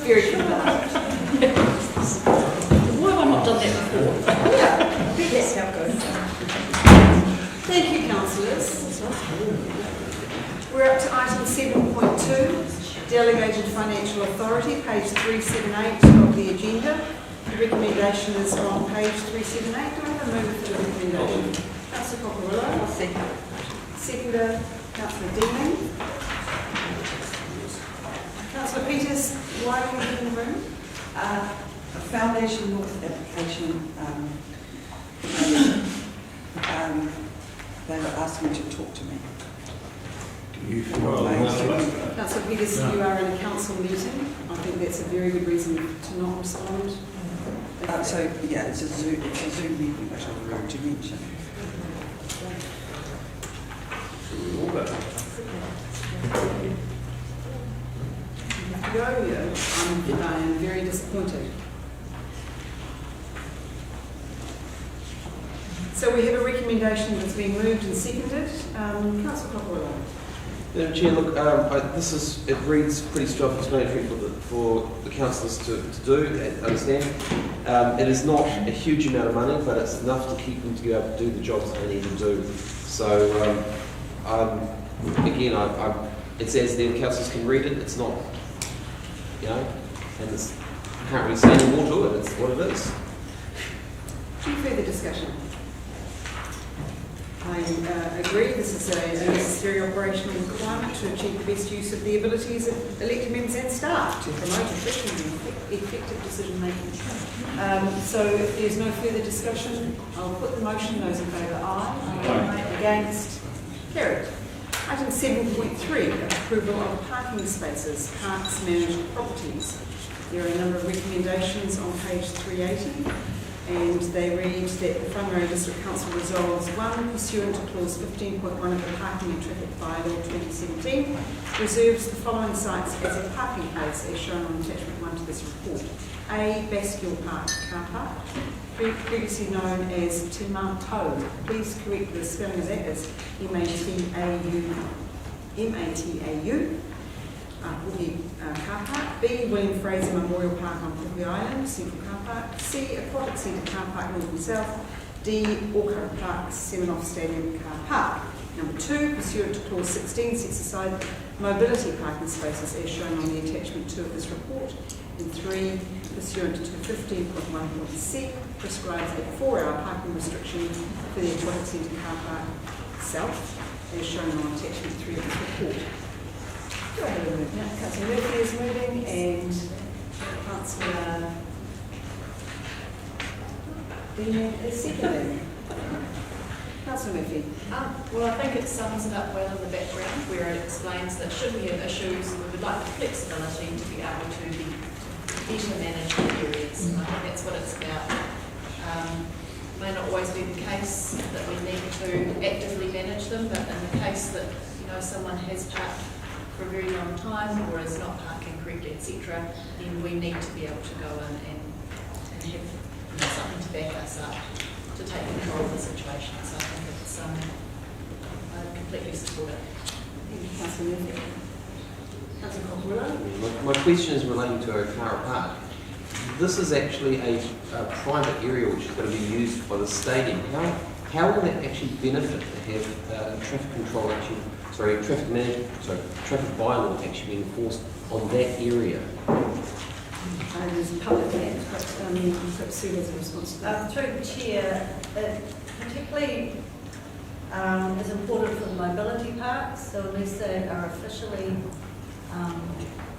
very good. Why have I not done that before? That's how it goes. Thank you, councillors. We're up to item 7.2, Delegated Financial Authority, page 378 of the agenda. The recommendation is on page 378. Do I have a move for the recommendation? Councillor Cockerillo. I'll second. Seconder, Councillor Dean. Councillor Peters, why are you in the room? A Foundation North application, they were asking to talk to me. you feel may Councillor Peters, you are in a council meeting. I think that's a very good reason to not respond. So, yeah, it's a Zoom meeting, which I forgot to mention. I am very disappointed. So we have a recommendation that's been moved and seconded. Councillor Cockerill. Madam Chair, look, it reads pretty self-explanatory for the councillors to do and understand. It is not a huge amount of money, but it's enough to keep them to be able to do the jobs that they need to do. So, again, it's as the councillors can read it. It's not, and it's, I can't really say any more to it. It's what it is. Any further discussion? I agree this is a necessary operational requirement to achieve the best use of the abilities of elected members and staff to promote efficient and effective decision making. So if there's no further discussion, I'll put the motion. Those in favour, aye. Aye. Against? Carried. Item 7.3, approval of parking spaces, parks managed properties. There are a number of recommendations on page 380. And they read that the Whangarei District Council resolves 1, pursuant to clause 15.1 of the Parking and Traffic Bylaw 2017, reserves the following sites as a parking place as shown on attachment 1 to this report. A. Bascule Park car park, previously known as Te Mātou. Please correct the spelling of that as M-A-T-A-U. Car park. B. William Fraser Memorial Park on Puhi Island, Central Car Park. C. Aquatic Centre Car Park, North and South. D. Auckland Park, Seminoff Stadium Car Park. Number 2, pursuant to clause 16, sets aside mobility parking spaces as shown on the attachment 2 of this report. And 3, pursuant to 15.1.c, prescribes a 4-hour parking restriction for the Aquatic Centre Car Park South, as shown on attachment 3 of this report. Do I have a move now? Councillor Murphy is moving and Councillor Dean is seconding. Councillor Murphy. Well, I think it sums it up well in the background where it explains that should we have issues, we would like the flexibility to be able to be better manage the areas. And I think that's what it's about. May not always be the case that we need to actively manage them, but in the case that someone has parked for a very long time or is not parking correctly, etc., then we need to be able to go in and have something to back us up to take control of the situation. So I think it's I completely support it. Thank you, Councillor Murphy. Councillor Cockerill. My question is relating to O'Cara Park. This is actually a private area which is going to be used by the stadium. How will that actually benefit to have traffic control traffic bylaw actually being enforced on that area? It is public land, but perhaps Sue has a response to that. Through the chair, it particularly is important for the mobility parks, so unless they are officially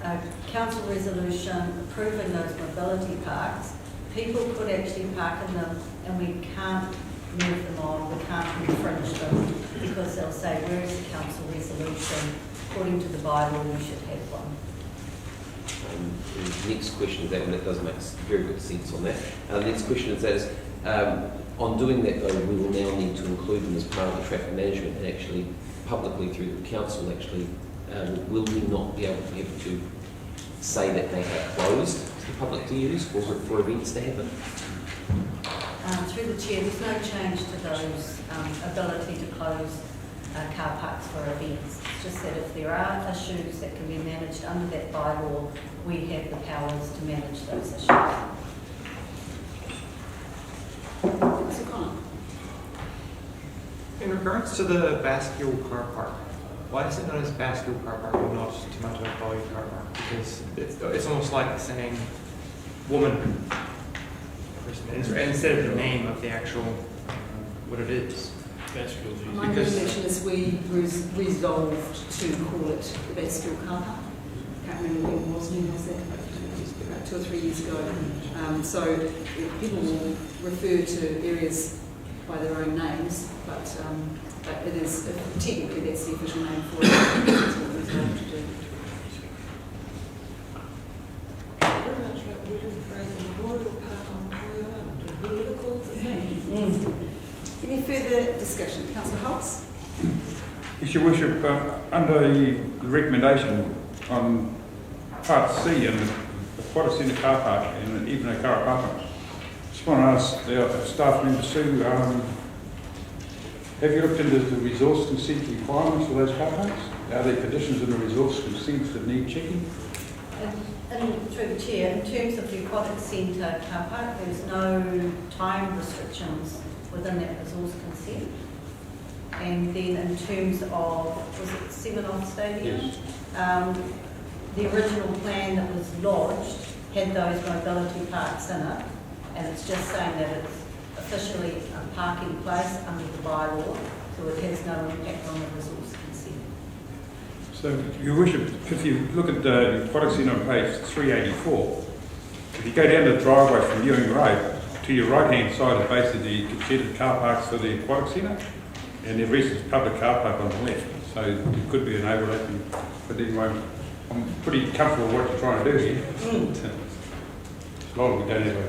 a council resolution approving those mobility parks, people could actually park in them and we can't move them on, we can't infringe them because they'll say, where is the council resolution? According to the bylaw, you should have one. The next question is that, and that does make very good sense on that. The next question is on doing that though, we will now need to include them as part of the traffic management and actually publicly through the council actually, will we not be able to say that they are closed to the public to use for events to happen? Through the chair, there's no change to those ability to close car parks for events. It's just that if there are issues that can be managed under that bylaw, we have the powers to manage those issues. In regards to the Bascule car park, why is it known as Bascule car park and not Te Mātou car park? Because it's almost like saying woman instead of the name of the actual what it is. My recollection is we resolved to call it the Bascule car park. I can't remember when it was, about 2 or 3 years ago. So people will refer to areas by their own names, but it is, technically that's the official name for it. That's what we're told to do. Any further discussion? Councillor Holtz? Yes, Your Worship, under the recommendation on Part C and the Quarter Centre car park and even a car apartment, just want to ask the staff members too, have you looked into the resource consent requirements for those car parks? Are there conditions in the resource consents that need checking? And through the chair, in terms of the aquatic centre car park, there's no time restrictions within that resource consent. And then in terms of, was it Seven Stadium? Yes. The original plan that was lodged had those mobility parks in it, and it's just saying that it's officially a parking place under the bylaw, so it has no impact on the resource consent. So, Your Worship, if you look at the aquatic centre on page 384, if you go down the driveway from Ewing Road, to your right-hand side is basically the considered car parks for the aquatic centre, and the rest is public car park on the left. So it could be an overlap, but anyway, I'm pretty comfortable with what you're trying to do here. As long as we don't have a...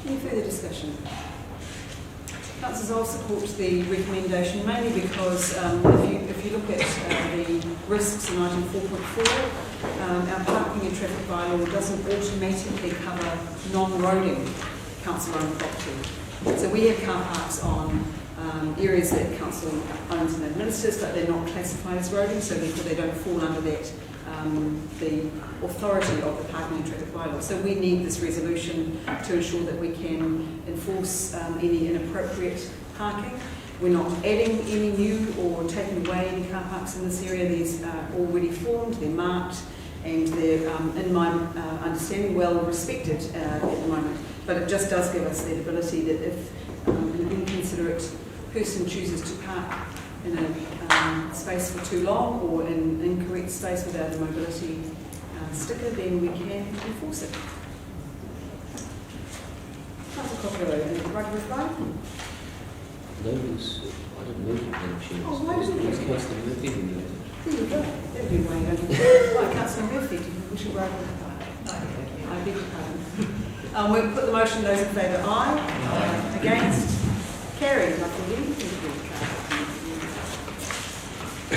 Any further discussion? Councillors, I'll support the recommendation mainly because if you look at the risks in item 4.4, our parking and traffic bylaw doesn't automatically cover non-roading council-owned property. So we have car parks on areas that council owns and administers, but they're not classified as roading, so therefore they don't fall under that the authority of the parking and traffic bylaw. So we need this resolution to ensure that we can enforce any inappropriate parking. We're not adding any new or taking away any car parks in this area. These are already formed, they're marked, and they're, in my understanding, well respected at the moment. But it just does give us the ability that if an inconsiderate person chooses to park in a space for too long or in an incorrect space without a mobility sticker, then we can enforce it. Councillor Costello, any right reply? No, I didn't move it, Madam Chair. Oh, why didn't you? Councillor Murphy who moved it. There you go. That'd be way over. Right, Councillor Murphy, we should right reply. I beg your pardon. We'll put the motion, those in favour, aye. Aye. Against? Carried. Lovely. Thank you.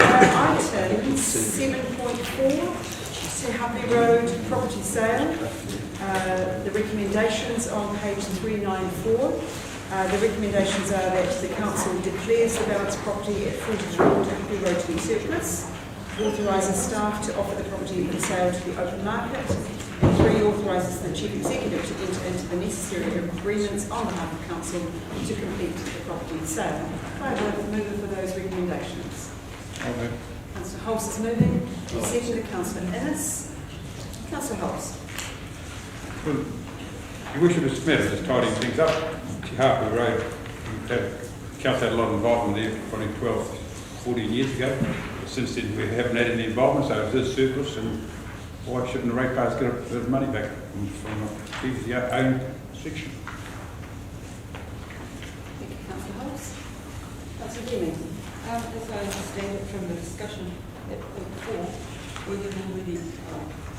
Item 7.4, Te Hape Road property sale. The recommendations on page 394. The recommendations are that the council declares the balance property at 42 Te Hape Road to be surplus, authorises staff to offer the property for sale to the open market, and 3, authorises the chief executive to enter into the necessary agreements on behalf of council to complete the property sale. I would like to move for those recommendations. Okay. Councillor Holtz is moving, and seconded Councillor Innes. Councillor Holtz. Well, Your Worship, Mr. Mayor, just tidying things up. Te Hape Road, council had a lot of involvement there probably 12, 14 years ago. Since then, we haven't had any involvement, so it is surplus, and why shouldn't the ratepayers get a bit of money back from a previously owned section? Thank you, Councillor Holtz. Councillor Deming. As I understand it from the discussion at point 4, we have already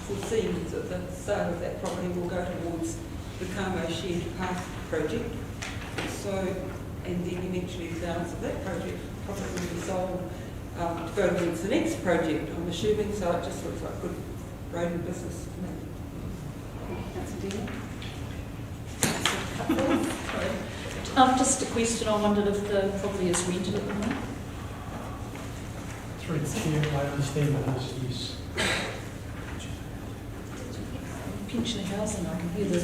foreseen that the sale of that property will go towards the Carmo Shared Park project. So, and then eventually the balance of that project probably will be sold to go towards the next project, I'm assuming, so it just looks like good road business to me. Councillor Deming. Just a question, I wondered if the property is rented at the moment? Through the chair, I understand that yes. Pension housing, I can hear the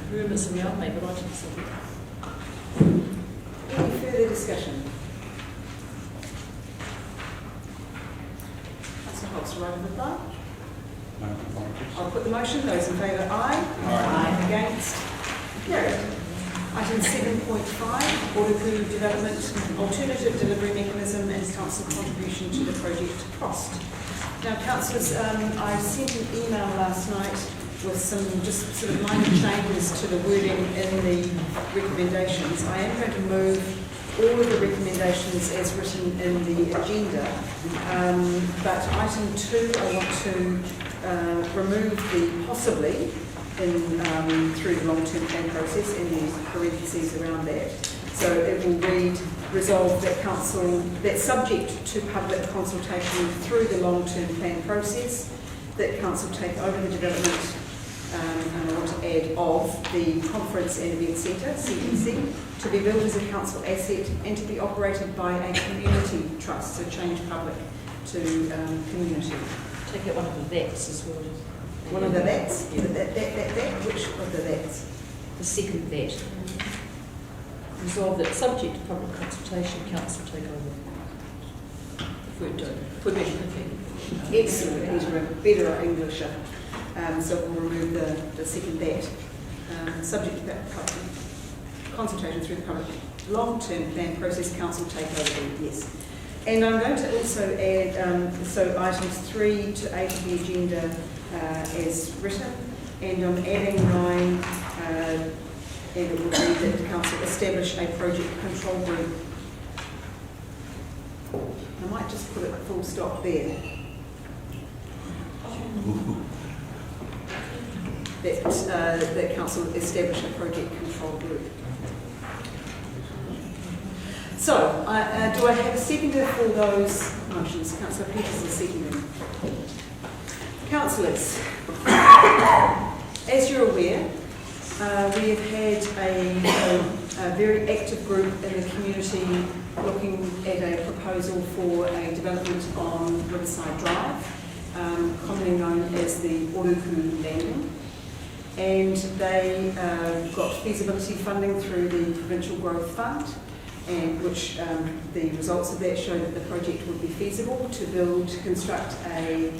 rumours around me, but I don't see it. Any further discussion? Councillor Holtz, right of reply? No, I'll put the motion. Those in favour, aye. Aye. Against? Carried. Item 7.5, Border Group Development Alternative Delivery Mechanism and Council Contribution to the Project Cost. Now, councillors, I sent an email last night with some just sort of minor changes to the wording in the recommendations. I am going to move all of the recommendations as written in the agenda, but item 2 I want to remove the possibly in through the long-term plan process and the parentheses around that. So it will read, resolve that council, that subject to public consultation through the long-term plan process, that council take over the development, and I want to add, of the Conference and Event Centre, CEC, to be built as a council asset and to be operated by a community trust, so change public to community. Take out one of the that's as well. One of the that's? Yeah. That? Which of the that's? The second that. Resolve that subject to public consultation, council take over. If we're doing, if we're being perfect. Excellent, better English. So we'll remove the second that. Subject to public consultation through the public long-term plan process, council take over, yes. And I'm going to also add, so items 3 to 8 of the agenda as written, and I'm adding 9, and it will read that the council establish a project control group. I might just put it full stop there. That council establish a project control group. So, do I have a seconder for those motions? Councillor Peters is seconding. Councillors, as you're aware, we have had a very active group in the community looking at a proposal for a development on Riverside Drive, commonly known as the Oruku Landing. And they got feasibility funding through the Provincial Growth Fund, and which the results of that show that the project would be feasible to construct an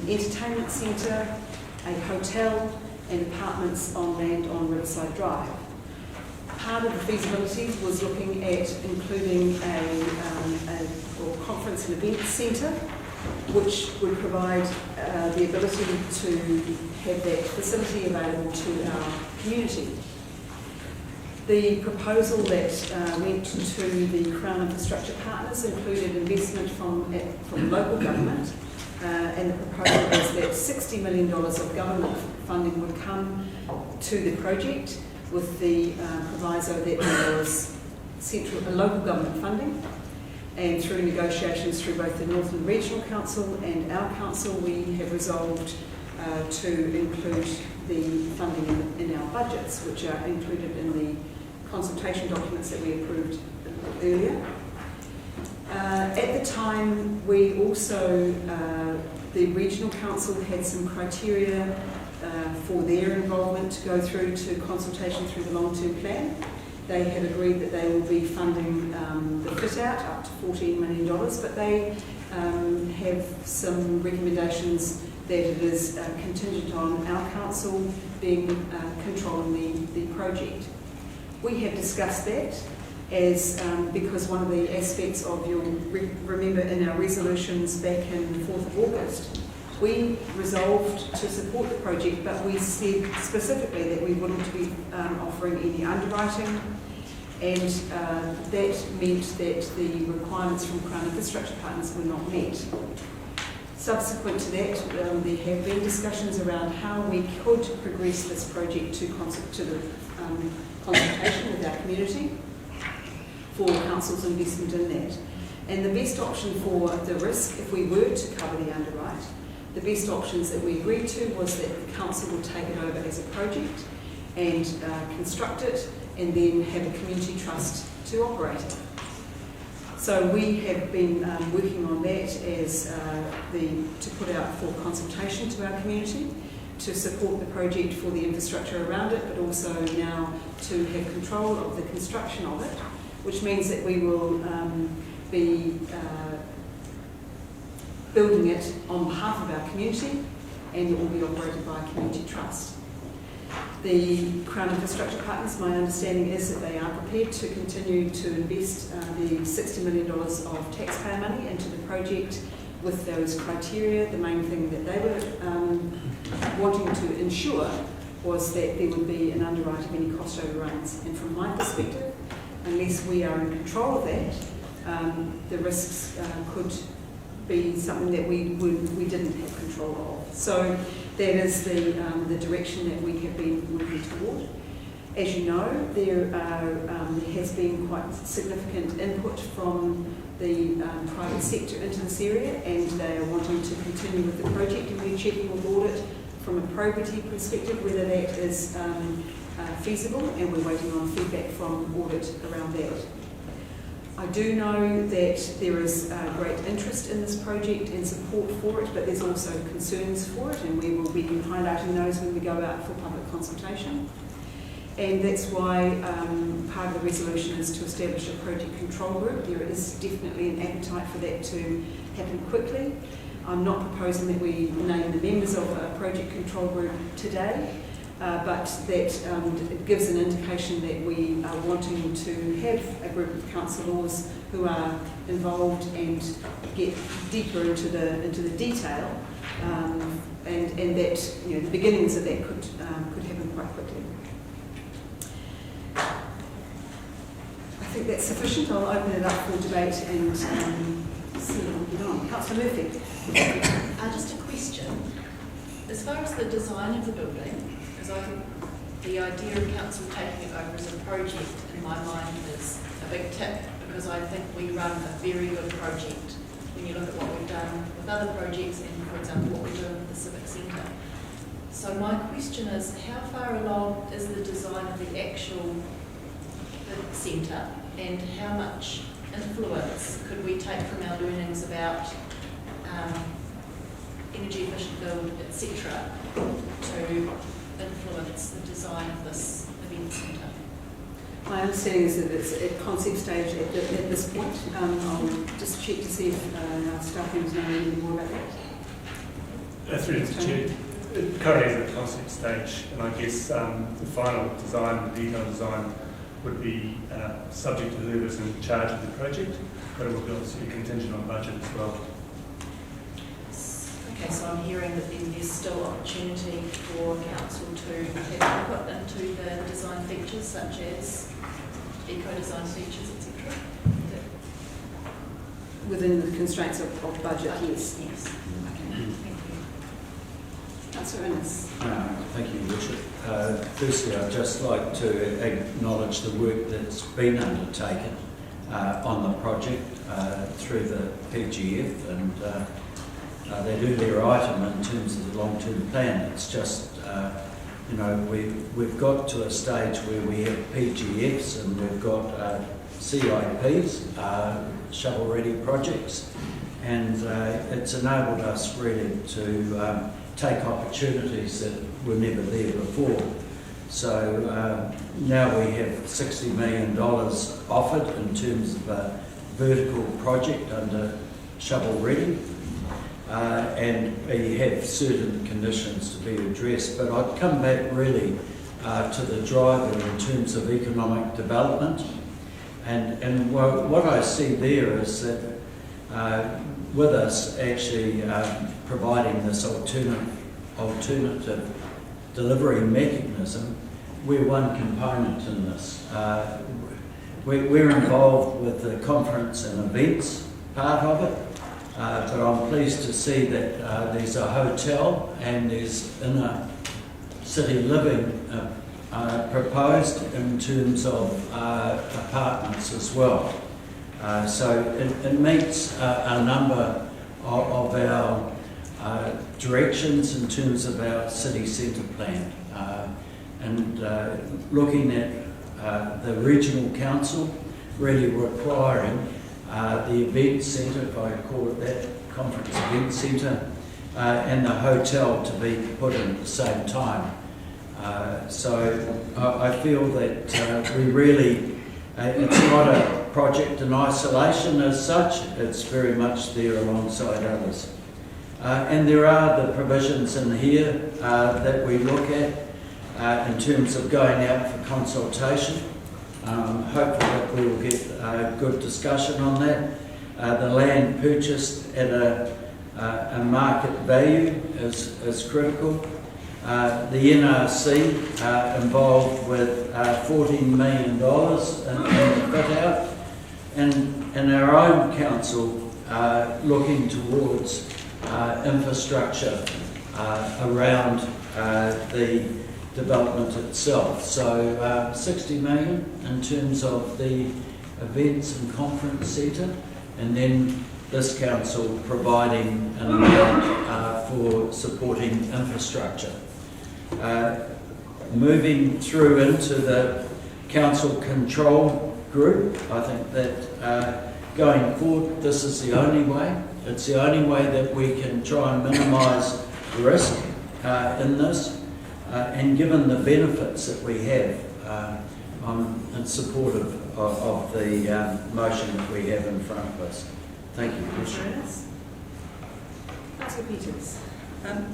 entertainment centre, a hotel and apartments on land on Riverside Drive. Part of the feasibility was looking at including a conference and event centre, which would provide the ability to have that facility available to our community. The proposal that went to the Crown Infrastructure Partners included investment from local government, and the proposal is that $60 million of government funding would come to the project, with the proviso that there was central and local government funding. And through negotiations through both the Northland Regional Council and our council, we have resolved to include the funding in our budgets, which are included in the consultation documents that we approved earlier. At the time, we also, the Regional Council had some criteria for their involvement to go through to consultation through the long-term plan. They had agreed that they will be funding the fit-out up to $14 million, but they have some recommendations that it is contingent on our council being controlling the project. We have discussed that as because one of the aspects of, you'll remember in our resolutions back in the 4th of August, we resolved to support the project, but we said specifically that we wouldn't be offering any underwriting, and that meant that the requirements from Crown Infrastructure Partners were not met. Subsequent to that, there have been discussions around how we could progress this project to the consultation with our community for council's investment in that. And the best option for the risk, if we were to cover the underwrite, the best options that we agreed to was that the council would take it over as a project and construct it, and then have a community trust to operate it. So we have been working on that as to put out for consultation to our community, to support the project for the infrastructure around it, but also now to have control of the construction of it, which means that we will be building it on behalf of our community, and it will be operated by a community trust. The Crown Infrastructure Partners, my understanding is that they are prepared to continue to invest the $60 million of taxpayer money into the project with those criteria. The main thing that they were wanting to ensure was that there would be an underwrite of any cost overruns. And from my perspective, unless we are in control of that, the risks could be something that we didn't have control of. So that is the direction that we have been working toward. As you know, there has been quite significant input from the private sector into this area, and they are wanting to continue with the project, and we're checking with audit from a probity perspective whether that is feasible, and we're waiting on feedback from audit around that. I do know that there is great interest in this project and support for it, but there's also concerns for it, and we will be highlighting those when we go out for public consultation. And that's why part of the resolution is to establish a project control group. There is definitely an appetite for that to happen quickly. I'm not proposing that we name the members of a project control group today, but that it gives an indication that we are wanting to have a group of councillors who are involved and get deeper into the detail, and that, you know, the beginnings of that could happen quite quickly. I think that's sufficient. I'll open it up for debate and see how we get on. Councillor Murphy. Just a question. As far as the design of the building, because I think the idea of council taking it over as a project in my mind is a big tip, because I think we run a very good project when you look at what we've done with other projects and, for example, what we're doing with the Civic Centre. So my question is, how far along is the design of the actual centre, and how much influence could we take from our learnings about energy efficient build, etc., to influence the design of this event centre? My understanding is that it's at concept stage at this point. I'll just check to see if our staff members know anything more about that. Through the chair, it currently is at concept stage, and I guess the final design, the detailed design, would be subject to whoever's in charge of the project, but it will be obviously contingent on budget as well. Okay, so I'm hearing that then there's still opportunity for council to have input into the design features, such as eco-design features, etc. Within the constraints of budget, yes. Yes. Okay, thank you. Councillor Innes. Thank you, Richard. Firstly, I'd just like to acknowledge the work that's been undertaken on the project through the PGF, and that earlier item in terms of the long-term plan. It's just, you know, we've got to a stage where we have PGFs and we've got CIPs, shovel-ready projects, and it's enabled us really to take opportunities that were never there before. So now we have $60 million offered in terms of a vertical project under shovel ready, and we have certain conditions to be addressed. But I'd come back really to the driver in terms of economic development, and what I see there is that with us actually providing this alternative delivery mechanism, we're one component in this. We're involved with the conference and events part of it, but I'm pleased to see that there's a hotel and there's inner city living proposed in terms of apartments as well. So it meets a number of our directions in terms of our city centre plan, and looking at the regional council really requiring the event centre, if I call it that, conference event centre, and the hotel to be put in at the same time. So I feel that we really, it's not a project in isolation as such, it's very much there alongside others. And there are the provisions in here that we look at in terms of going out for consultation. Hopefully that we will get a good discussion on that. The land purchased at a market value is critical. the NRC involved with $14 million in the fit out, and our own council looking towards infrastructure around the development itself. So 60 million in terms of the events and conference centre, and then this council providing an amount for supporting infrastructure. Moving through into the council control group, I think that going forward, this is the only way. It's the only way that we can try and minimise risk in this. And given the benefits that we have, I'm in support of the motion that we have in front of us. Thank you, Commissioner. Councillor Peters.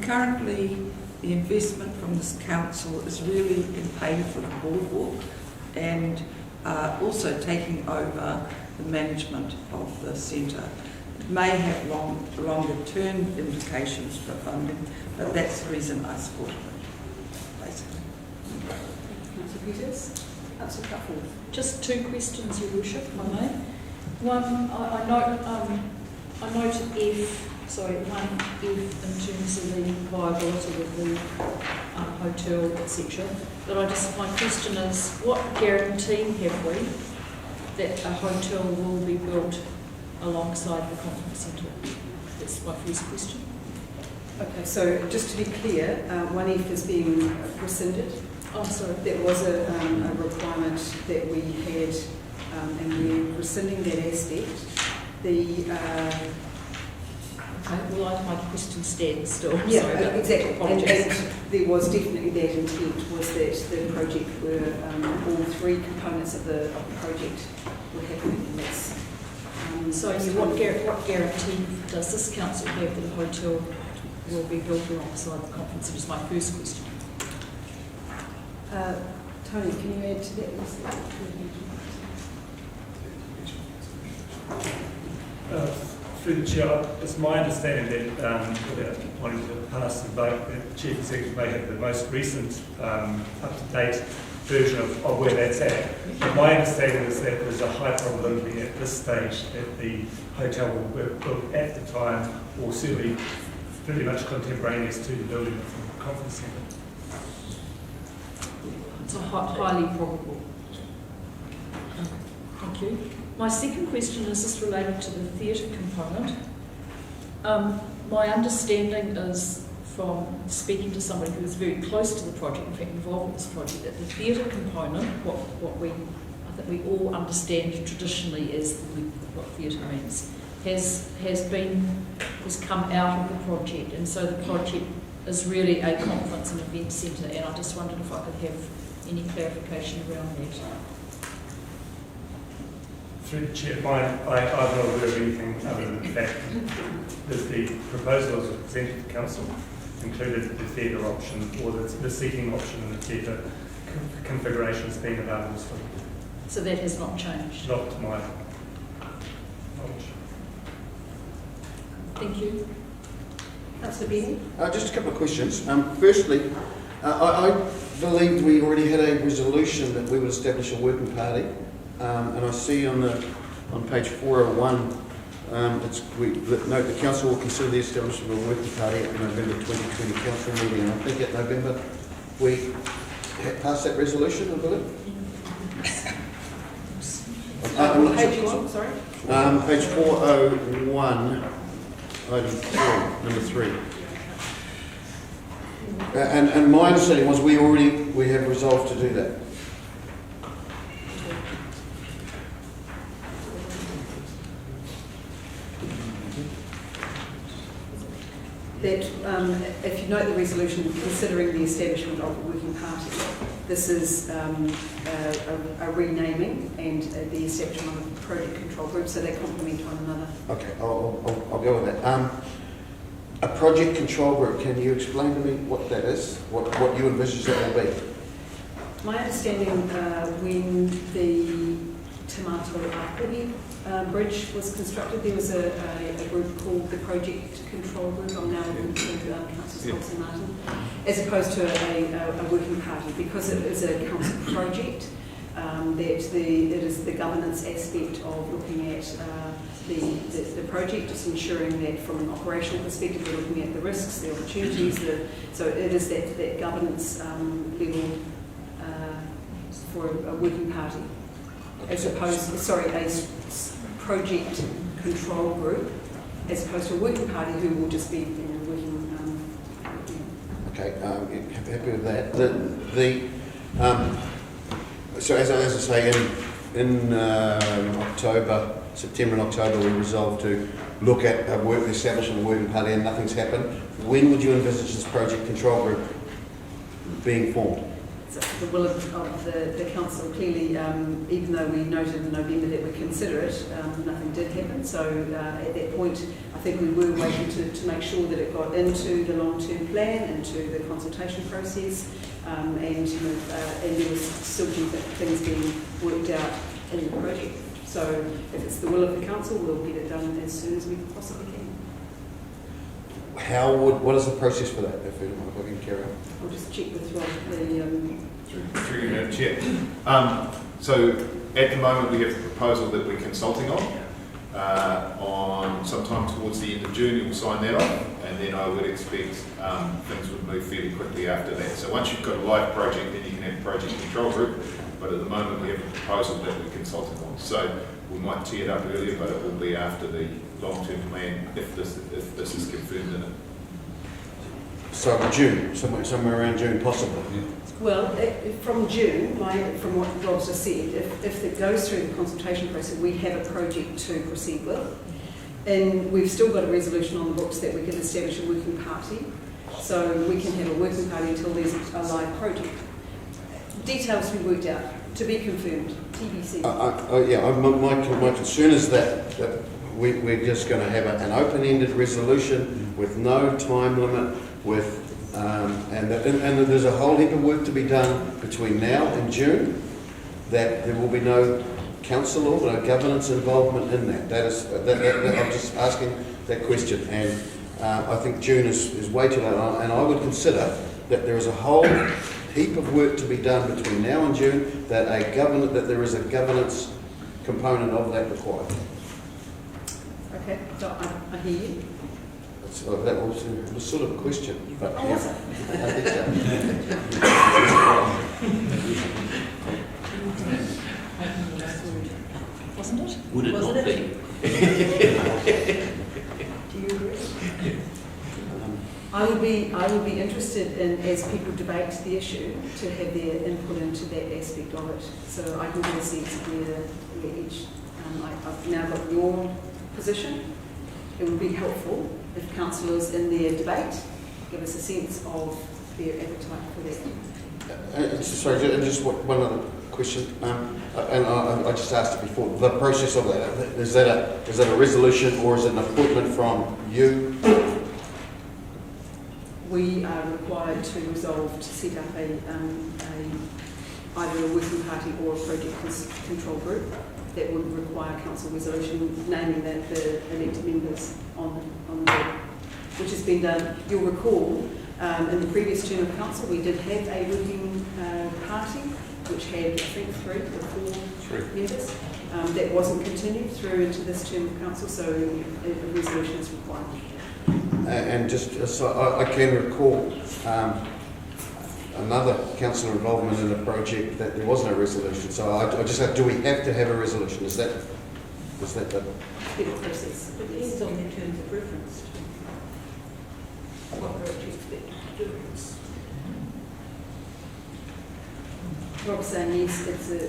Currently, the investment from this council is really in paying for the boardwalk and also taking over the management of the centre. It may have longer term implications for funding, but that's the reason I support it, basically. Councillor Peters. Councillor Cutfield. Just two questions, Your Worship, if I may. One, I note one F in terms of the viability of the hotel, etc. But my question is, what guarantee have we that a hotel will be built alongside the conference centre? That's my first question. Okay, so just to be clear, 1F is being rescinded. Oh, sorry. There was a requirement that we had, and we're rescinding that aspect. My question stands still. Yeah, sorry, exactly. Apologies. And there was definitely that intent, was that the project were, all three components of the project were happening. And that's, what guarantee does this council have that a hotel will be built alongside the conference? It is my first question. Tony, can you add to that? Through the Chair, it's my understanding that, without wanting to pass the vote, the Chief Executive may have the most recent up-to-date version of where that's at. But my understanding is that there's a high probability at this stage that the hotel will be built at the time, or certainly pretty much contemporaneous to the building of the conference centre. It's a highly probable. Thank you. My second question is just related to the theatre component. My understanding is from speaking to somebody who is very close to the project, in fact involved in this project, that the theatre component, I think we all understand traditionally as what theatre means, has come out of the project, and so the project is really a conference and event centre, and I just wondered if I could have any clarification around that. Through the Chair, I'm not aware of anything other than the fact that the proposal as presented to Council included the theatre option, or the seating option and the theatre configurations being available. So that has not changed? Not to my knowledge. Thank you. Councillor Benny. Just a couple of questions. Firstly, I believed we already had a resolution that we would establish a working party, and I see on page 401, note the council will consider the establishment of a working party at the November 2020 council meeting. And I think at November we passed that resolution, I believe. Page what, sorry? Page 401, item 3, number 3. And my understanding was we have resolved to do that. That if you note the resolution considering the establishment of a working party, this is a renaming and the establishment of a project control group, so they complement one another. Okay, I'll go with that. A project control group, can you explain to me what that is? What you envisage that will be? My understanding when the Tomato Apuri bridge was constructed. There was a group called the Project Control Group. I'm now looking to Councillor Thompson Martin, as opposed to a working party, because it is a council project. It is the governance aspect of looking at the project, just ensuring that from an operational perspective we're looking at the risks, the opportunities, so it is that governance level for a working party, as opposed, a project control group, as opposed to a working party who will just be working. Okay, happy with that. So as I say, in September and October, we resolved to look at the establishment of a working party, and nothing's happened. When would you envisage this project control group being formed? So the will of the council, clearly, even though we noted in November that we consider it, nothing did happen. So at that point, I think we were waiting to make sure that it got into the long-term plan, into the consultation process, and there was still things being worked out in the project. So if it's the will of the council, we'll get it done as soon as we possibly can. What is the process for that, if I can carry on? I'll just check with Rob. Through you, Madam Chair. So at the moment we have a proposal that we're consulting on sometime towards the end of June. You'll sign that off, and then I would expect things would move fairly quickly after that. So once you've got a live project, then you can have a project control group. But at the moment we have a proposal that we're consulting on. So we might tee it up earlier, but it will be after the long-term plan if this is confirmed in it. So June, somewhere around June, possibly. Yeah. Well, from June, from what Rob's just said, if it goes through the consultation process, we have a project to proceed with. And we've still got a resolution on the books that we can establish a working party. So we can have a working party until there's a live project. Details to be worked out, to be confirmed, TBC. My concern is that we're just going to have an open-ended resolution with no time limit, and there's a whole heap of work to be done between now and June, that there will be no council or no governance involvement in that. I'm just asking that question, and I think June is way too late, and I would consider that there is a whole heap of work to be done between now and June, that there is a governance component of that required. Okay, so I hear you. That was sort of a question, but oh, was it? I think so. Wasn't it? Would it not be? Do you agree? I would be interested in, as people debate the issue, to have their input into that aspect of it. So I can get a sense of where each. I've now got your position. It would be helpful if councillors in their debate give us a sense of their appetite for that. Sorry, just one other question, and I just asked it before. The process of that, is that a resolution or is it an appointment from you? We are required to resolve to set up either a working party or a project control group that would require council resolution naming the elected members on the board, which has been done. You'll recall in the previous term of council we did have a working party which had, I think, 3 or 4 members. That wasn't continued through into this term of council, so a resolution is required. And just so I can recall another councillor involvement in a project that there was no resolution. So I just have, do we have to have a resolution? Is that the process? Depends on their terms of reference. What they're expected to do. Rob's saying yes, it's a...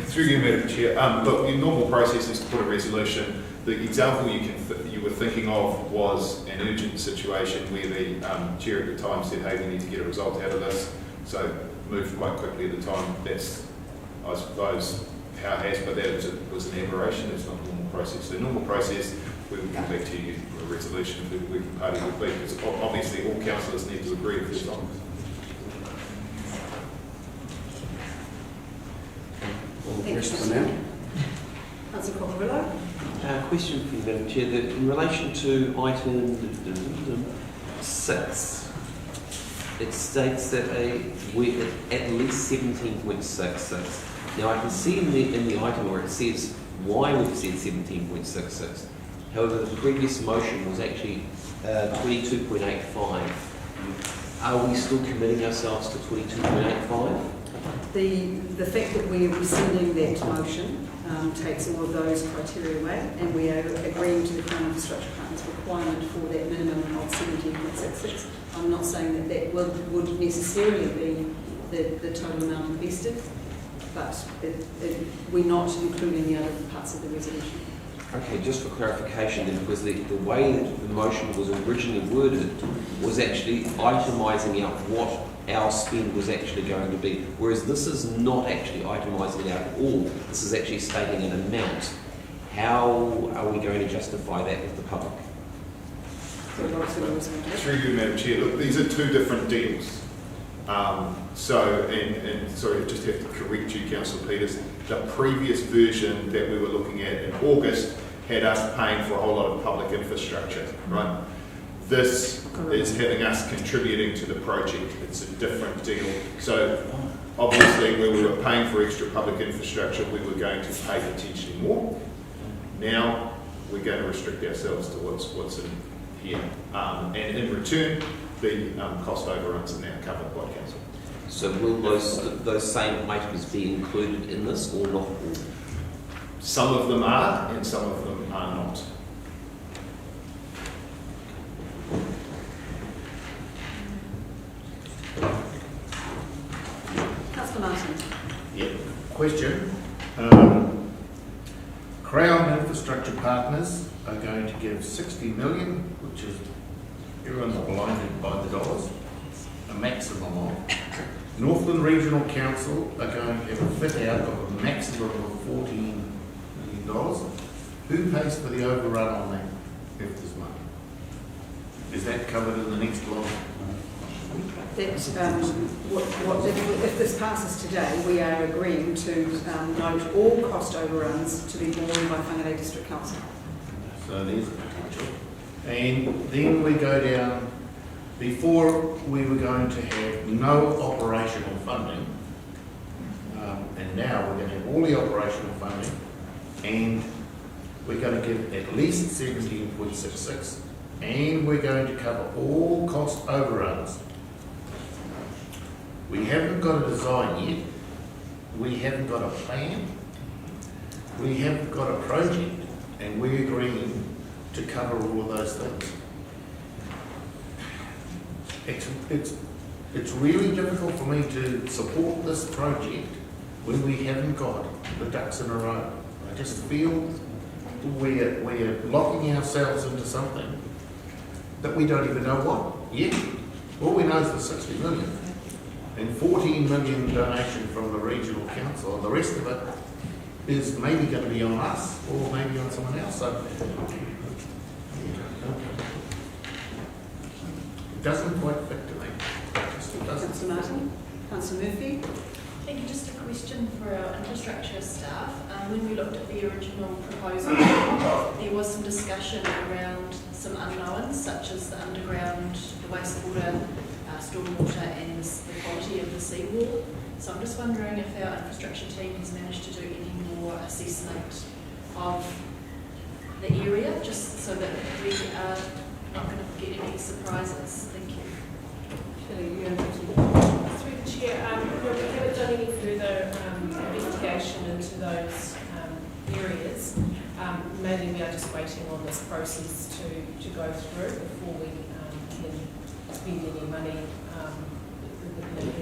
Through you, Madam Chair. Look, the normal process is to put a resolution. The example you were thinking of was an urgent situation where the chair at the time said, hey, we need to get a result out of this. So moved quite quickly at the time. That's, I suppose, how it has, but that was an aberration. It's not the normal process. The normal process, we will come back to you for a resolution of who the working party would be, because obviously all councillors need to agree with this on. Rest for now. question for you, Madam Chair, that in relation to item 6, it states that we're at least 17.66. Now I can see in the item where it says why we've said 17.66. However, the previous motion was actually 22.85. Are we still committing ourselves to 22.85? The fact that we are rescinding that motion takes all of those criteria away, and we are agreeing to the Crown Infrastructure Partners requirement for that minimum of 17.66. I'm not saying that that would necessarily be the total amount invested, but we're not including the other parts of the resolution. Okay, just for clarification then, because the way that the motion was originally worded was actually itemising out what our spend was actually going to be, whereas this is not actually itemising it out at all. This is actually stating an amount. How are we going to justify that with the public? Through you, Madam Chair, look, these are two different deals. Sorry, I just have to correct you, Councillor Peters. The previous version that we were looking at in August had us paying for a whole lot of public infrastructure, right? This is having us contributing to the project. It's a different deal. So obviously where we were paying for extra public infrastructure, we were going to pay potentially more. Now we're going to restrict ourselves to what's in here. And in return, the cost overruns are now covered by council. So will those same items be included in this or not? Some of them are, and some of them are not. Councillor Martin. Yeah. Question. Crown Infrastructure Partners are going to give 60 million, which is everyone's blinded by the dollars, a maximum of. Northland Regional Council are going to have a fit out of a maximum of $14 million. Who pays for the overrun on that if there's money? Is that covered in the next line? If this passes today, we are agreeing to note all cost overruns to be borne by Whangarei District Council. So there's a potential. And then we go down, before we were going to have no operational funding, and now we're going to have all the operational funding, and we're going to give at least 17.66, and we're going to cover all cost overruns. We haven't got a design yet, we haven't got a plan, we haven't got a project, and we're agreeing to cover all of those things. It's really difficult for me to support this project when we haven't got the ducks in a row. I just feel we're locking ourselves into something that we don't even know what yet. All we know is the 60 million and 14 million donation from the regional council, and the rest of it is maybe going to be on us or maybe on someone else. So it doesn't quite fit to me. Councillor Martin. Councillor Murphy. Thank you. Just a question for our infrastructure staff. When we looked at the original proposal, there was some discussion around some unknowns, such as the underground, the wastewater, stormwater, and the quality of the seawall. So I'm just wondering if our infrastructure team has managed to do any more assessment of the area, just so that we are not going to get any surprises. Thank you. Through the Chair, we haven't done any further investigation into those areas. Maybe we are just waiting on this process to go through before we can spend any money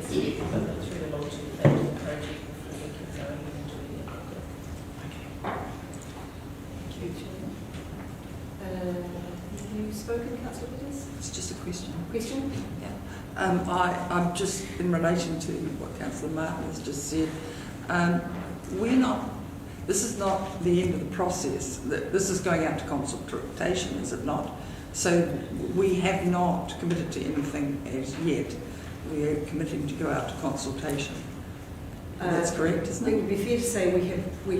through the long-term planning project before we can go ahead and do any of that. Thank you, Chair. Have you spoken, Councillor Peters? It's just a question. Question? Yeah. I'm just, in relation to what Councillor Martin has just said, this is not the end of the process. This is going out to consultation, is it not? So we have not committed to anything as yet. We are committing to go out to consultation. That's correct, I isn't think it? it would be fair to say we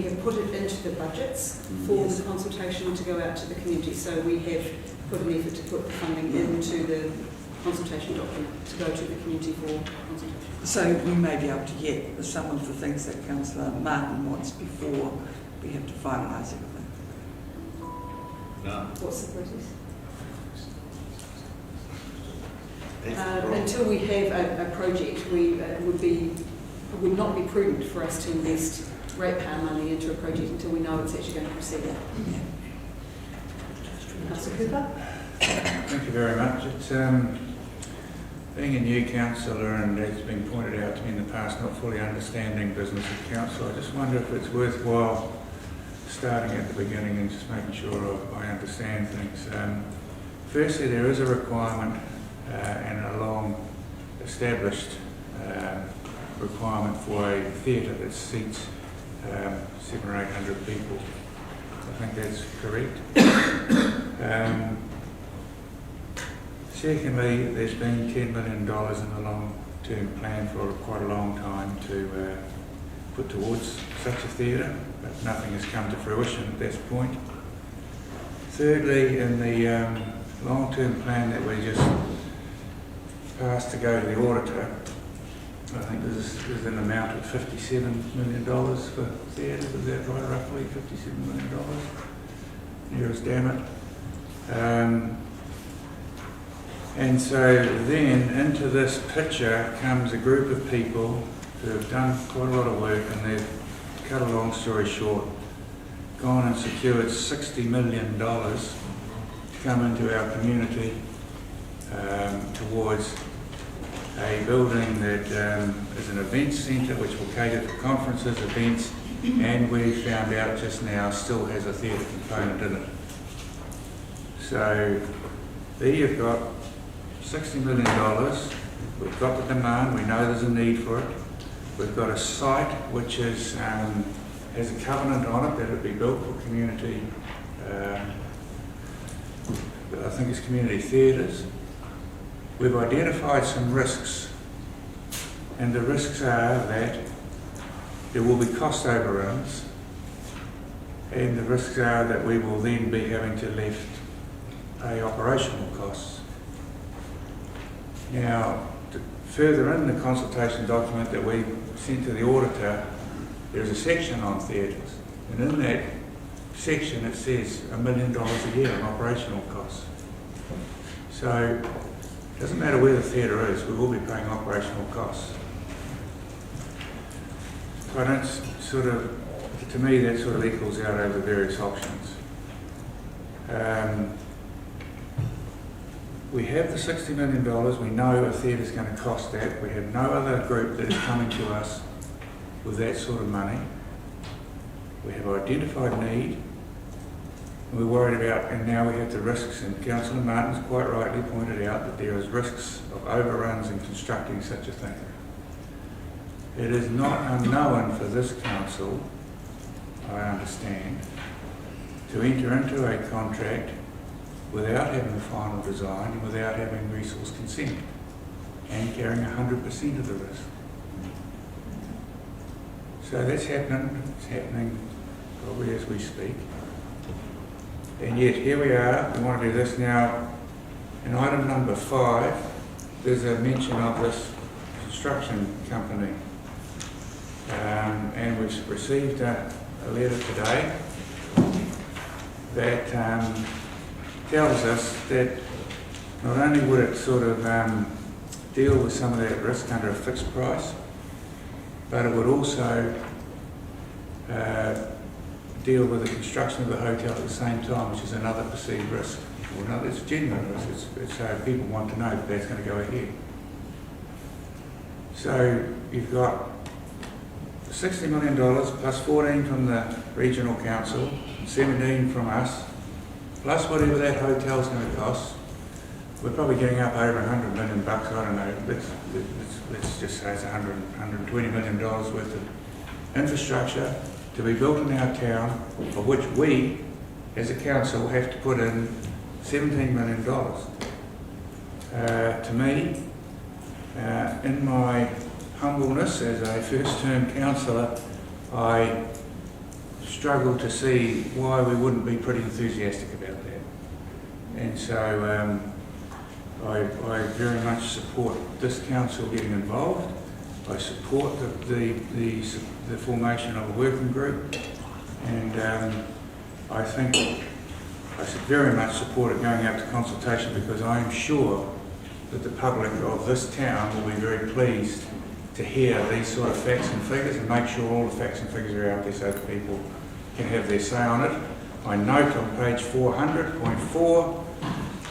have put it into the budgets for Yes. the consultation to go out to the community. So we have put an effort to put the funding into the consultation document to go to the community for consultation. So we may be able to get some of the things that Councillor Martin wants before we have to finalise everything. No. What's the process? That's the problem. Until we have a project, it would not be prudent for us to invest ratepayer money into a project until we know it's actually going to proceed. Councillor Cooper? Thank you very much. It's being a new councillor, and it's been pointed out to me in the past, not fully understanding business of council. I just wonder if it's worthwhile starting at the beginning and just making sure I understand things. Firstly, there is a requirement and a long established requirement for a theatre that seats 700 or 800 people. I think that's correct. Secondly, there's been $10 million in the long-term plan for quite a long time to put towards such a theatre, but nothing has come to fruition at this point. Thirdly, in the long-term plan that we just passed to go to the auditor, I think there's an amount of $57 million for theatres. Is that right, roughly $57 million? Near as damn it. And so then into this picture comes a group of people who have done quite a lot of work, and they've, cut a long story short, gone and secured $60 million to come into our community towards a building that is an events centre which will cater for conferences, events, and we found out just now still has a theatre component in it. So there you've got $60 million. We've got the demand, we know there's a need for it. We've got a site which is, has a covenant on it that it'll be built for community, I think it's community theatres. We've identified some risks, and the risks are that there will be cost overruns, and the risks are that we will then be having to pay operational costs. Now, further in the consultation document that we sent to the auditor, there's a section on theatres, and in that section it says $1 million a year in operational costs. So it doesn't matter where the theatre is, we will be paying operational costs. So I don't to me that sort of equals out over various options. We have the $60 million, we know a theatre is going to cost that. We have no other group that is coming to us with that sort of money. We have identified need, and we're worried about, and now we have the risks, and Councillor Martin's quite rightly pointed out that there is risks of overruns in constructing such a thing. It is not unknown for this council, I understand, to enter into a contract without having the final design and without having resource consent and carrying 100% of the risk. So that's happening, it's happening probably as we speak. And yet here we are, we want to do this now. In item number 5, there's a mention of this construction company. And we've received a letter today that tells us that not only would it sort of deal with some of that risk under a fixed price, but it would also deal with the construction of the hotel at the same time, which is another perceived risk. Well, no, it's genuine risk. It's people want to know that that's going to go ahead. So you've got $60 million plus 14 from the regional council, 17 from us, plus whatever that hotel's going to cost. We're probably getting up over $100 million bucks. I don't know. Let's just say it's $120 million worth of infrastructure to be built in our town, of which we, as a council, have to put in $17 million. To me, in my humbleness as a first-term councillor, I struggle to see why we wouldn't be pretty enthusiastic about that. And so I very much support this council getting involved. I support the formation of a working group, and I think I very much support it going out to consultation, because I am sure that the public of this town will be very pleased to hear these sort of facts and figures, and make sure all the facts and figures are out there so that people can have their say on it. I note on page 400.4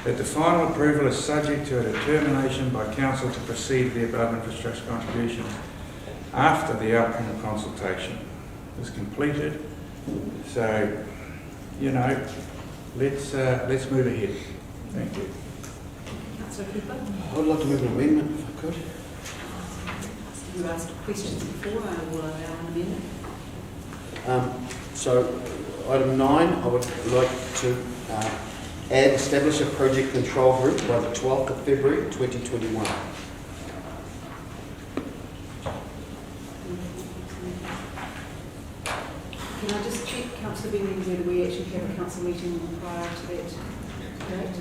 that the final approval is subject to a determination by council to proceed with the above infrastructure contributions after the outcome of consultation is completed. So, you know, let's move ahead. Thank you. Councillor Cooper? I would like to make an amendment if I could. You asked questions before, I will allow an amendment. So, item 9, I would like to establish a project control group by the 12th of February 2021. Can I just check, Councillor Benning, whether we actually have a council meeting prior to that date?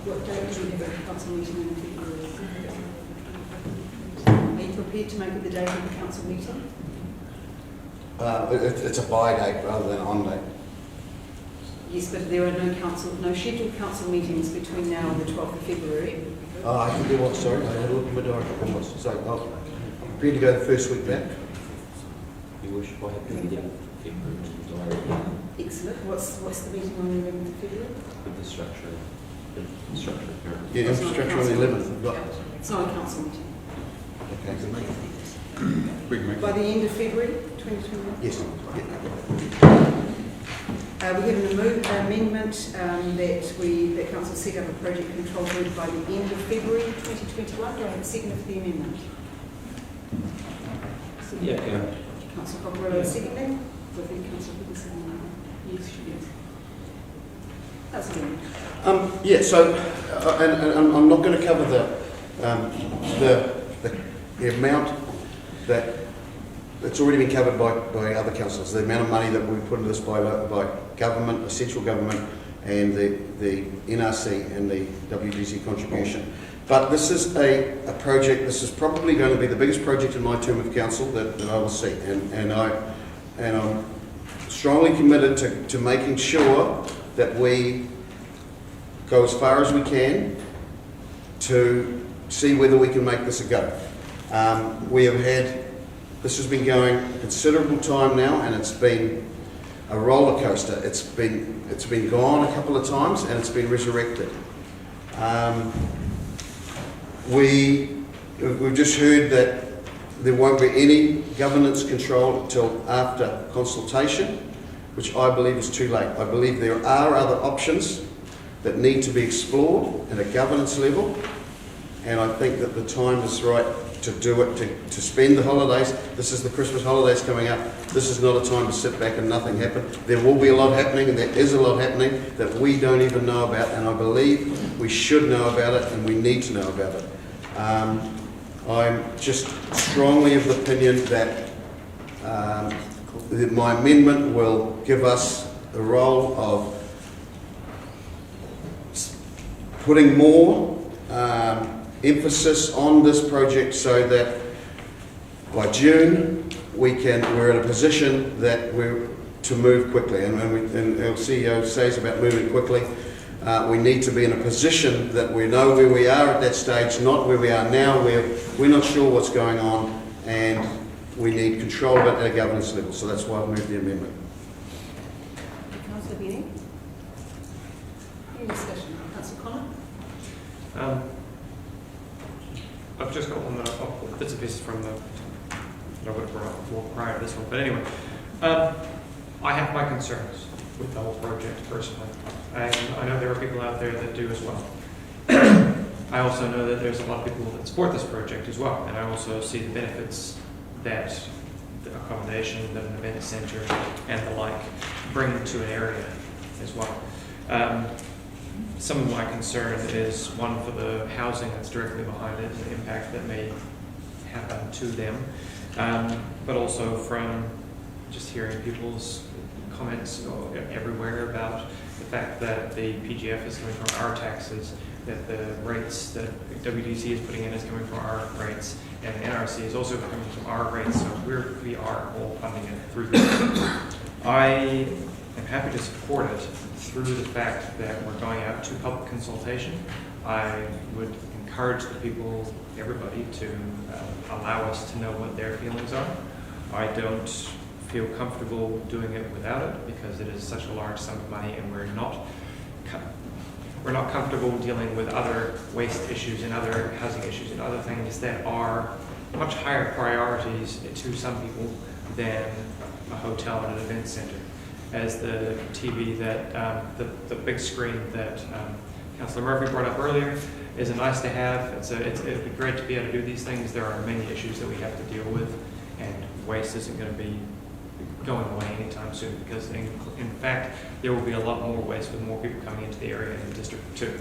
What date do we have a council meeting in February? Are you prepared to make it the date of the council meeting? It's a by date rather than on date. Yes, but there are no scheduled council meetings between now and the 12th of February. I can do what, sorry? I had a look at my diary. So, I'm prepared to go the first week back. You wish I have to be down February. Excellent. What's the meeting on the 11th of February? With the structure. Yeah, infrastructure on the 11th. We've got. It's not a council meeting. Okay. By the end of February 2021? Yes. We have an amendment that council set up a project control group by the end of February 2021. Do I have a second for the amendment? Yeah. Councillor Cockerill, seconding. I think Councillor Higginson, yes, she is. That's the amendment. Yeah, so, and I'm not going to cover the amount that's already been covered by other councillors, the amount of money that we put into this by government, the central government, and the NRC and the WGC contribution. But this is a project, this is probably going to be the biggest project in my term of council that I will see. And I'm strongly committed to making sure that we go as far as we can to see whether we can make this a go. This has been going a considerable time now, and it's been a roller coaster. It's been gone a couple of times, and it's been resurrected. We've just heard that there won't be any governance control until after consultation, which I believe is too late. I believe there are other options that need to be explored at a governance level, and I think that the time is right to do it, to spend the holidays. This is the Christmas holidays coming up. This is not a time to sit back and nothing happen. There will be a lot happening, and there is a lot happening that we don't even know about, and I believe we should know about it, and we need to know about it. I'm just strongly of the opinion that my amendment will give us the role of putting more emphasis on this project so that by June we're in a position that we're to move quickly. And our CEO says about moving quickly. We need to be in a position that we know where we are at that stage, not where we are now, where we're not sure what's going on, and we need control of it at a governance level. So that's why I've moved the amendment. Councillor Benning? Any discussion? Councillor Connor? I've just got one that I'll put bits and pieces from that I would have brought up before prior to this one. But anyway, I have my concerns with the whole project personally. And I know there are people out there that do as well. I also know that there's a lot of people that support this project as well. And I also see the benefits that the accommodation, the event centre and the like bring to an area as well. some of my concern is one for the housing that's directly behind it, and the impact that may happen to them, but also from just hearing people's comments everywhere about the fact that the PGF is coming from our taxes, that the rates that WDC is putting in is coming from our rates, and NRC is also coming from our rates, so we are all funding it through this. I am happy to support it through the fact that we're going out to public consultation. I would encourage the people, everybody, to allow us to know what their feelings are. I don't feel comfortable doing it without it because it is such a large sum of money, and we're not comfortable dealing with other waste issues and other housing issues and other things that are much higher priorities to some people than a hotel and an event center. As the TV that, the big screen that Councillor Murphy brought up earlier is a nice to have. It'd be great to be able to do these things. There are many issues that we have to deal with, and waste isn't going to be going away anytime soon, because in fact there will be a lot more waste with more people coming into the area in the district too.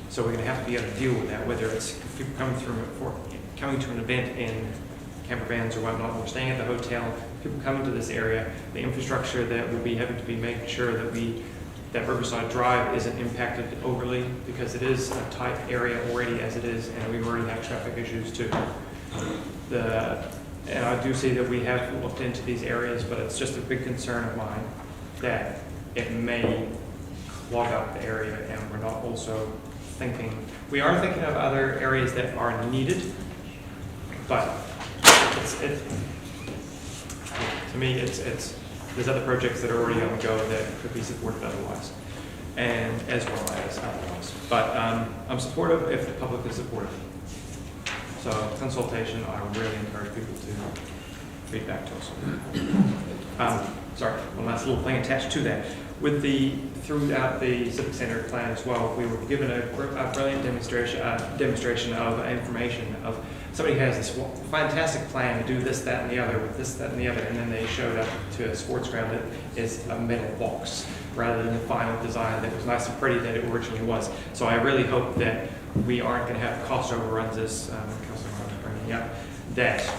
So we're going to have to be able to deal with that, whether it's people coming to an event in camper vans or whatnot, or staying at the hotel, people coming to this area, the infrastructure that will be having to be making sure that Riverside Drive isn't impacted overly, because it is a tight area already as it is, and we already have traffic issues too. And I do see that we have looked into these areas, but it's just a big concern of mine that it may clog up the area, and we're not also we are thinking of other areas that are needed, but to me, there's other projects that are already on the go that could be supported otherwise, and as well as otherwise. But I'm supportive if the public is supportive. So consultation, I would really encourage people to feed back to us. Sorry, one last little thing attached to that. Throughout the Civic Centre plan as well, we were given a brilliant demonstration of information of somebody has this fantastic plan to do this, that, and the other, with this, that, and the other, and then they showed up to a sports ground that is a metal box rather than the final design that was nice and pretty that it originally was. So I really hope that we aren't going to have cost overruns, as Councilor Martin was bringing up, that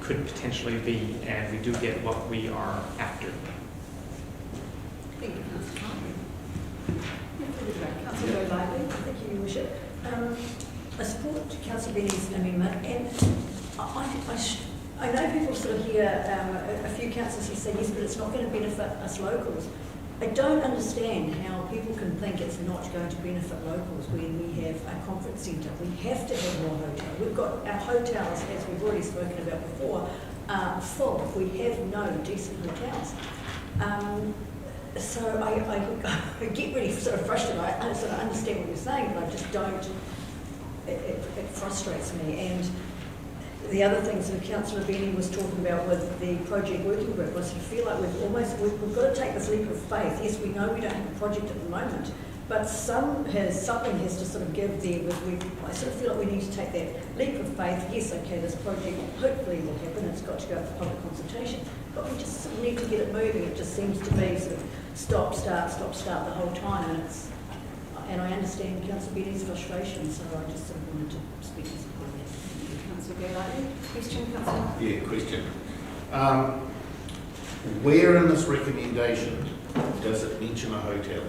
could potentially be, and we do get what we are after. Thank you, Councillor Martin. Councillor Lively, thank you, Your Worship. I support Councillor Benny's amendment, and I know people sort of hear a few councillors who say yes, but it's not going to benefit us locals. I don't understand how people can think it's not going to benefit locals when we have a conference centre. We have to have more hotels. We've got our hotels, as we've already spoken about before, full. We have no decent hotels. So I get really sort of frustrated. I sort of understand what you're saying, but I just don't. It frustrates me. And the other things that Councillor Benny was talking about with the project working group, I sort of feel like we've got to take this leap of faith. Yes, we know we don't have a project at the moment, but something has to sort of give there. I sort of feel like we need to take that leap of faith. Yes, okay, this project hopefully will happen. It's got to go for public consultation, but we just sort of need to get it moving. It just seems to be sort of stop, start the whole time, and I understand Councillor Benny's frustration, so I just sort of wanted to speak in support of that. Councillor Gaillardy, question, Councillor? Yeah, question. Where in this recommendation does it mention a hotel?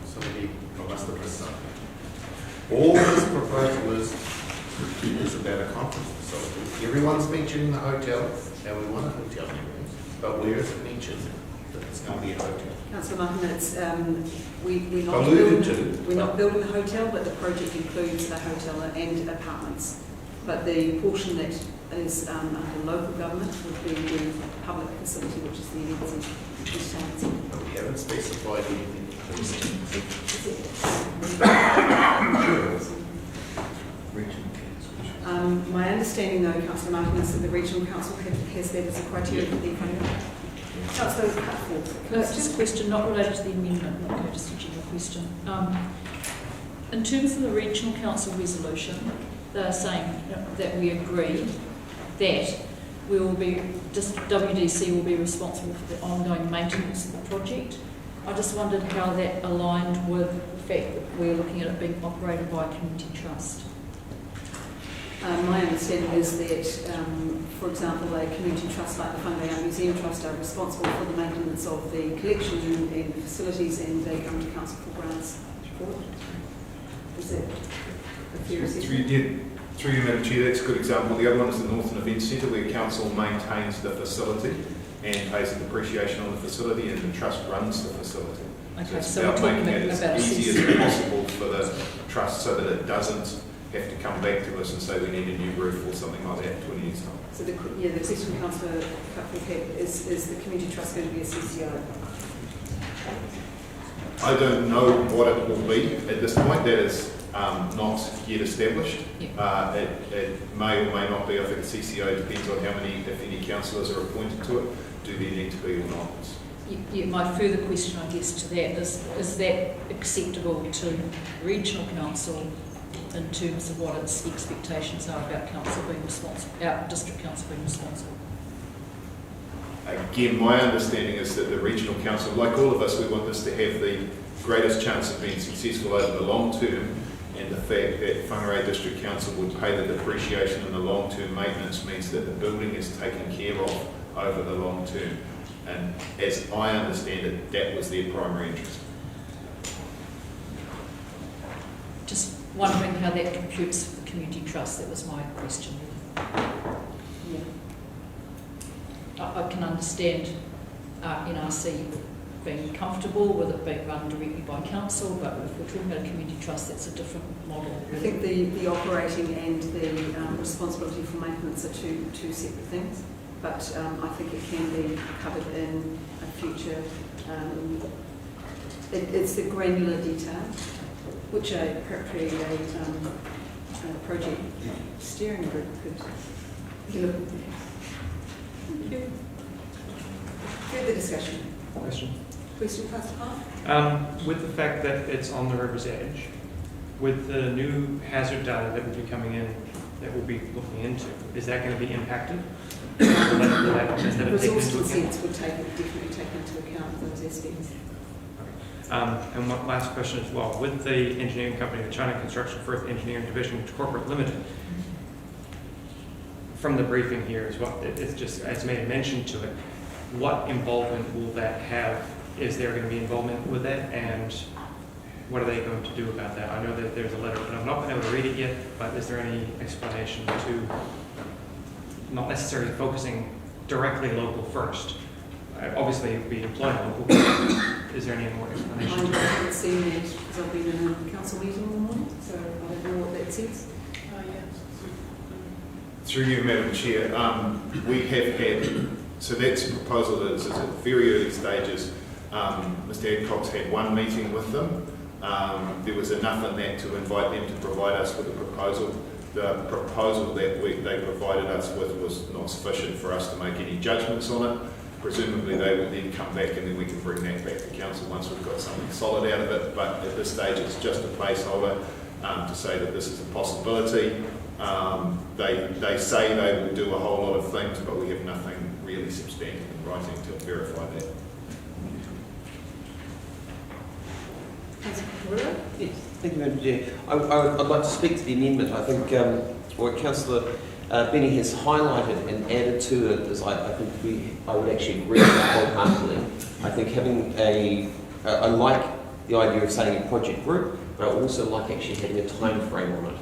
Somebody must have missed something. All this proposal is about a conference facility. Everyone's mentioning the hotel, and we want a hotel, but where is it mentioned that it's going to be a hotel? Councillor Martin, it's, we're not building a hotel, but the project includes a hotel and apartments. But the portion that is under local government would be the public facility, which is the event centre. But we haven't specified anything. My understanding, though, Councillor Martin, is that the Regional Council has that as a criteria for the funding. Councillor Cutforth. No, it's just a question not related to the amendment, not just a general question. In terms of the Regional Council resolution, they're saying that we agree that WDC will be responsible for the ongoing maintenance of the project. I just wondered how that aligned with the fact that we're looking at it being operated by a community trust. My understanding is that, for example, a community trust like the Whangarei Museum Trust are responsible for the maintenance of the collection and the facilities, and they come to council for grants. Is that a fair assessment? Through you, Madam Chair, that's a good example. The other one is the Northern Events Centre, where council maintains the facility and pays a depreciation on the facility, and the trust runs the facility. Okay, So it's so about we're making it talking as easy as possible for the trust so that it doesn't have to come back to us and say we need a new roof or something like that 20 years time. So the question Councillor Cuthbert had is the community trust going to be a CCO? I don't know what it will be at this point. That is not yet established. It may or may not be. I think the CCO depends on how many, if any, councillors are appointed to it. Do there need to be or not? My further question, I guess, to that is that acceptable to regional council in terms of what its expectations are about council being responsible, our district council being responsible? Again, my understanding is that the regional council, like all of us, we want this to have the greatest chance of being successful over the long term, and the fact that Whangarei District Council would pay the depreciation and the long-term maintenance means that the building is taken care of over the long term. And as I understand it, that was their primary interest. Just wondering how that computes for the community trust. That was my question. Yeah. I can understand NRC being comfortable with it being run directly by council, but if we're talking about a community trust, that's a different model. I think the operating and the responsibility for maintenance are two separate things, but I think it can be covered in a future. It's the granular detail, which a project steering group could look at. Thank you. Further discussion? Question, Councillor Hart? With the fact that it's on the river's edge, with the new hazard data that will be coming in, that we'll be looking into, is that going to be impacted? Resource consents would definitely take into account those aspects. And one last question as well. With the engineering company, the China Construction Firth Engineering Division Corporate Limited, from the briefing here as well, it's made a mention to it. What involvement will that have? Is there going to be involvement with that? And what are they going to do about that? I know that there's a letter, but I've not been able to read it yet, but is there any explanation to not necessarily focusing directly local first? Obviously, we employ local, but is there any more explanation? I haven't seen that because I've been in a council meeting all morning, so I don't know what that says. Through you, Madam Chair, we have had, so that's a proposal that is at very early stages. Mr Adcock's had one meeting with them. There was enough in that to invite them to provide us with a proposal. The proposal that they provided us with was not sufficient for us to make any judgments on it. Presumably they will then come back and then we can bring that back to council once we've got something solid out of it. But at this stage it's just a placeholder to say that this is a possibility. They say they will do a whole lot of things, but we have nothing really substantive in writing to verify that. Yes, thank you, Madam Chair. I'd like to speak to the amendment. I think what Councillor Benny has highlighted and added to it is I think I would actually agree with it wholeheartedly. I think having I like the idea of setting a project group, but I also like actually having a time frame on it.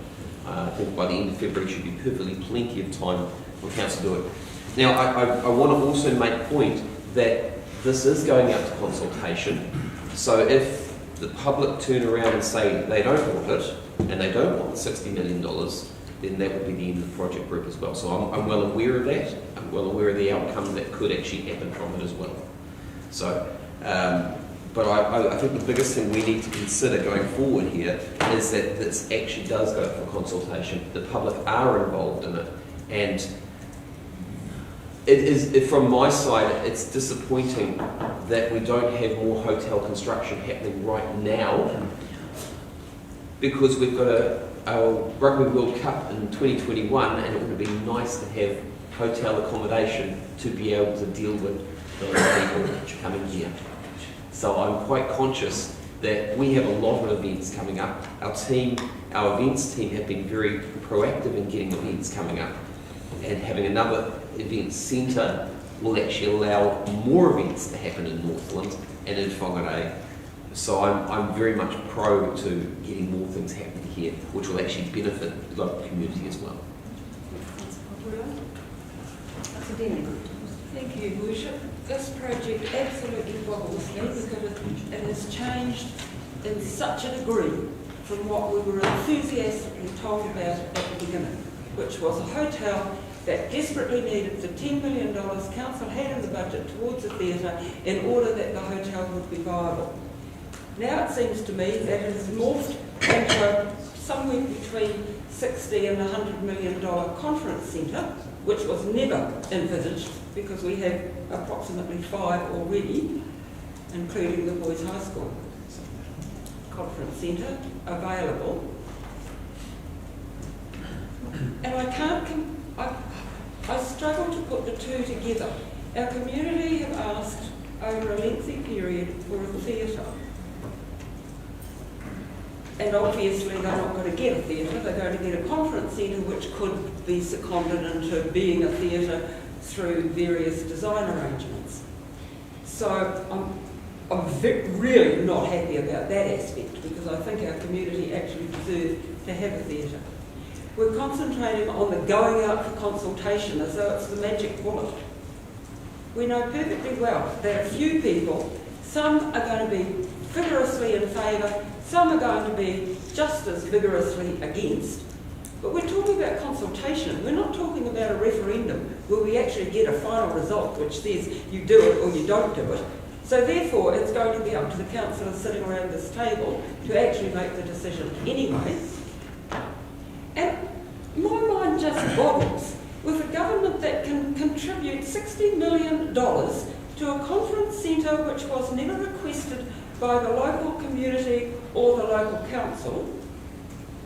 I think by the end of February should be perfectly plenty of time for council to do it. Now, I want to also make point that this is going out to consultation. So if the public turn around and say they don't want it and they don't want the $60 million, then that would be the end of the project group as well. So I'm well aware of that. I'm well aware of the outcome that could actually happen from it as well. So, but I think the biggest thing we need to consider going forward here is that this actually does go for consultation. The public are involved in it, and it is, from my side, it's disappointing that we don't have more hotel construction happening right now, because we've got our Rugby World Cup in 2021, and it would be nice to have hotel accommodation to be able to deal with those people coming here. So I'm quite conscious that we have a lot of events coming up. Our events team have been very proactive in getting events coming up, and having another event centre will actually allow more events to happen in Northland and in Whangarei. So I'm very much pro to getting more things happening here, which will actually benefit the local community as well. Thank you, Worship. This project absolutely boggles me because it has changed in such a degree from what we were enthusiastically told about at the beginning, which was a hotel that desperately needed the $10 million council had in the budget towards a theatre in order that the hotel would be viable. Now it seems to me that it has morphed into somewhere between $60 and $100 million conference centre, which was never envisaged because we have approximately 5 already, including the boys' high school conference centre available. And I struggle to put the two together. Our community have asked over a lengthy period for a theatre. And obviously they're not going to get a theatre, they're going to get a conference centre which could be seconded into being a theatre through various design arrangements. So I'm really not happy about that aspect because I think our community actually deserve to have a theatre. We're concentrating on the going out for consultation as though it's the magic bullet. We know perfectly well that a few people, some are going to be vigorously in favour, some are going to be just as vigorously against. But we're talking about consultation. We're not talking about a referendum where we actually get a final result which says you do it or you don't do it. So therefore, it's going to be up to the councillors sitting around this table to actually make the decision anyway. And my mind just boggles with a government that can contribute $60 million to a conference centre which was never requested by the local community or the local council,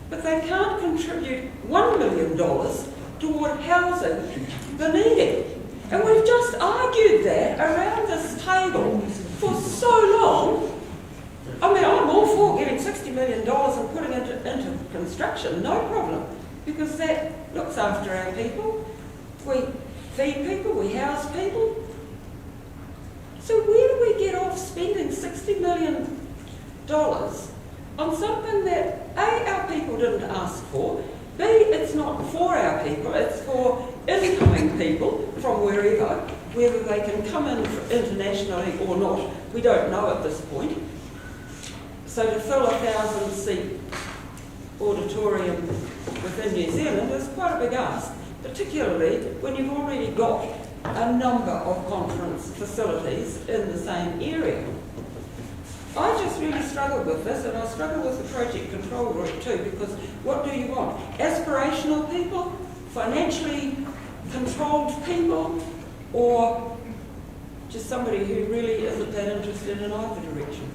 but they can't contribute $1 million toward housing the needy. And we've just argued that around this table for so long. I mean, I'm all for getting $60 million and putting it into construction, no problem, because that looks after our people. We feed people, we house people. So where do we get off spending $60 million on something that A, our people didn't ask for, B, it's not for our people, it's for incoming people from wherever, whether they can come in internationally or not, we don't know at this point. So to fill a 1,000-seat auditorium within New Zealand is quite a big ask, particularly when you've already got a number of conference facilities in the same area. I just really struggled with this, and I struggle with the project control group too, because what do you want? Aspirational people? Financially controlled people? Or just somebody who really isn't that interested in either direction?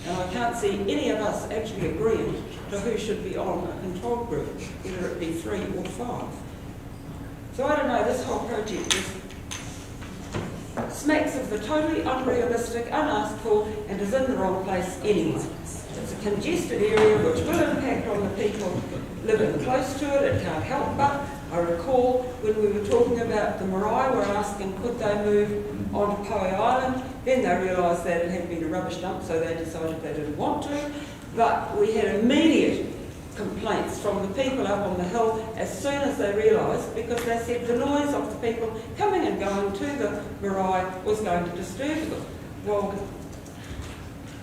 And I can't see any of us actually agreeing to who should be on a control group, whether it be 3 or 5. So I don't know, this whole project just smacks of the totally unrealistic, unasked for, and is in the wrong place anyway. It's a congested area which will impact on the people living close to it. It can't help but. I recall when we were talking about the marae, we're asking could they move onto Poe Island. Then they realised that it had been a rubbish dump, so they decided they didn't want to. But we had immediate complaints from the people up on the hill as soon as they realised, because they said the noise of the people coming and going to the marae was going to disturb them. Well,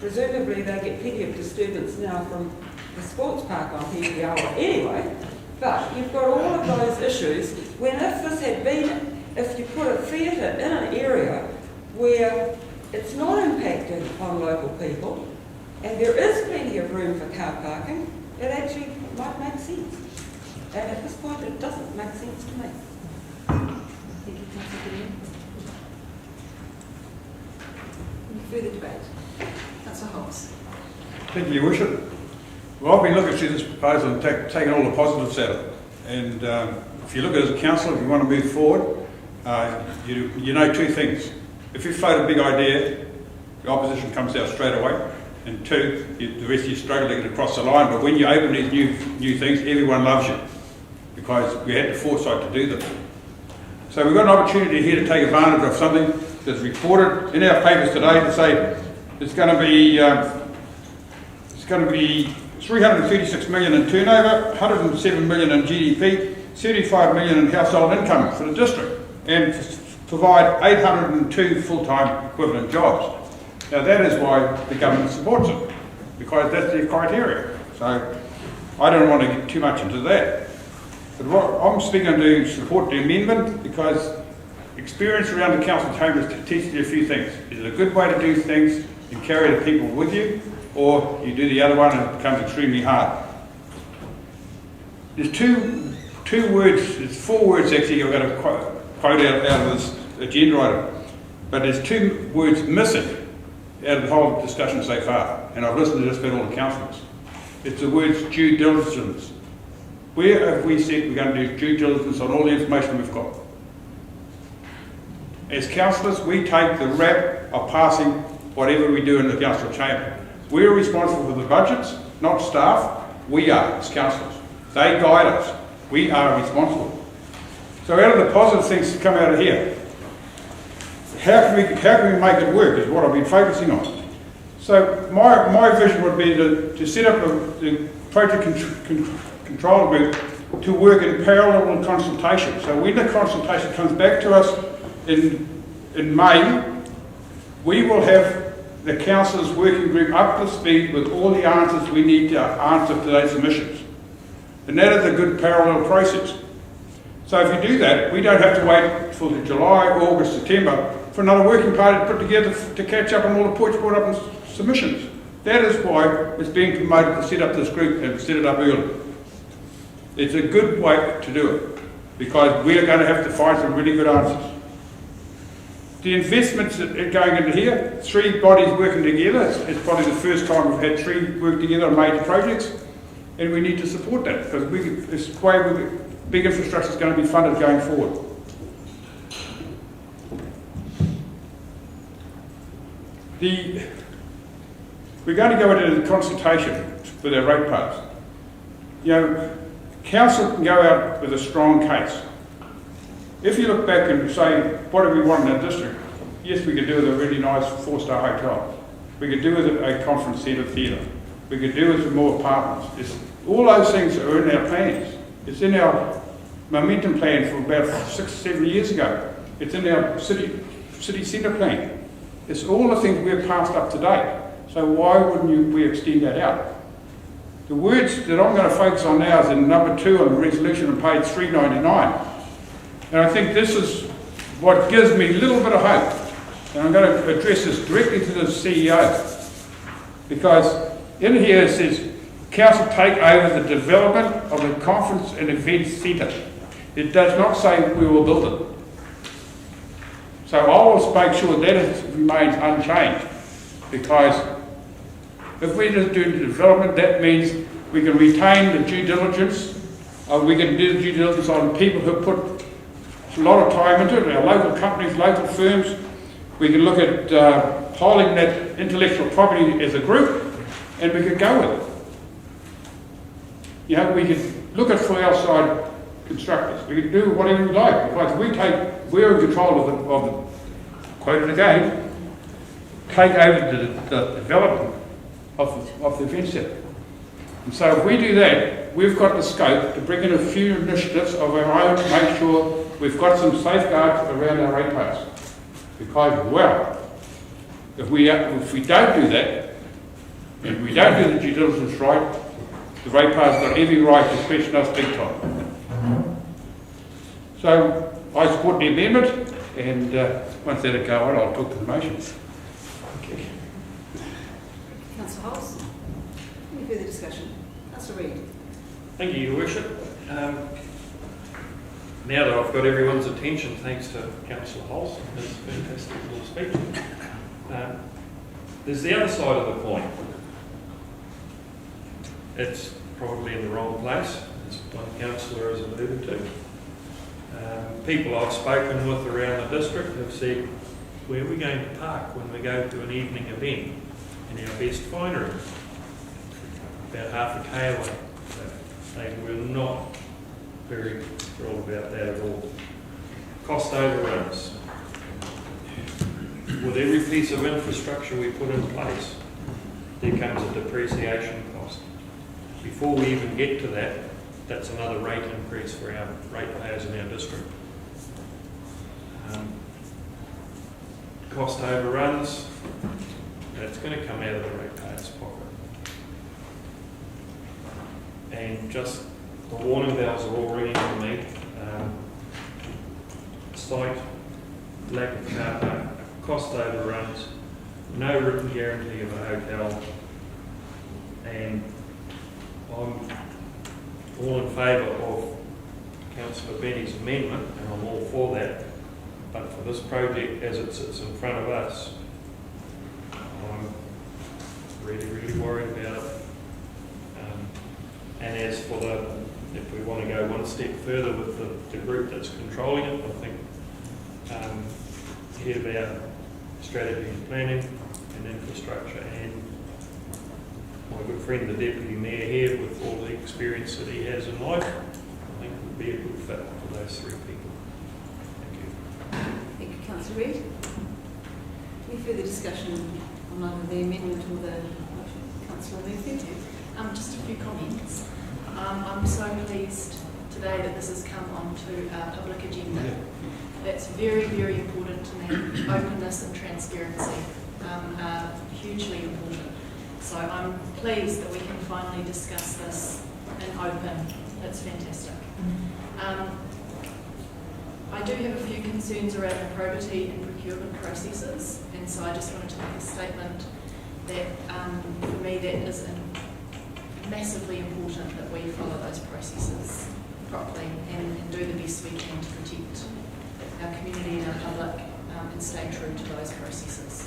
presumably they get plenty of disturbance now from the sports park on Hikiawa anyway, but you've got all of those issues when if this had been, if you put a theatre in an area where it's not impacting on local people and there is plenty of room for car parking, it actually might make sense. And at this point, it doesn't make sense to me. Thank you, Councillor Gideon. Any further debate? Councillor Hobbs. Thank you, Your Worship. Well, I've been looking through this proposal and taking all the positives out of it. And if you look at it as a councillor, if you want to move forward, you know two things. If you float a big idea, the opposition comes out straight away, and 2, the rest of you struggle to get across the line. But when you open these new things, everyone loves you, because we had the foresight to do them. So we've got an opportunity here to take advantage of something that's reported in our papers today to say it's going to be 336 million in turnover, 107 million in GDP, 75 million in household income for the district, and provide 802 full-time equivalent jobs. Now that is why the government supports it, because that's their criteria. So I don't want to get too much into that. But what I'm speaking to support the amendment, because experience around the council chambers teaches you a few things. Is it a good way to do things and carry the people with you, or you do the other one and it becomes extremely hard? There's two words, there's 4 words actually I'm going to quote out of this agenda item, but there's 2 words missing out of the whole discussion so far, and I've listened to this about all the councillors. It's the words due diligence. Where have we said we're going to do due diligence on all the information we've got? As councillors, we take the rap of passing whatever we do in the council chamber. We're responsible for the budgets, not staff. We are, as councillors. They guide us. We are responsible. So out of the positive things that come out of here, how can we make it work is what I've been focusing on. So my vision would be to set up the project control group to work in parallel with consultation. So when the consultation comes back to us in May, we will have the councillors working group up to speed with all the answers we need to answer today's submissions. And that is a good parallel process. So if you do that, we don't have to wait till July, August, September for another working party to put together to catch up on all the points brought up in submissions. That is why it's being promoted to set up this group and set it up early. It's a good way to do it, because we're going to have to find some really good answers. The investments that are going into here, 3 bodies working together, it's probably the first time we've had 3 work together on major projects, and we need to support that, because it's the way big infrastructure is going to be funded going forward. We're going to go into the consultation with our ratepayers. You know, council can go out with a strong case. If you look back and say, what do we want in our district? Yes, we could do with a really nice 4-star hotel. We could do with a conference centre theatre. We could do with more apartments. All those things are in our plans. It's in our momentum plan from about 6-7 years ago. It's in our city centre plan. It's all the things we've passed up to date. So why wouldn't we extend that out? The words that I'm going to focus on now is in number 2 on the resolution on page 399. And I think this is what gives me a little bit of hope. And I'm going to address this directly to the CEO. Because in here it says, Council take over the development of the conference and events centre. It does not say we will build it. So I will make sure that remains unchanged. Because if we just do the development, that means we can retain the due diligence, we can do the due diligence on people who put a lot of time into it, our local companies, local firms. We can look at holding that intellectual property as a group, and we could go with it. You know, we could look at for outside constructors. We can do whatever we like, because we're in control of the quoted again, take over the development of the event centre. And so if we do that, we've got the scope to bring in a few initiatives of our own to make sure we've got some safeguards around our ratepayers. Because, well, if we don't do that, and we don't do the due diligence right, the ratepayers got every right to question us big time. So I support the amendment, and once that go on, I'll talk to the motions. Okay. Councillor Holmes. Any further discussion? Councillor Reid. Thank you, Your Worship. Now that I've got everyone's attention, thanks to Councillor Holmes and his fantastic little speech, there's the other side of the coin. It's probably in the wrong place, as one councillor has alluded to. People I've spoken with around the district have said where are we going to park when we go to an evening event in our best finery? About half a K away. So they were not very thrilled about that at all. Cost overruns. With every piece of infrastructure we put in place, there comes a depreciation cost. Before we even get to that, that's another rate increase for our ratepayers in our district. Cost overruns, that's going to come out of the ratepayers' pocket. And just the warning bells are all ringing for me. Site, lack of car park, cost overruns, no written guarantee of a hotel, and I'm all in favour of Councillor Benny's amendment, and I'm all for that. But for this project, as it sits in front of us, I'm really, really worried about it. And as for if we want to go one step further with the group that's controlling it, I think head of our strategy and planning and infrastructure, and my good friend the Deputy Mayor here, with all the experience that he has in life, I think would be a good fit for those three people. Thank you. Thank you, Councillor Reid. Any further discussion on either the amendment or the motion? Councillor Murphy? Just a few comments. I'm so pleased today that this has come onto our public agenda. That's very, very important to me. Openness and transparency are hugely important. So I'm pleased that we can finally discuss this in open. That's fantastic. I do have a few concerns around the probity and procurement processes, and so I just wanted to make a statement that for me that is massively important that we follow those processes properly and do the best we can to protect our community and our public and stay true to those processes.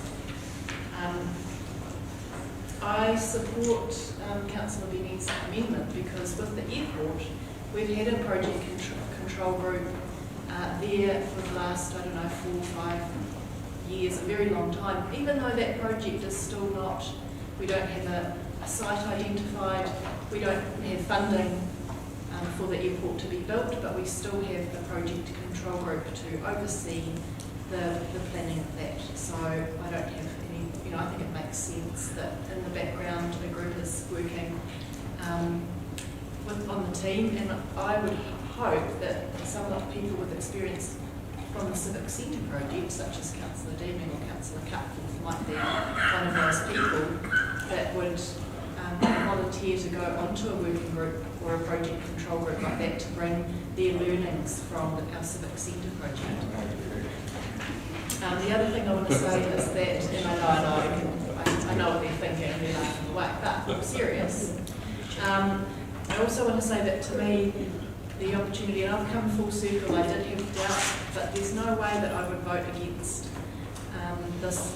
I support Councillor Benny's amendment because with the airport, we've had a project control group there for the last, 4 or 5 years, a very long time, even though that project is still not, we don't have a site identified, we don't have funding for the airport to be built, but we still have the project control group to oversee the planning of that. So I don't have any, I think it makes sense that in the background the group is working on the team, and I would hope that some of the people with experience from the Civic Centre project, such as Councillor Deeming or Councillor Cutforth, might be one of those people that would volunteer to go onto a working group or a project control group like that to bring their learnings from our Civic Centre project. The other thing I want to say is that, and I know what they're thinking and they're laughing away, but I'm serious. I also want to say that to me, the opportunity, and I've come full circle, I did have doubts, but there's no way that I would vote against this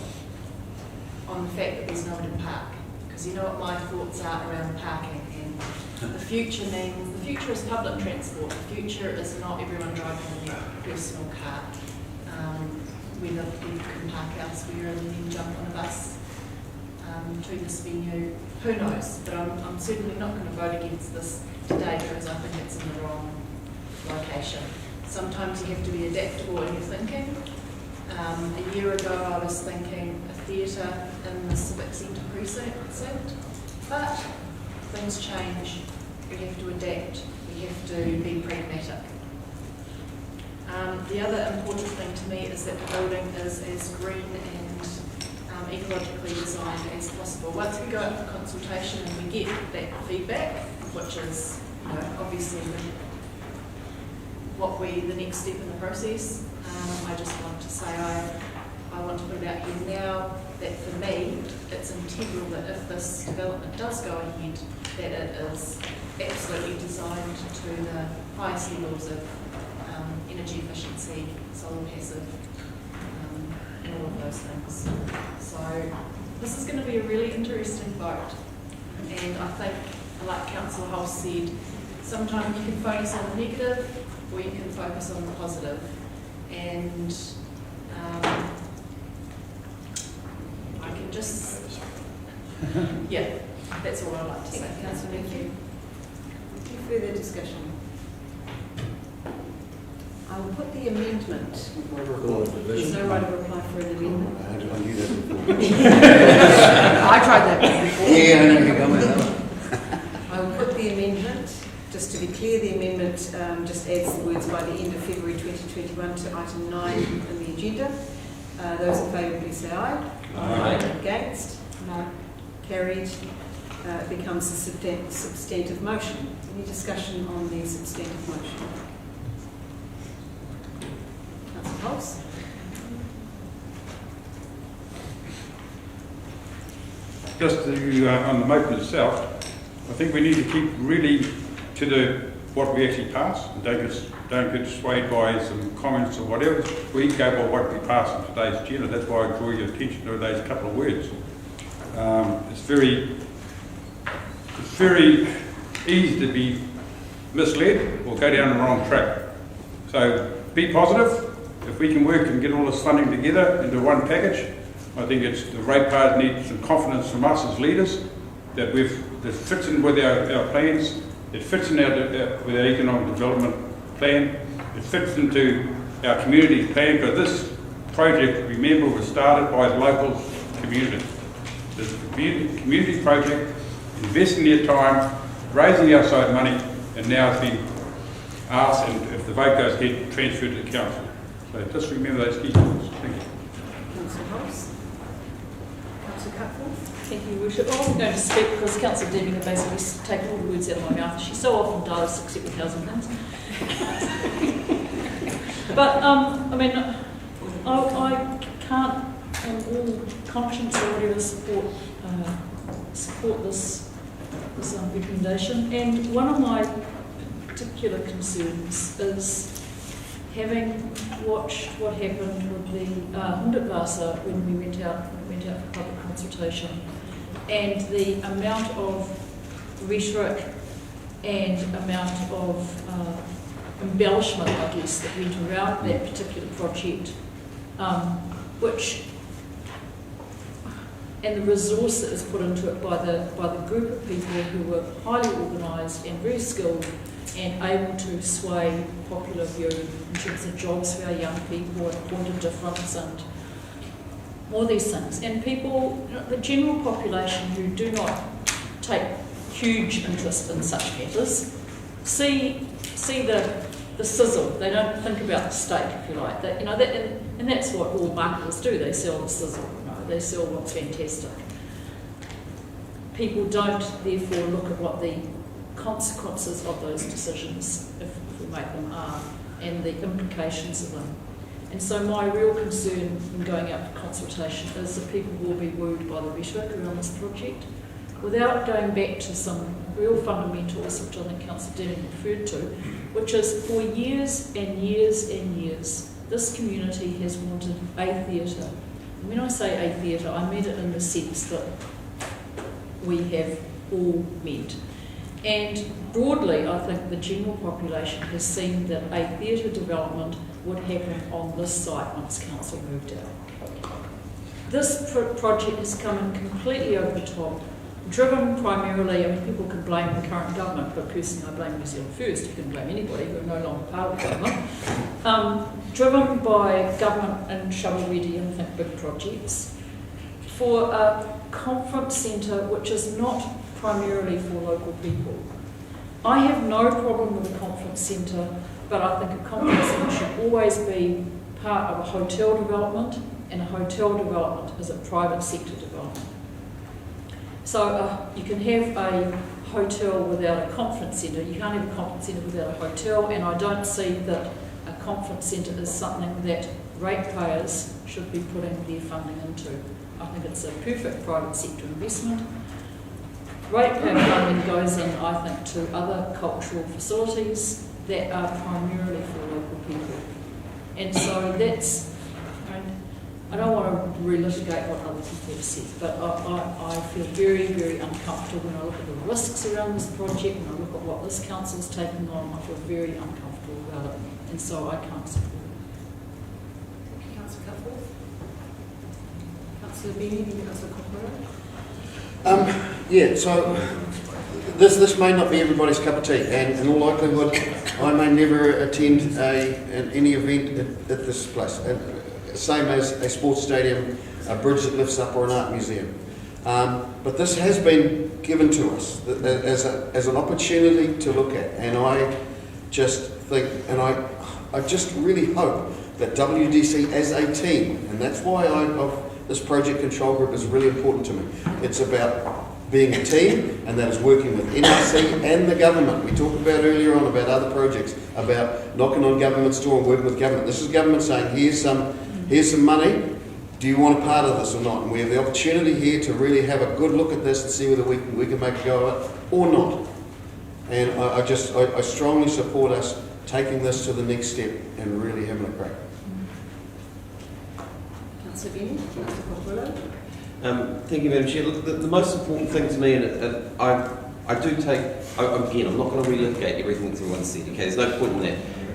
on the fact that there's nowhere to park. Because you know what my thoughts are around parking, and the future is public transport. The future is not everyone driving in their personal car. Whether people can park elsewhere and then jump on a bus to this venue, who knows? But I'm certainly not going to vote against this today because I think it's in the wrong location. Sometimes you have to be adaptable in your thinking. A year ago I was thinking a theatre in the Civic Centre precinct, but things change. We have to adapt. We have to be pragmatic. The other important thing to me is that the building is as green and ecologically designed as possible. Once we go out for consultation and we get that feedback, which is obviously the next step in the process, I just want to say I want to put it out here now that for me it's integral that if this development does go ahead, that it is absolutely designed to the highest levels of energy efficiency, solar passive, and all of those things. So this is going to be a really interesting vote, and I think, like Councillor Hulse said, sometimes you can focus on the negative or you can focus on the positive, and just, yeah, that's all I'd like to say. Councillor Matthew. Any further discussion? I will put the amendment. There's no right of reply for an amendment. I knew that before. I tried that before. Yeah, I know you're going with that one. I will put the amendment, just to be clear, the amendment just adds the words by the end of February 2021 to item 9 in the agenda. Those in favour, please say aye. Aye. Against? No. Carried. It becomes a substantive motion. Any discussion on the substantive motion? Councillor Pulse? Just on the motion itself, I think we need to keep really to what we actually pass, and don't get swayed by some comments or whatever. We go by what we pass in today's agenda. That's why I draw your attention to those couple of words. It's very easy to be misled or go down the wrong track. So be positive. If we can work and get all this funding together into one package, I think the ratepayers need some confidence from us as leaders that that fits in with our plans, it fits in with our economic development plan, it fits into our community plan, because this project, remember, was started by the local community. This is a community project, investing their time, raising outside money, and now it's been asked, and if the vote goes ahead, transferred to the council. So just remember those key points. Thank you. Councillor Hobbs? Councillor Cutforth? Thank you, Worship. I wasn't going to speak because Councillor Deming had basically taken all the words out of my mouth. She so often does, except with housing things. But, I mean, I can't, on all conscience or whatever, support this recommendation. And one of my particular concerns is, having watched what happened with the Hundetwasser when we went out for public consultation, and the amount of rhetoric and amount of embellishment, I guess, that went around that particular project, and the resource that was put into it by the group of people who were highly organised and very skilled and able to sway popular view in terms of jobs for our young people and point of difference and all these things. And people, the general population who do not take huge interest in such matters, see the sizzle. They don't think about the steak, if you like. That, and that's what all marketers do. They sell the sizzle. They sell what's fantastic. People don't, therefore, look at what the consequences of those decisions, if we make them, are, and the implications of them. And so my real concern in going out for consultation is that people will be wooed by the rhetoric around this project without going back to some real fundamentals, which I think Councillor Denning referred to, which is for years and years and years, this community has wanted a theatre. And when I say a theatre, I mean it in the sense that we have all meant. And broadly, I think the general population has seen that a theatre development would happen on this site once council moved out. This project has come in completely over the top, driven primarily, I mean, people can blame the current government, but personally I blame New Zealand First. You can blame anybody who are no longer part of government. Driven by government and shovel-ready and I think big projects for a conference centre which is not primarily for local people. I have no problem with a conference centre, but I think a conference centre should always be part of a hotel development, and a hotel development is a private sector development. So you can have a hotel without a conference centre. You can't have a conference centre without a hotel, and I don't see that a conference centre is something that ratepayers should be putting their funding into. I think it's a perfect private sector investment. Ratepayer funding goes in, I think, to other cultural facilities that are primarily for local people. And so that's, I don't want to relitigate what other people have said, but I feel very, very uncomfortable when I look at the risks around this project, when I look at what this council is taking on, I feel very uncomfortable about it, and so I can't support it. Councillor Cutforth? Councillor Beanie, then Councillor Coppero. Yeah, so this may not be everybody's cup of tea, and in all likelihood, I may never attend any event at this place. Same as a sports stadium, a bridge that lifts up, or an art museum. But this has been given to us as an opportunity to look at, and I just think, and I just really hope that WDC as a team, and that's why this project control group is really important to me. It's about being a team, and that is working with NRC and the government. We talked about earlier on about other projects, about knocking on government's door and working with government. This is government saying, here's some money, do you want a part of this or not? And we have the opportunity here to really have a good look at this and see whether we can make a go of it or not. And I strongly support us taking this to the next step and really having a crack. Councillor Beanie, Councillor Coppero. Thank you, Madam Chair. Look, the most important thing to me, and I do take, again, I'm not going to relitigate everything that everyone said, okay, there's no point in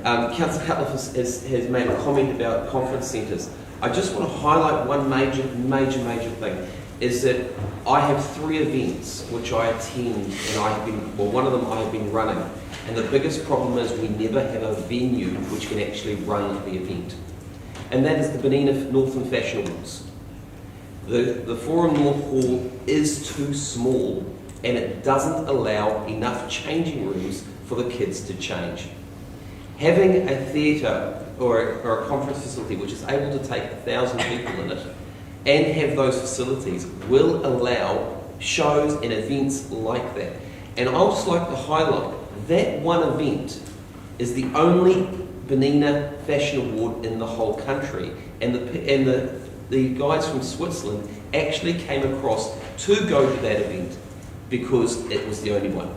that. Councillor Cutler has made a comment about conference centres. I just want to highlight one major thing, is that I have 3 events which I attend, and one of them I have been running, and the biggest problem is we never have a venue which can actually run the event. And that is the Benina Northern Fashion Awards. The Forum North Hall is too small, and it doesn't allow enough changing rooms for the kids to change. Having a theatre or a conference facility which is able to take 1,000 people in it and have those facilities will allow shows and events like that. And I'd just like to highlight that one event is the only Benina Fashion Award in the whole country, and the guys from Switzerland actually came across to go to that event because it was the only one.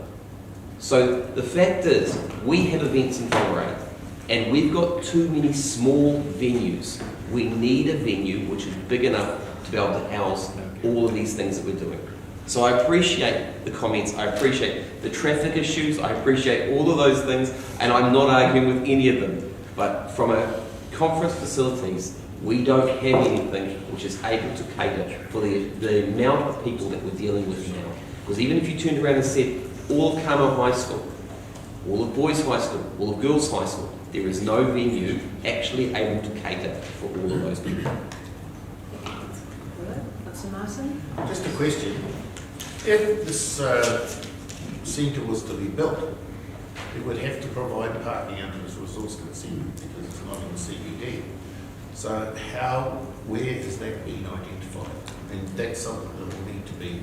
So the fact is, we have events in Whangarei, and we've got too many small venues. We need a venue which is big enough to be able to house all of these things that we're doing. So I appreciate the comments, I appreciate the traffic issues, I appreciate all of those things, and I'm not arguing with any of them. But from a conference facilities, we don't have anything which is able to cater for the amount of people that we're dealing with now. Because even if you turned around and said, all of Kamo High School, all of Boys High School, all of Girls High School, there is no venue actually able to cater for all of those people. Councillor Martin. Just a question. If this centre was to be built, it would have to provide parking under this resource consent because it's not in the CBD. So where is that being identified? And that's something that will need to be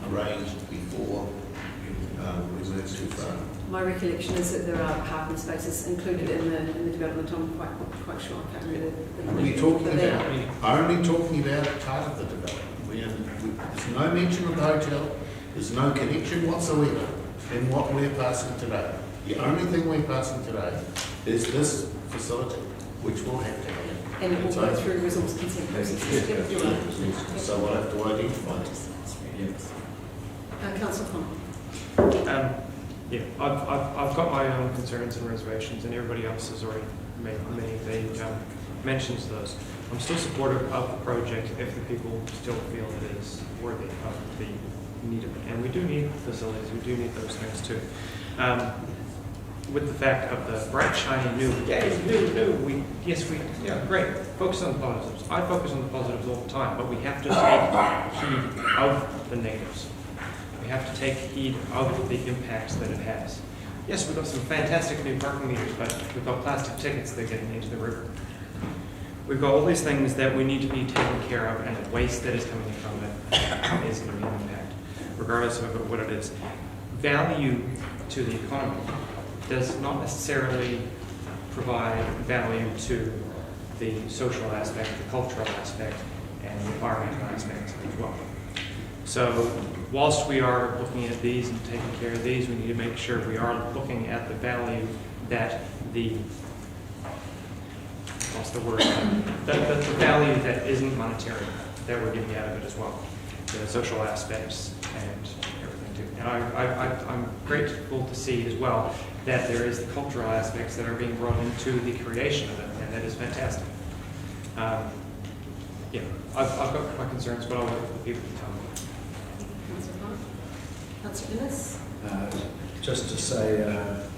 arranged before we move too far. My recollection is that there are parking spaces included in the development. I'm quite sure. I can't remember the We're only talking about part of the development. There's no mention of the hotel. There's no connection whatsoever in what we're passing today. The only thing we're passing today is this facility, which will have to happen. And it will go through resource consent processes. So we'll have to identify this. Councillor Connell. Yeah, I've got my own concerns and reservations, and everybody else has already made mentions to those. I'm still supportive of the project if the people still feel it is worthy of the need of it. And we do need facilities, we do need those things too. With the fact of the bright, shiny, new, great, focus on the positives. I focus on the positives all the time, but we have to take heed of the negatives. We have to take heed of the impacts that it has. Yes, we've got some fantastic new parking meters, but we've got plastic tickets that are getting into the river. We've got all these things that we need to be taken care of, and the waste that is coming from it is going to be an impact, regardless of what it is. Value to the economy does not necessarily provide value to the social aspect, the cultural aspect, and the environmental aspects as well. So whilst we are looking at these and taking care of these, we need to make sure we are looking at the value that the value that isn't monetary that we're getting out of it as well, the social aspects and everything too. And I'm grateful to see as well that there is the cultural aspects that are being brought into the creation of it, and that is fantastic. yeah, I've got my concerns, but I'll wait for the people to tell me. Councillor Innes? Just to say,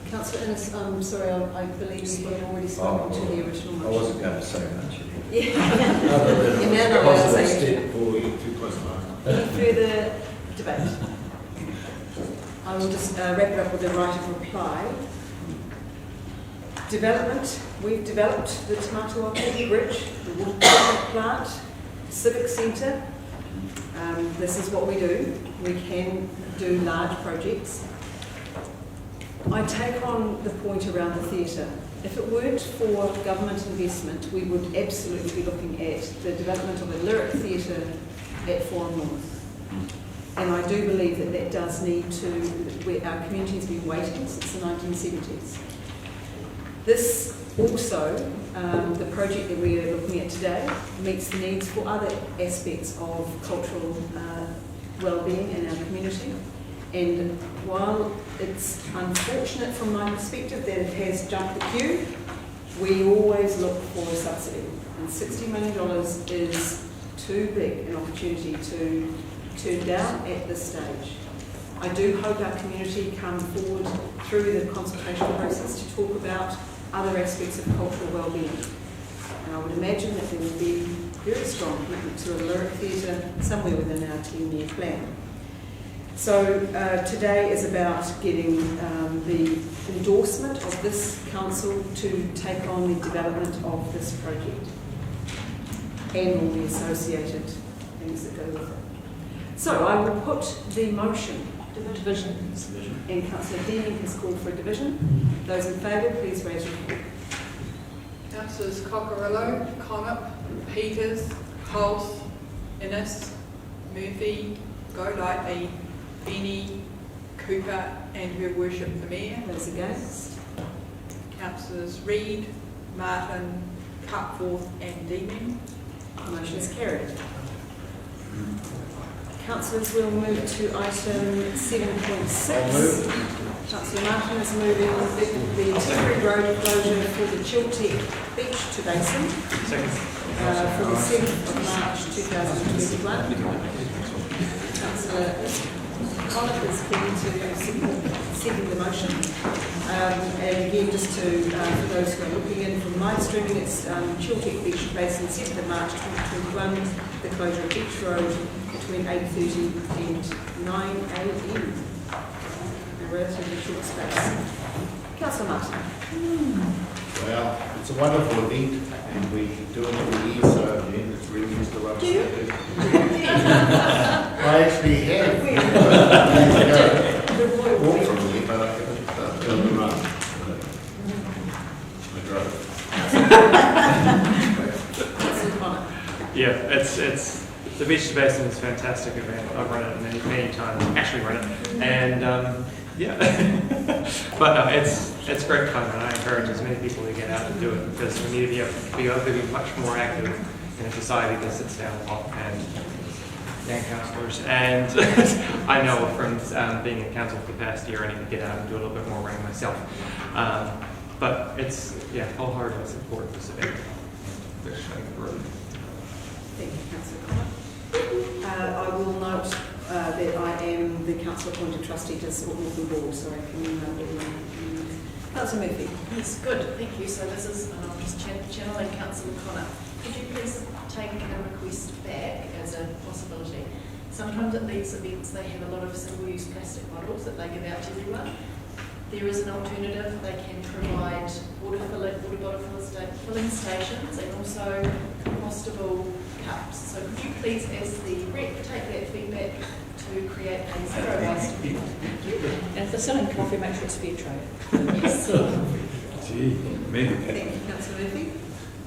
Councillor Innes, sorry, I believe you had already spoken to the original motion. I wasn't going to say much. Yeah. Other than You're now not allowed to positive say step forward, too close to mark. Any further debate? I will just wrap it up with a right of reply. Development. We've developed the Tamatuapi Bridge, the water treatment plant, civic centre. This is what we do. We can do large projects. I take on the point around the theatre. If it weren't for government investment, we would absolutely be looking at the development of a lyric theatre at Forum North. And I do believe that that does need to, our community has been waiting since the 1970s. This also, the project that we are looking at today, meets the needs for other aspects of cultural well-being in our community. And while it's unfortunate from my perspective that it has jumped the queue, we always look for a subsidy. And $60 million is too big an opportunity to turn down at this stage. I do hope our community come forward through the consultation process to talk about other aspects of cultural well-being. And I would imagine that there will be very strong commitment to a lyric theatre somewhere within our 10-year plan. So today is about getting the endorsement of this council to take on the development of this project and all the associated things that go with it. So I will put the motion. Division. And Councillor Dean has called for a division. Those in favour, please raise your hand. Councillors Cockerillo, Connop, Peters, Pulse, Innes, Murphy, Golightly, Benny, Cooper, and Her Worship the Mayor. Those against? Councillors Reid, Martin, Cutforth, and Deeming. Motion is carried. Councillors, we'll move to item 7.6. Councillor Martin is moving the temporary road closure for the Chiltec Beach to Basin for the 7th of March 2021. Councillor Connor is keen to second the motion. And again, just to, for those who are looking in from live streaming, it's Chiltec Beach to Basin, 7th of March 2021, the closure of Beach Road between 8:30 and 9 a.m. A relatively short space. Councillor Martin. Well, it's a wonderful event, and we do it every year, so it's really just a rubber stamp. I actually have. Walk from here, but I haven't done the run. I drove. Yeah, it's the Beach to Basin is a fantastic event. I've run it many times, actually run it, and yeah. But no, it's great fun, and I encourage as many people to get out and do it because we need to be able to be much more active in a society that sits down a lot and councillors. And I know from being in council for the past year, I need to get out and do a little bit more running myself. But it's wholeheartedly support this event. Thank you, Councillor Connor. I will note that I am the council-appointed trustee to the Auckland board, so I can Councillor Murphy. Yes, good, thank you. So this is, and I'm just channeling Councillor Connor. Could you please take a request back as a possibility? Sometimes at these events they have a lot of single-use plastic bottles that they give out to everyone. There is an alternative. They can provide water bottle filling stations and also compostable cups. So could you please, as the rep, take that feedback to create a zero waste? And if they're selling coffee, make sure it's fair trade. Yes. Gee, me. Thank you, Councillor Murphy.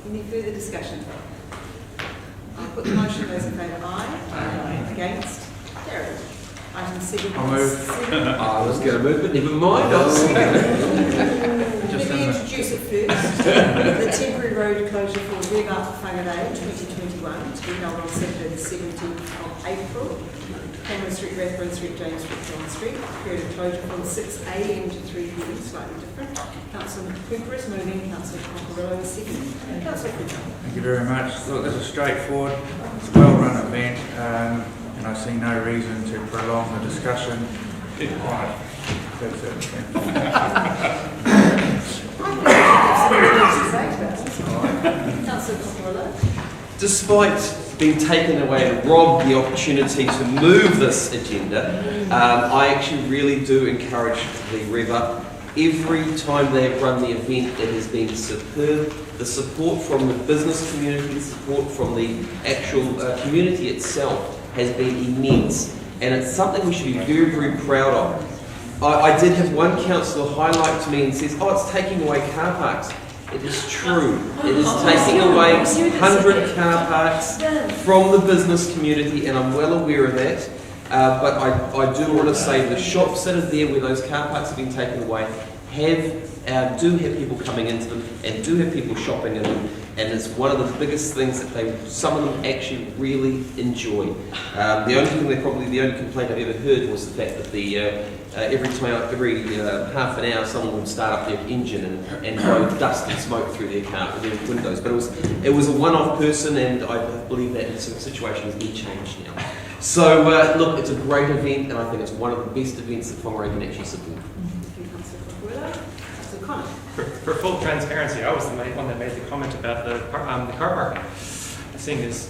Any further discussion? I'll put the motion. Those in favour, aye. Aye. Against? Carried. Item 7. I was going to move, but never mind. Let me introduce it first. The temporary road closure for Reba Whangarei 2021 to be held on Saturday the 17th of April. Cameron Street, Rathbone Street, James Street, John Street. Period of closure from 6 a.m. to 3 p.m. Slightly different. Councillor Cooper is moving, Councillor Cocorillo is seconding. Councillor Cooper. Thank you very much. Look, this is straightforward. It's a well-run event, and I see no reason to prolong the discussion. Keep quiet. That's it. Councillor Cocorillo. Despite being taken away and robbed the opportunity to move this agenda, I actually really do encourage the rev up. Every time they've run the event, it has been superb. The support from the business community, the support from the actual community itself has been immense, and it's something we should be very, very proud of. I did have one councillor highlight to me and says, "Oh, it's taking away car parks." It is true. It is taking away 100 car parks from the business community, and I'm well aware of that. But I do want to say the shops that are there where those car parks have been taken away do have people coming into them and do have people shopping in them, and it's one of the biggest things that some of them actually really enjoy. The only complaint I've ever heard was the fact that every half an hour someone would start up their engine and blow dust and smoke through their car, their windows. But it was a one-off person, and I believe that situation has been changed now. So look, it's a great event, and I think it's one of the best events that Whangarei can actually support. For full transparency, I was the one that made the comment about the car parking. Seeing as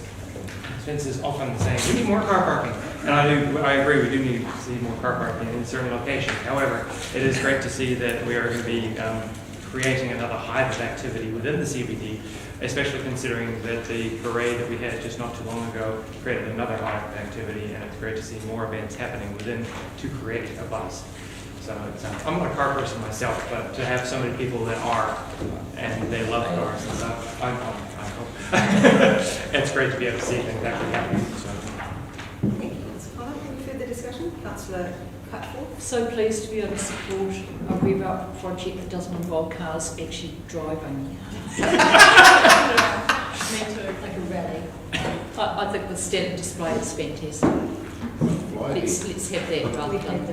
Vince is often saying, we need more car parking. And I agree, we do need to see more car parking in certain locations. However, it is great to see that we are going to be creating another hive of activity within the CBD, especially considering that the parade that we had just not too long ago created another hive of activity, and it's great to see more events happening within to create a buzz. So I'm not a car person myself, but to have so many people that are, and they love cars and stuff, I hope. It's great to be able to see things actually happening. So. Thank you, Councillor Connor. Any further discussion? Councillor Cutforth. So pleased to be able to support a rev up project that doesn't involve cars actually driving. Me too. Like a rally. I think the standard display is fantastic. Let's have that rather than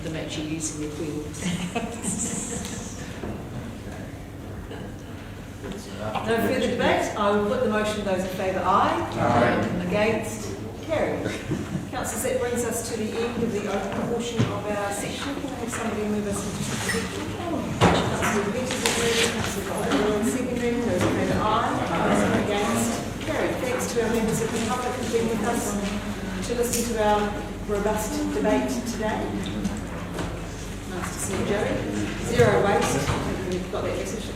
them actually using their wheels. No further debate. I will put the motion. Those in favour, aye. Aye. Against, carried. Councillors, that brings us to the end of the open portion of our session. Can I have somebody move us into executive? Councillor Peters is moving, Councillor Cotter seconding. Those in favour, aye. Those against, carried. Thanks to our members of the public who've been with us to listen to our robust debate today. Nice to see you, Jerry. Zero waste. We've got that message.